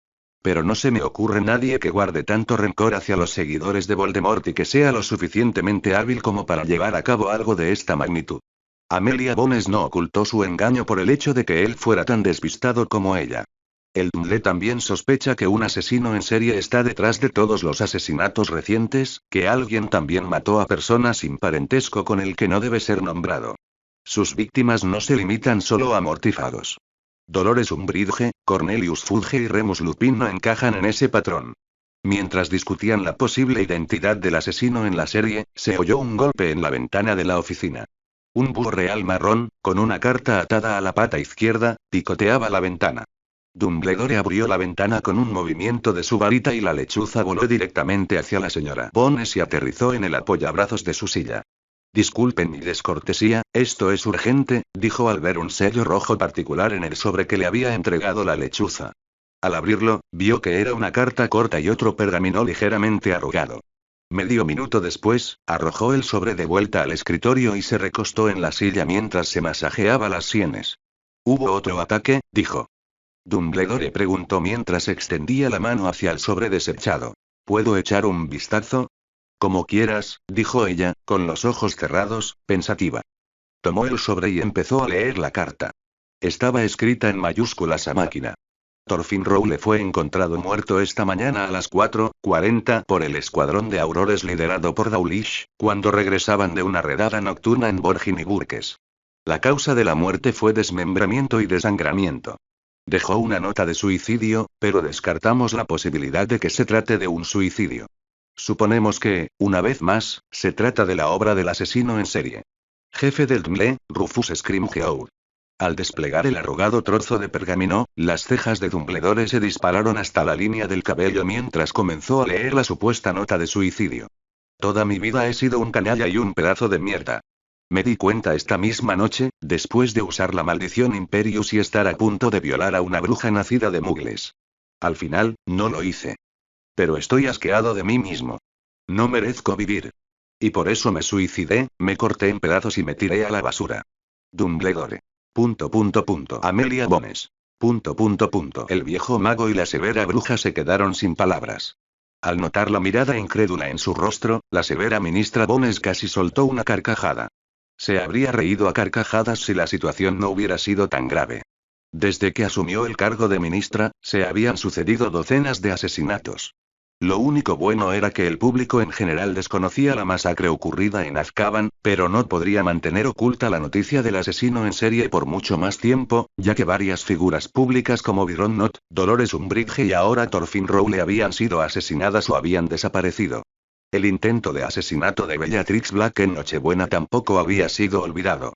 Pero no se me ocurre nadie que guarde tanto rencor hacia los seguidores de Voldemort y que sea lo suficientemente hábil como para llevar a cabo algo de esta magnitud. Amelia Bones no ocultó su engaño por el hecho de que él fuera tan despistado como ella. El Gimle también sospecha que un asesino en serie está detrás de todos los asesinatos recientes, que alguien también mató a personas sin parentesco con el que no debe ser nombrado. Sus víctimas no se limitan solo a mortífagos. Dolores Umbridge, Cornelius Fudge y Remus Lupin no encajan en ese patrón. Mientras discutían la posible identidad del asesino en la serie, se oyó un golpe en la ventana de la oficina. Un búho real marrón, con una carta atada a la pata izquierda, picoteaba la ventana. Dumbledore abrió la ventana con un movimiento de su varita y la lechuza voló directamente hacia la señora Bones y aterrizó en el apoyabrazos de su silla. Disculpen mi descortesía, esto es urgente, dijo al ver un sello rojo particular en el sobre que le había entregado la lechuza. Al abrirlo, vio que era una carta corta y otro pergamino ligeramente arrugado. Medio minuto después, arrojó el sobre de vuelta al escritorio y se recostó en la silla mientras se masajeaba las sienes. ¿Hubo otro ataque?, dijo. Dumbledore preguntó mientras extendía la mano hacia el sobre desechado. ¿Puedo echar un vistazo? Como quieras, dijo ella, con los ojos cerrados, pensativa. Tomó el sobre y empezó a leer la carta. Estaba escrita en mayúsculas a máquina. Thorfinn Rowle fue encontrado muerto esta mañana a las 4:40 por el escuadrón de aurores liderado por Dawlish, cuando regresaban de una redada nocturna en Borgin y Burkes. La causa de la muerte fue desmembramiento y desangramiento. Dejó una nota de suicidio, pero descartamos la posibilidad de que se trate de un suicidio. Suponemos que, una vez más, se trata de la obra del asesino en serie. Jefe del Gimle, Rufus Scrimgeour. Al desplegar el arrugado trozo de pergamino, las cejas de Dumbledore se dispararon hasta la línea del cabello mientras comenzó a leer la supuesta nota de suicidio. Toda mi vida he sido un canalla y un pedazo de mierda. Me di cuenta esta misma noche, después de usar la maldición Imperius y estar a punto de violar a una bruja nacida de mugles. Al final, no lo hice. Pero estoy asqueado de mí mismo. No merezco vivir. Y por eso me suicidé, me corté en pedazos y me tiré a la basura. Dumbledore. Amelia Bones. El viejo mago y la severa bruja se quedaron sin palabras. Al notar la mirada incrédula en su rostro, la severa ministra Bones casi soltó una carcajada. Se habría reído a carcajadas si la situación no hubiera sido tan grave. Desde que asumió el cargo de ministra, se habían sucedido docenas de asesinatos. Lo único bueno era que el público en general desconocía la masacre ocurrida en Azkaban, pero no podría mantener oculta la noticia del asesino en serie por mucho más tiempo, ya que varias figuras públicas como Byron Knott, Dolores Umbridge y ahora Thorfinn Rowley habían sido asesinadas o habían desaparecido. El intento de asesinato de Bellatrix Black en Nochebuena tampoco había sido olvidado.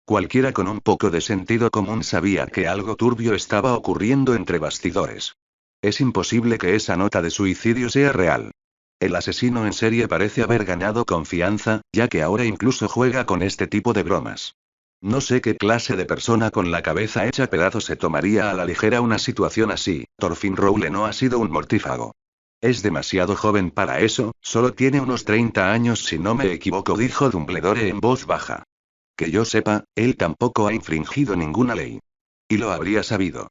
Cualquiera con un poco de sentido común sabía que algo turbio estaba ocurriendo entre bastidores. Es imposible que esa nota de suicidio sea real. El asesino en serie parece haber ganado confianza, ya que ahora incluso juega con este tipo de bromas. No sé qué clase de persona con la cabeza hecha pedazos se tomaría a la ligera una situación así. Thorfinn Rowley no ha sido un mortífago. Es demasiado joven para eso, solo tiene unos 30 años si no me equivoco, dijo Dumbledore en voz baja. Que yo sepa, él tampoco ha infringido ninguna ley. Y lo habría sabido.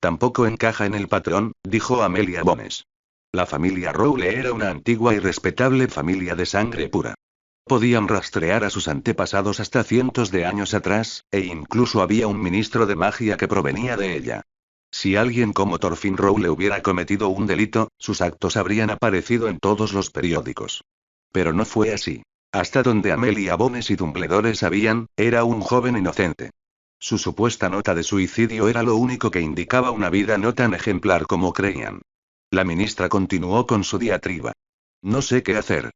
Tampoco encaja en el patrón, dijo Amelia Bones. La familia Rowley era una antigua y respetable familia de sangre pura. Podían rastrear a sus antepasados hasta cientos de años atrás, e incluso había un ministro de magia que provenía de ella. Si alguien como Thorfinn Rowley hubiera cometido un delito, sus actos habrían aparecido en todos los periódicos. Pero no fue así. Hasta donde Amelia Bones y Dumbledore sabían, era un joven inocente. Su supuesta nota de suicidio era lo único que indicaba una vida no tan ejemplar como creían. La ministra continuó con su diatriba. No sé qué hacer.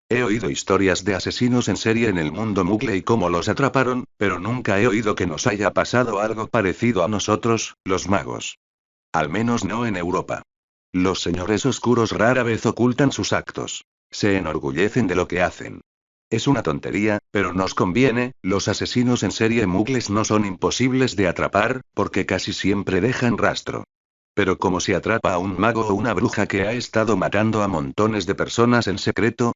He oído historias de asesinos en serie en el mundo Muggle y cómo los atraparon, pero nunca he oído que nos haya pasado algo parecido a nosotros, los magos. Al menos no en Europa. Los señores oscuros rara vez ocultan sus actos. Se enorgullecen de lo que hacen. Es una tontería, pero nos conviene, los asesinos en serie muggles no son imposibles de atrapar, porque casi siempre dejan rastro. Pero como se atrapa a un mago o una bruja que ha estado matando a montones de personas en secreto,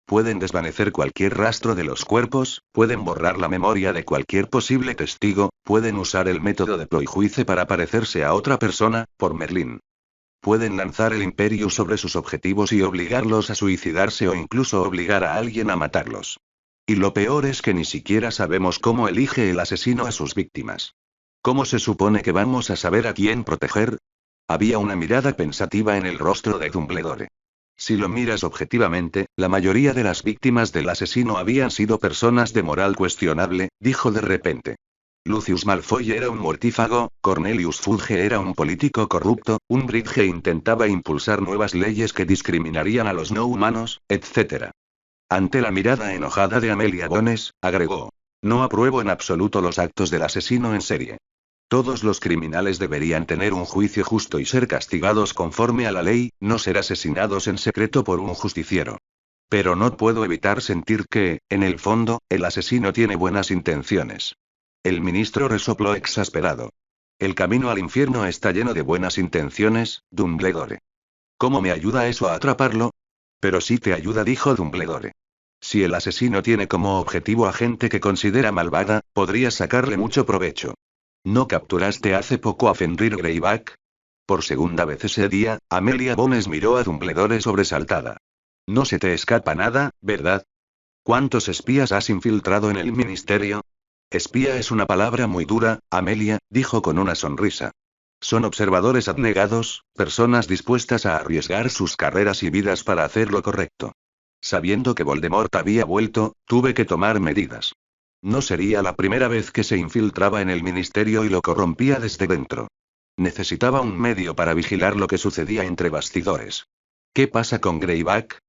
pueden desvanecer cualquier rastro de los cuerpos, pueden borrar la memoria de cualquier posible testigo, pueden usar el método de Ployhuice para parecerse a otra persona, por Merlín. Pueden lanzar el imperio sobre sus objetivos y obligarlos a suicidarse o incluso obligar a alguien a matarlos. Y lo peor es que ni siquiera sabemos cómo elige el asesino a sus víctimas. ¿Cómo se supone que vamos a saber a quién proteger? Había una mirada pensativa en el rostro de Dumbledore. Si lo miras objetivamente, la mayoría de las víctimas del asesino habían sido personas de moral cuestionable, dijo de repente. Lucius Malfoy era un mortífago, Cornelius Fudge era un político corrupto, Umbridge intentaba impulsar nuevas leyes que discriminarían a los no humanos, etc. Ante la mirada enojada de Amelia Bones, agregó. No apruebo en absoluto los actos del asesino en serie. Todos los criminales deberían tener un juicio justo y ser castigados conforme a la ley, no ser asesinados en secreto por un justiciero. Pero no puedo evitar sentir que, en el fondo, el asesino tiene buenas intenciones. El ministro resopló exasperado. El camino al infierno está lleno de buenas intenciones, Dumbledore. ¿Cómo me ayuda eso a atraparlo? Pero sí te ayuda, dijo Dumbledore. Si el asesino tiene como objetivo a gente que considera malvada, podrías sacarle mucho provecho. ¿No capturaste hace poco a Fenrir Greyback? Por segunda vez ese día, Amelia Bones miró a Dumbledore sobresaltada. No se te escapa nada, ¿verdad? ¿Cuántos espías has infiltrado en el ministerio? Espía es una palabra muy dura, Amelia, dijo con una sonrisa. Son observadores abnegados, personas dispuestas a arriesgar sus carreras y vidas para hacer lo correcto. Sabiendo que Voldemort había vuelto, tuve que tomar medidas. No sería la primera vez que se infiltraba en el ministerio y lo corrompía desde dentro. Necesitaba un medio para vigilar lo que sucedía entre bastidores. ¿Qué pasa con Greyback?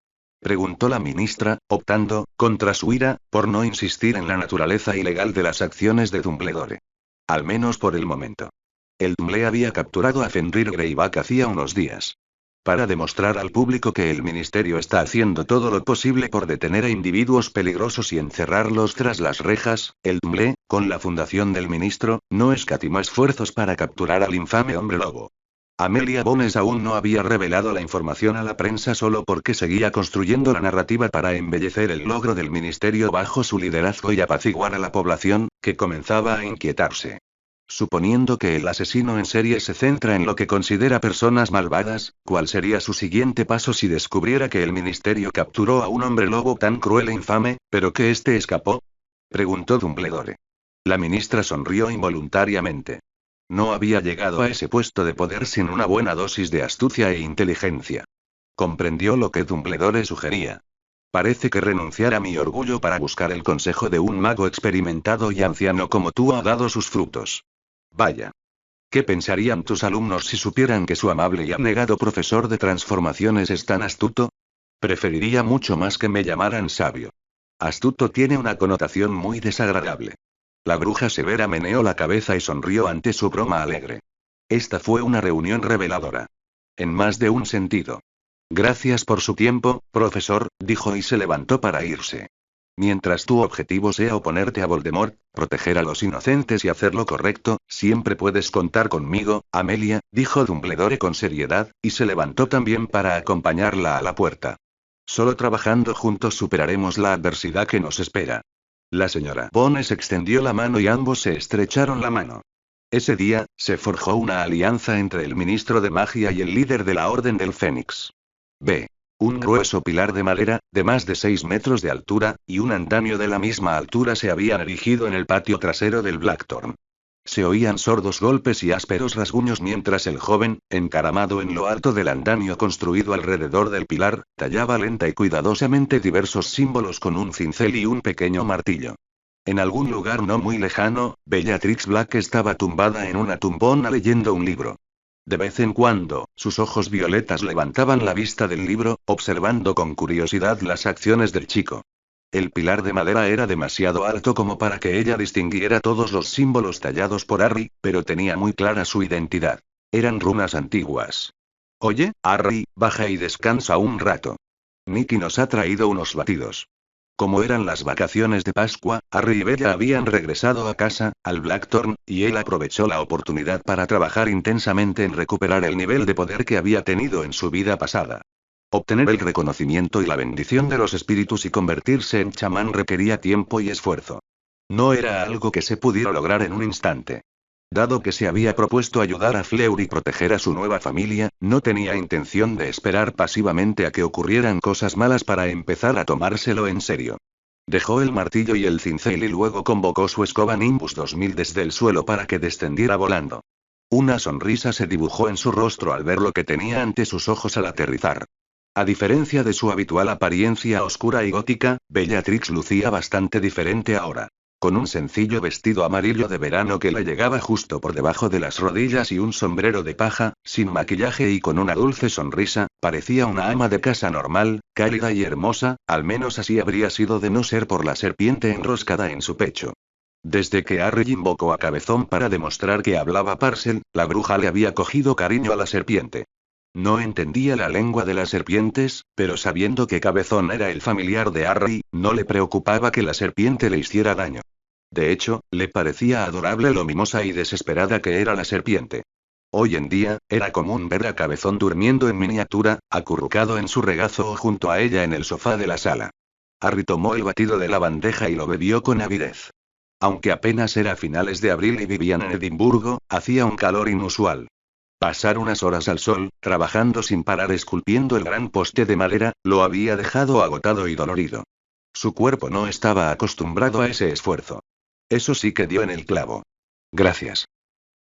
Preguntó la ministra, optando, contra su ira, por no insistir en la naturaleza ilegal de las acciones de Dumbledore. Al menos por el momento. El Dumble había capturado a Fenrir Greyback hacía unos días. Para demostrar al público que el ministerio está haciendo todo lo posible por detener a individuos peligrosos y encerrarlos tras las rejas, el Dumble, con la fundación del ministro, no escatimó esfuerzos para capturar al infame hombre lobo. Amelia Bones aún no había revelado la información a la prensa solo porque seguía construyendo la narrativa para embellecer el logro del ministerio bajo su liderazgo y apaciguar a la población, que comenzaba a inquietarse. Suponiendo que el asesino en serie se centra en lo que considera personas malvadas, ¿cuál sería su siguiente paso si descubriera que el ministerio capturó a un hombre lobo tan cruel e infame, pero que éste escapó? Preguntó Dumbledore. La ministra sonrió involuntariamente. No había llegado a ese puesto de poder sin una buena dosis de astucia e inteligencia. Comprendió lo que Dumbledore sugería. Parece que renunciar a mi orgullo para buscar el consejo de un mago experimentado y anciano como tú ha dado sus frutos. Vaya. ¿Qué pensarían tus alumnos si supieran que su amable y abnegado profesor de transformaciones es tan astuto? Preferiría mucho más que me llamaran sabio. Astuto tiene una connotación muy desagradable. La bruja severa meneó la cabeza y sonrió ante su broma alegre. Esta fue una reunión reveladora. En más de un sentido. Gracias por su tiempo, profesor, dijo y se levantó para irse. Mientras tu objetivo sea oponerte a Voldemort, proteger a los inocentes y hacer lo correcto, siempre puedes contar conmigo, Amelia, dijo Dumbledore con seriedad, y se levantó también para acompañarla a la puerta. Solo trabajando juntos superaremos la adversidad que nos espera. La señora Bones extendió la mano y ambos se estrecharon la mano. Ese día, se forjó una alianza entre el ministro de magia y el líder de la Orden del Fénix. B. Un grueso pilar de madera, de más de 6 metros de altura, y un andamio de la misma altura se habían erigido en el patio trasero del Blackthorn. Se oían sordos golpes y ásperos rasguños mientras el joven, encaramado en lo alto del andamio construido alrededor del pilar, tallaba lenta y cuidadosamente diversos símbolos con un cincel y un pequeño martillo. En algún lugar no muy lejano, Bellatrix Black estaba tumbada en una tumbona leyendo un libro. De vez en cuando, sus ojos violetas levantaban la vista del libro, observando con curiosidad las acciones del chico. El pilar de madera era demasiado alto como para que ella distinguiera todos los símbolos tallados por Harry, pero tenía muy clara su identidad. Eran runas antiguas. Oye, Harry, baja y descansa un rato. Nicky nos ha traído unos batidos. Como eran las vacaciones de Pascua, Harry y Bella habían regresado a casa, al Blackthorn, y él aprovechó la oportunidad para trabajar intensamente en recuperar el nivel de poder que había tenido en su vida pasada. Obtener el reconocimiento y la bendición de los espíritus y convertirse en chamán requería tiempo y esfuerzo. No era algo que se pudiera lograr en un instante. Dado que se había propuesto ayudar a Fleur y proteger a su nueva familia, no tenía intención de esperar pasivamente a que ocurrieran cosas malas para empezar a tomárselo en serio. Dejó el martillo y el cincel y luego convocó su escoba Nimbus 2000 desde el suelo para que descendiera volando. Una sonrisa se dibujó en su rostro al ver lo que tenía ante sus ojos al aterrizar. A diferencia de su habitual apariencia oscura y gótica, Bellatrix lucía bastante diferente ahora. Con un sencillo vestido amarillo de verano que le llegaba justo por debajo de las rodillas y un sombrero de paja, sin maquillaje y con una dulce sonrisa, parecía una ama de casa normal, cálida y hermosa, al menos así habría sido de no ser por la serpiente enroscada en su pecho. Desde que Harry invocó a Cabezón para demostrar que hablaba Parcel, la bruja le había cogido cariño a la serpiente. No entendía la lengua de las serpientes, pero sabiendo que Cabezón era el familiar de Harry, no le preocupaba que la serpiente le hiciera daño. De hecho, le parecía adorable lo mimosa y desesperada que era la serpiente. Hoy en día, era común ver a Cabezón durmiendo en miniatura, acurrucado en su regazo o junto a ella en el sofá de la sala. Harry tomó el batido de la bandeja y lo bebió con avidez. Aunque apenas era finales de abril y vivían en Edimburgo, hacía un calor inusual. Pasar unas horas al sol, trabajando sin parar esculpiendo el gran poste de madera, lo había dejado agotado y dolorido. Su cuerpo no estaba acostumbrado a ese esfuerzo. Eso sí que dio en el clavo. Gracias.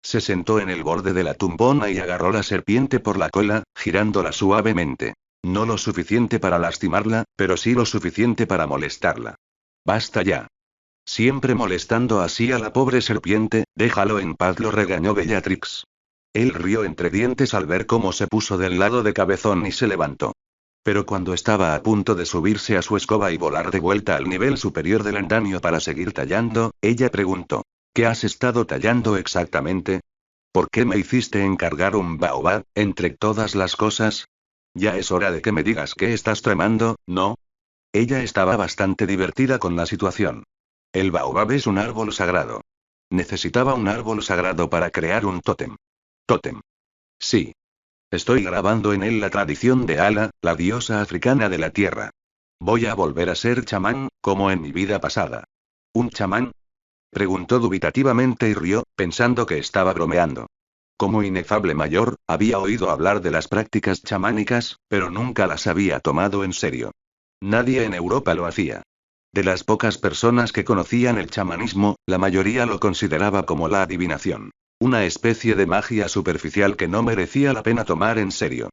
Se sentó en el borde de la tumbona y agarró la serpiente por la cola, girándola suavemente. No lo suficiente para lastimarla, pero sí lo suficiente para molestarla. Basta ya. Siempre molestando así a la pobre serpiente, déjalo en paz, lo regañó Bellatrix. Él rió entre dientes al ver cómo se puso del lado de Cabezón y se levantó. Pero cuando estaba a punto de subirse a su escoba y volar de vuelta al nivel superior del andamio para seguir tallando, ella preguntó: ¿Qué has estado tallando exactamente? ¿Por qué me hiciste encargar un baobab, entre todas las cosas? Ya es hora de que me digas que estás tramando, ¿no? Ella estaba bastante divertida con la situación. El baobab es un árbol sagrado. Necesitaba un árbol sagrado para crear un tótem. Tótem. Sí. Estoy grabando en él la tradición de Ala, la diosa africana de la tierra. Voy a volver a ser chamán, como en mi vida pasada. ¿Un chamán? Preguntó dubitativamente y rió, pensando que estaba bromeando. Como inefable mayor, había oído hablar de las prácticas chamánicas, pero nunca las había tomado en serio. Nadie en Europa lo hacía. De las pocas personas que conocían el chamanismo, la mayoría lo consideraba como la adivinación. Una especie de magia superficial que no merecía la pena tomar en serio.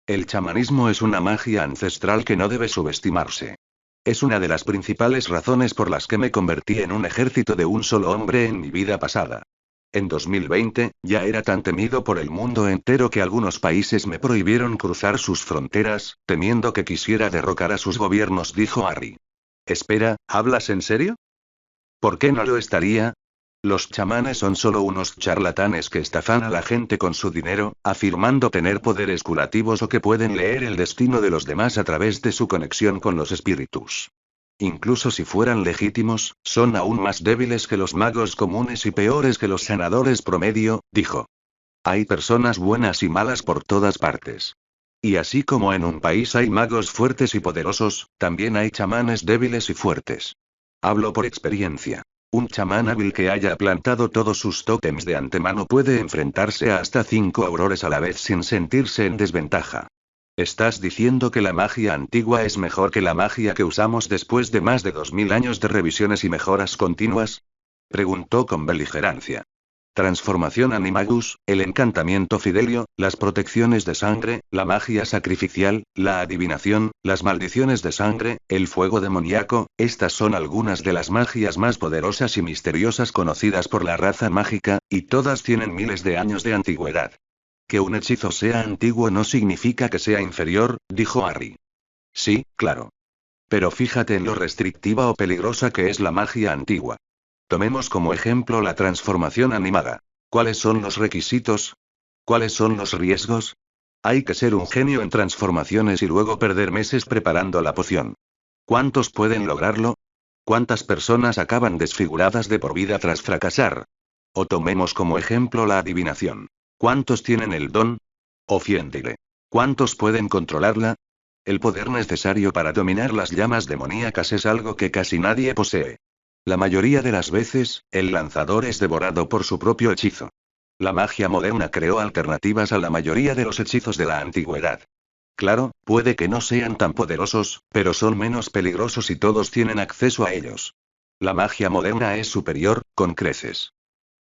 El chamanismo es una magia ancestral que no debe subestimarse. Es una de las principales razones por las que me convertí en un ejército de un solo hombre en mi vida pasada. En 2020, ya era tan temido por el mundo entero que algunos países me prohibieron cruzar sus fronteras, temiendo que quisiera derrocar a sus gobiernos, dijo Harry. Espera, ¿hablas en serio? ¿Por qué no lo estaría? Los chamanes son solo unos charlatanes que estafan a la gente con su dinero, afirmando tener poderes curativos o que pueden leer el destino de los demás a través de su conexión con los espíritus. Incluso si fueran legítimos, son aún más débiles que los magos comunes y peores que los sanadores promedio, dijo. Hay personas buenas y malas por todas partes. Y así como en un país hay magos fuertes y poderosos, también hay chamanes débiles y fuertes. Hablo por experiencia. Un chamán hábil que haya plantado todos sus tótems de antemano puede enfrentarse a hasta 5 aurores a la vez sin sentirse en desventaja. ¿Estás diciendo que la magia antigua es mejor que la magia que usamos después de más de 2000 años de revisiones y mejoras continuas? Preguntó con beligerancia. Transformación Animagus, el encantamiento Fidelio, las protecciones de sangre, la magia sacrificial, la adivinación, las maldiciones de sangre, el fuego demoníaco, estas son algunas de las magias más poderosas y misteriosas conocidas por la raza mágica, y todas tienen miles de años de antigüedad. Que un hechizo sea antiguo no significa que sea inferior, dijo Harry. Sí, claro. Pero fíjate en lo restrictiva o peligrosa que es la magia antigua. Tomemos como ejemplo la transformación animada. ¿Cuáles son los requisitos? ¿Cuáles son los riesgos? Hay que ser un genio en transformaciones y luego perder meses preparando la poción. ¿Cuántos pueden lograrlo? ¿Cuántas personas acaban desfiguradas de por vida tras fracasar? O tomemos como ejemplo la adivinación. ¿Cuántos tienen el don? O Fiendile. ¿Cuántos pueden controlarla? El poder necesario para dominar las llamas demoníacas es algo que casi nadie posee. La mayoría de las veces, el lanzador es devorado por su propio hechizo. La magia moderna creó alternativas a la mayoría de los hechizos de la antigüedad. Claro, puede que no sean tan poderosos, pero son menos peligrosos y todos tienen acceso a ellos. La magia moderna es superior, con creces.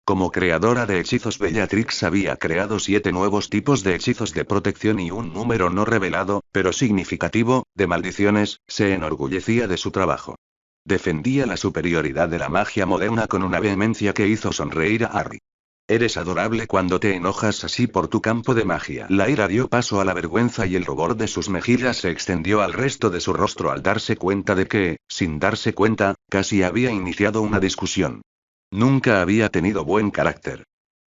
Como creadora de hechizos, Bellatrix había creado 7 nuevos tipos de hechizos de protección y un número no revelado, pero significativo, de maldiciones. Se enorgullecía de su trabajo. Defendía la superioridad de la magia moderna con una vehemencia que hizo sonreír a Harry. Eres adorable cuando te enojas así por tu campo de magia. La ira dio paso a la vergüenza y el rubor de sus mejillas se extendió al resto de su rostro al darse cuenta de que, sin darse cuenta, casi había iniciado una discusión. Nunca había tenido buen carácter.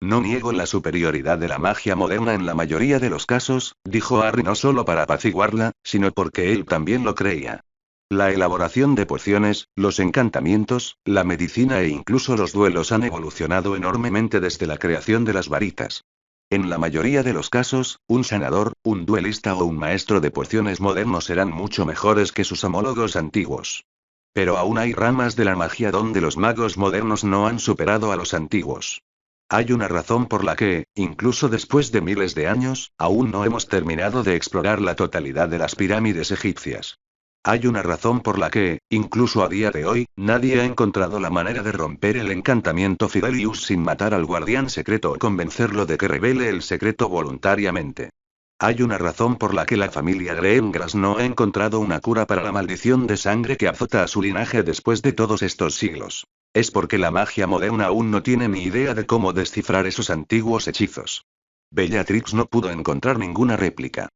No niego la superioridad de la magia moderna en la mayoría de los casos, dijo Harry no solo para apaciguarla, sino porque él también lo creía. La elaboración de pociones, los encantamientos, la medicina e incluso los duelos han evolucionado enormemente desde la creación de las varitas. En la mayoría de los casos, un sanador, un duelista o un maestro de pociones modernos serán mucho mejores que sus homólogos antiguos. Pero aún hay ramas de la magia donde los magos modernos no han superado a los antiguos. Hay una razón por la que, incluso después de miles de años, aún no hemos terminado de explorar la totalidad de las pirámides egipcias. Hay una razón por la que, incluso a día de hoy, nadie ha encontrado la manera de romper el encantamiento Fidelius sin matar al guardián secreto o convencerlo de que revele el secreto voluntariamente. Hay una razón por la que la familia Greengrass no ha encontrado una cura para la maldición de sangre que azota a su linaje después de todos estos siglos. Es porque la magia moderna aún no tiene ni idea de cómo descifrar esos antiguos hechizos. Bellatrix no pudo encontrar ninguna réplica.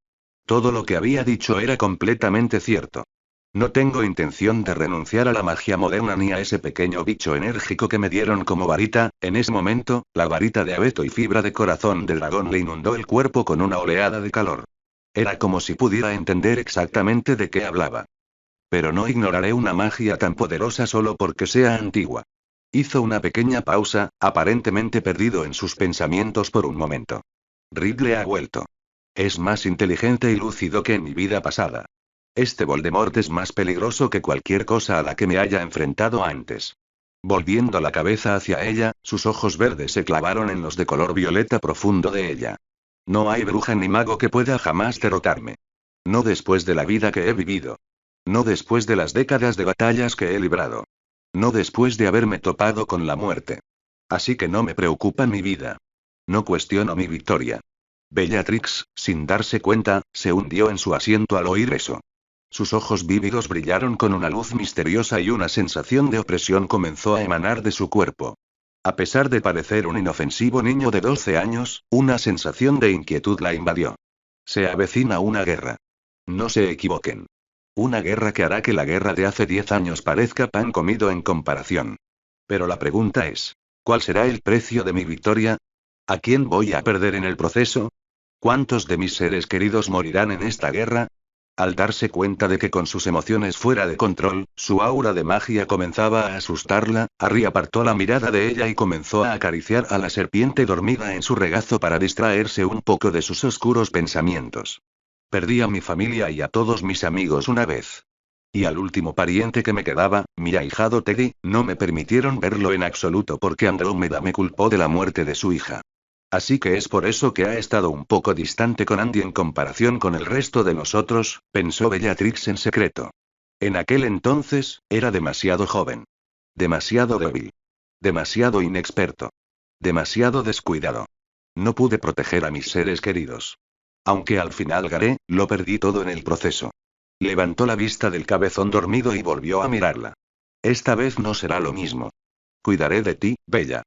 Todo lo que había dicho era completamente cierto. No tengo intención de renunciar a la magia moderna ni a ese pequeño bicho enérgico que me dieron como varita. En ese momento, la varita de abeto y fibra de corazón del dragón le inundó el cuerpo con una oleada de calor. Era como si pudiera entender exactamente de qué hablaba. Pero no ignoraré una magia tan poderosa solo porque sea antigua. Hizo una pequeña pausa, aparentemente perdido en sus pensamientos por un momento. Ridley ha vuelto. Es más inteligente y lúcido que en mi vida pasada. Este Voldemort es más peligroso que cualquier cosa a la que me haya enfrentado antes. Volviendo la cabeza hacia ella, sus ojos verdes se clavaron en los de color violeta profundo de ella. No hay bruja ni mago que pueda jamás derrotarme. No después de la vida que he vivido. No después de las décadas de batallas que he librado. No después de haberme topado con la muerte. Así que no me preocupa mi vida. No cuestiono mi victoria. Bellatrix, sin darse cuenta, se hundió en su asiento al oír eso. Sus ojos vívidos brillaron con una luz misteriosa y una sensación de opresión comenzó a emanar de su cuerpo. A pesar de parecer un inofensivo niño de 12 años, una sensación de inquietud la invadió. Se avecina una guerra. No se equivoquen. Una guerra que hará que la guerra de hace 10 años parezca pan comido en comparación. Pero la pregunta es, ¿cuál será el precio de mi victoria? ¿A quién voy a perder en el proceso? ¿Cuántos de mis seres queridos morirán en esta guerra? Al darse cuenta de que con sus emociones fuera de control, su aura de magia comenzaba a asustarla, Harry apartó la mirada de ella y comenzó a acariciar a la serpiente dormida en su regazo para distraerse un poco de sus oscuros pensamientos. Perdí a mi familia y a todos mis amigos una vez. Y al último pariente que me quedaba, mi ahijado Teddy, no me permitieron verlo en absoluto porque Andrómeda me culpó de la muerte de su hija. Así que es por eso que ha estado un poco distante con Andy en comparación con el resto de nosotros, pensó Bellatrix en secreto. En aquel entonces, era demasiado joven. Demasiado débil. Demasiado inexperto. Demasiado descuidado. No pude proteger a mis seres queridos. Aunque al final gané, lo perdí todo en el proceso. Levantó la vista del cabezón dormido y volvió a mirarla. Esta vez no será lo mismo. Cuidaré de ti, Bella.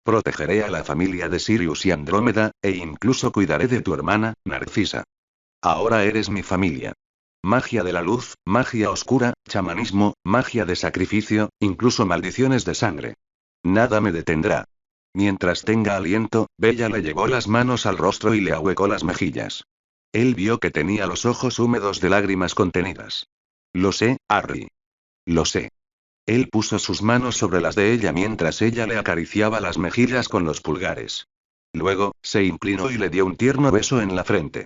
Protegeré a la familia de Sirius y Andrómeda, e incluso cuidaré de tu hermana, Narcisa. Ahora eres mi familia. Magia de la luz, magia oscura, chamanismo, magia de sacrificio, incluso maldiciones de sangre. Nada me detendrá. Mientras tenga aliento, Bella le llevó las manos al rostro y le ahuecó las mejillas. Él vio que tenía los ojos húmedos de lágrimas contenidas. Lo sé, Harry. Lo sé. Él puso sus manos sobre las de ella mientras ella le acariciaba las mejillas con los pulgares. Luego, se inclinó y le dio un tierno beso en la frente.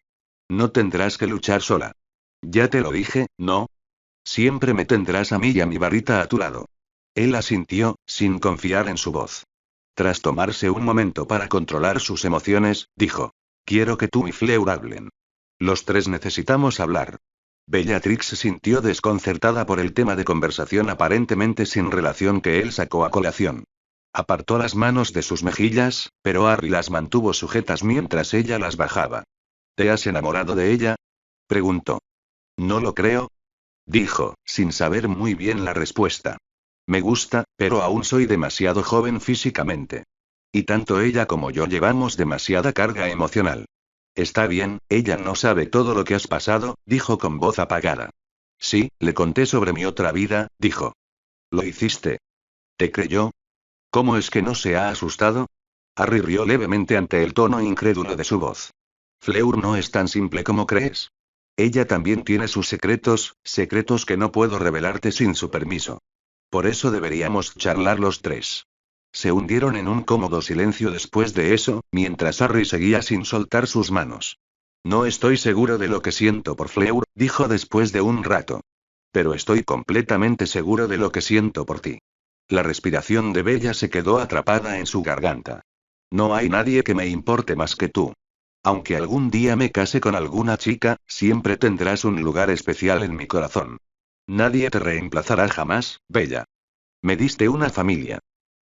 No tendrás que luchar sola. Ya te lo dije, ¿no? Siempre me tendrás a mí y a mi varita a tu lado. Él asintió, sin confiar en su voz. Tras tomarse un momento para controlar sus emociones, dijo: Quiero que tú y Fleur hablen. Los tres necesitamos hablar. Bellatrix se sintió desconcertada por el tema de conversación aparentemente sin relación que él sacó a colación. Apartó las manos de sus mejillas, pero Harry las mantuvo sujetas mientras ella las bajaba. ¿Te has enamorado de ella? Preguntó. No lo creo. Dijo, sin saber muy bien la respuesta. Me gusta, pero aún soy demasiado joven físicamente. Y tanto ella como yo llevamos demasiada carga emocional. Está bien, ella no sabe todo lo que has pasado, dijo con voz apagada. Sí, le conté sobre mi otra vida, dijo. ¿Lo hiciste? ¿Te creyó? ¿Cómo es que no se ha asustado? Harry rió levemente ante el tono incrédulo de su voz. Fleur no es tan simple como crees. Ella también tiene sus secretos, secretos que no puedo revelarte sin su permiso. Por eso deberíamos charlar los tres. Se hundieron en un cómodo silencio después de eso, mientras Harry seguía sin soltar sus manos. No estoy seguro de lo que siento por Fleur, dijo después de un rato. Pero estoy completamente seguro de lo que siento por ti. La respiración de Bella se quedó atrapada en su garganta. No hay nadie que me importe más que tú. Aunque algún día me case con alguna chica, siempre tendrás un lugar especial en mi corazón. Nadie te reemplazará jamás, Bella. Me diste una familia.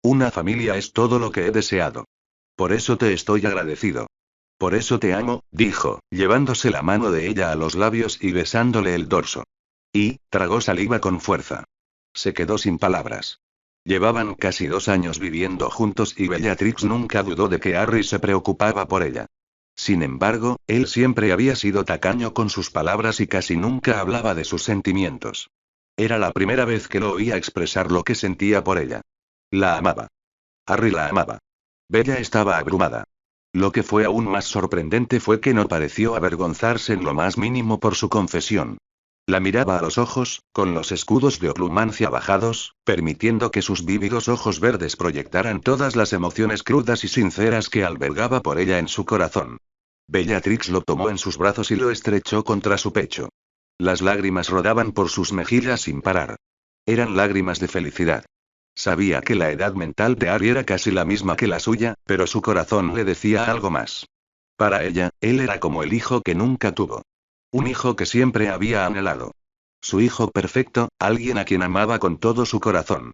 Una familia es todo lo que he deseado. Por eso te estoy agradecido. Por eso te amo, dijo, llevándose la mano de ella a los labios y besándole el dorso. Y, tragó saliva con fuerza. Se quedó sin palabras. Llevaban casi 2 años viviendo juntos y Bellatrix nunca dudó de que Harry se preocupaba por ella. Sin embargo, él siempre había sido tacaño con sus palabras y casi nunca hablaba de sus sentimientos. Era la primera vez que lo oía expresar lo que sentía por ella. La amaba. Harry la amaba. Bella estaba abrumada. Lo que fue aún más sorprendente fue que no pareció avergonzarse en lo más mínimo por su confesión. La miraba a los ojos, con los escudos de oplumancia bajados, permitiendo que sus vívidos ojos verdes proyectaran todas las emociones crudas y sinceras que albergaba por ella en su corazón. Bellatrix lo tomó en sus brazos y lo estrechó contra su pecho. Las lágrimas rodaban por sus mejillas sin parar. Eran lágrimas de felicidad. Sabía que la edad mental de Harry era casi la misma que la suya, pero su corazón le decía algo más. Para ella, él era como el hijo que nunca tuvo. Un hijo que siempre había anhelado. Su hijo perfecto, alguien a quien amaba con todo su corazón.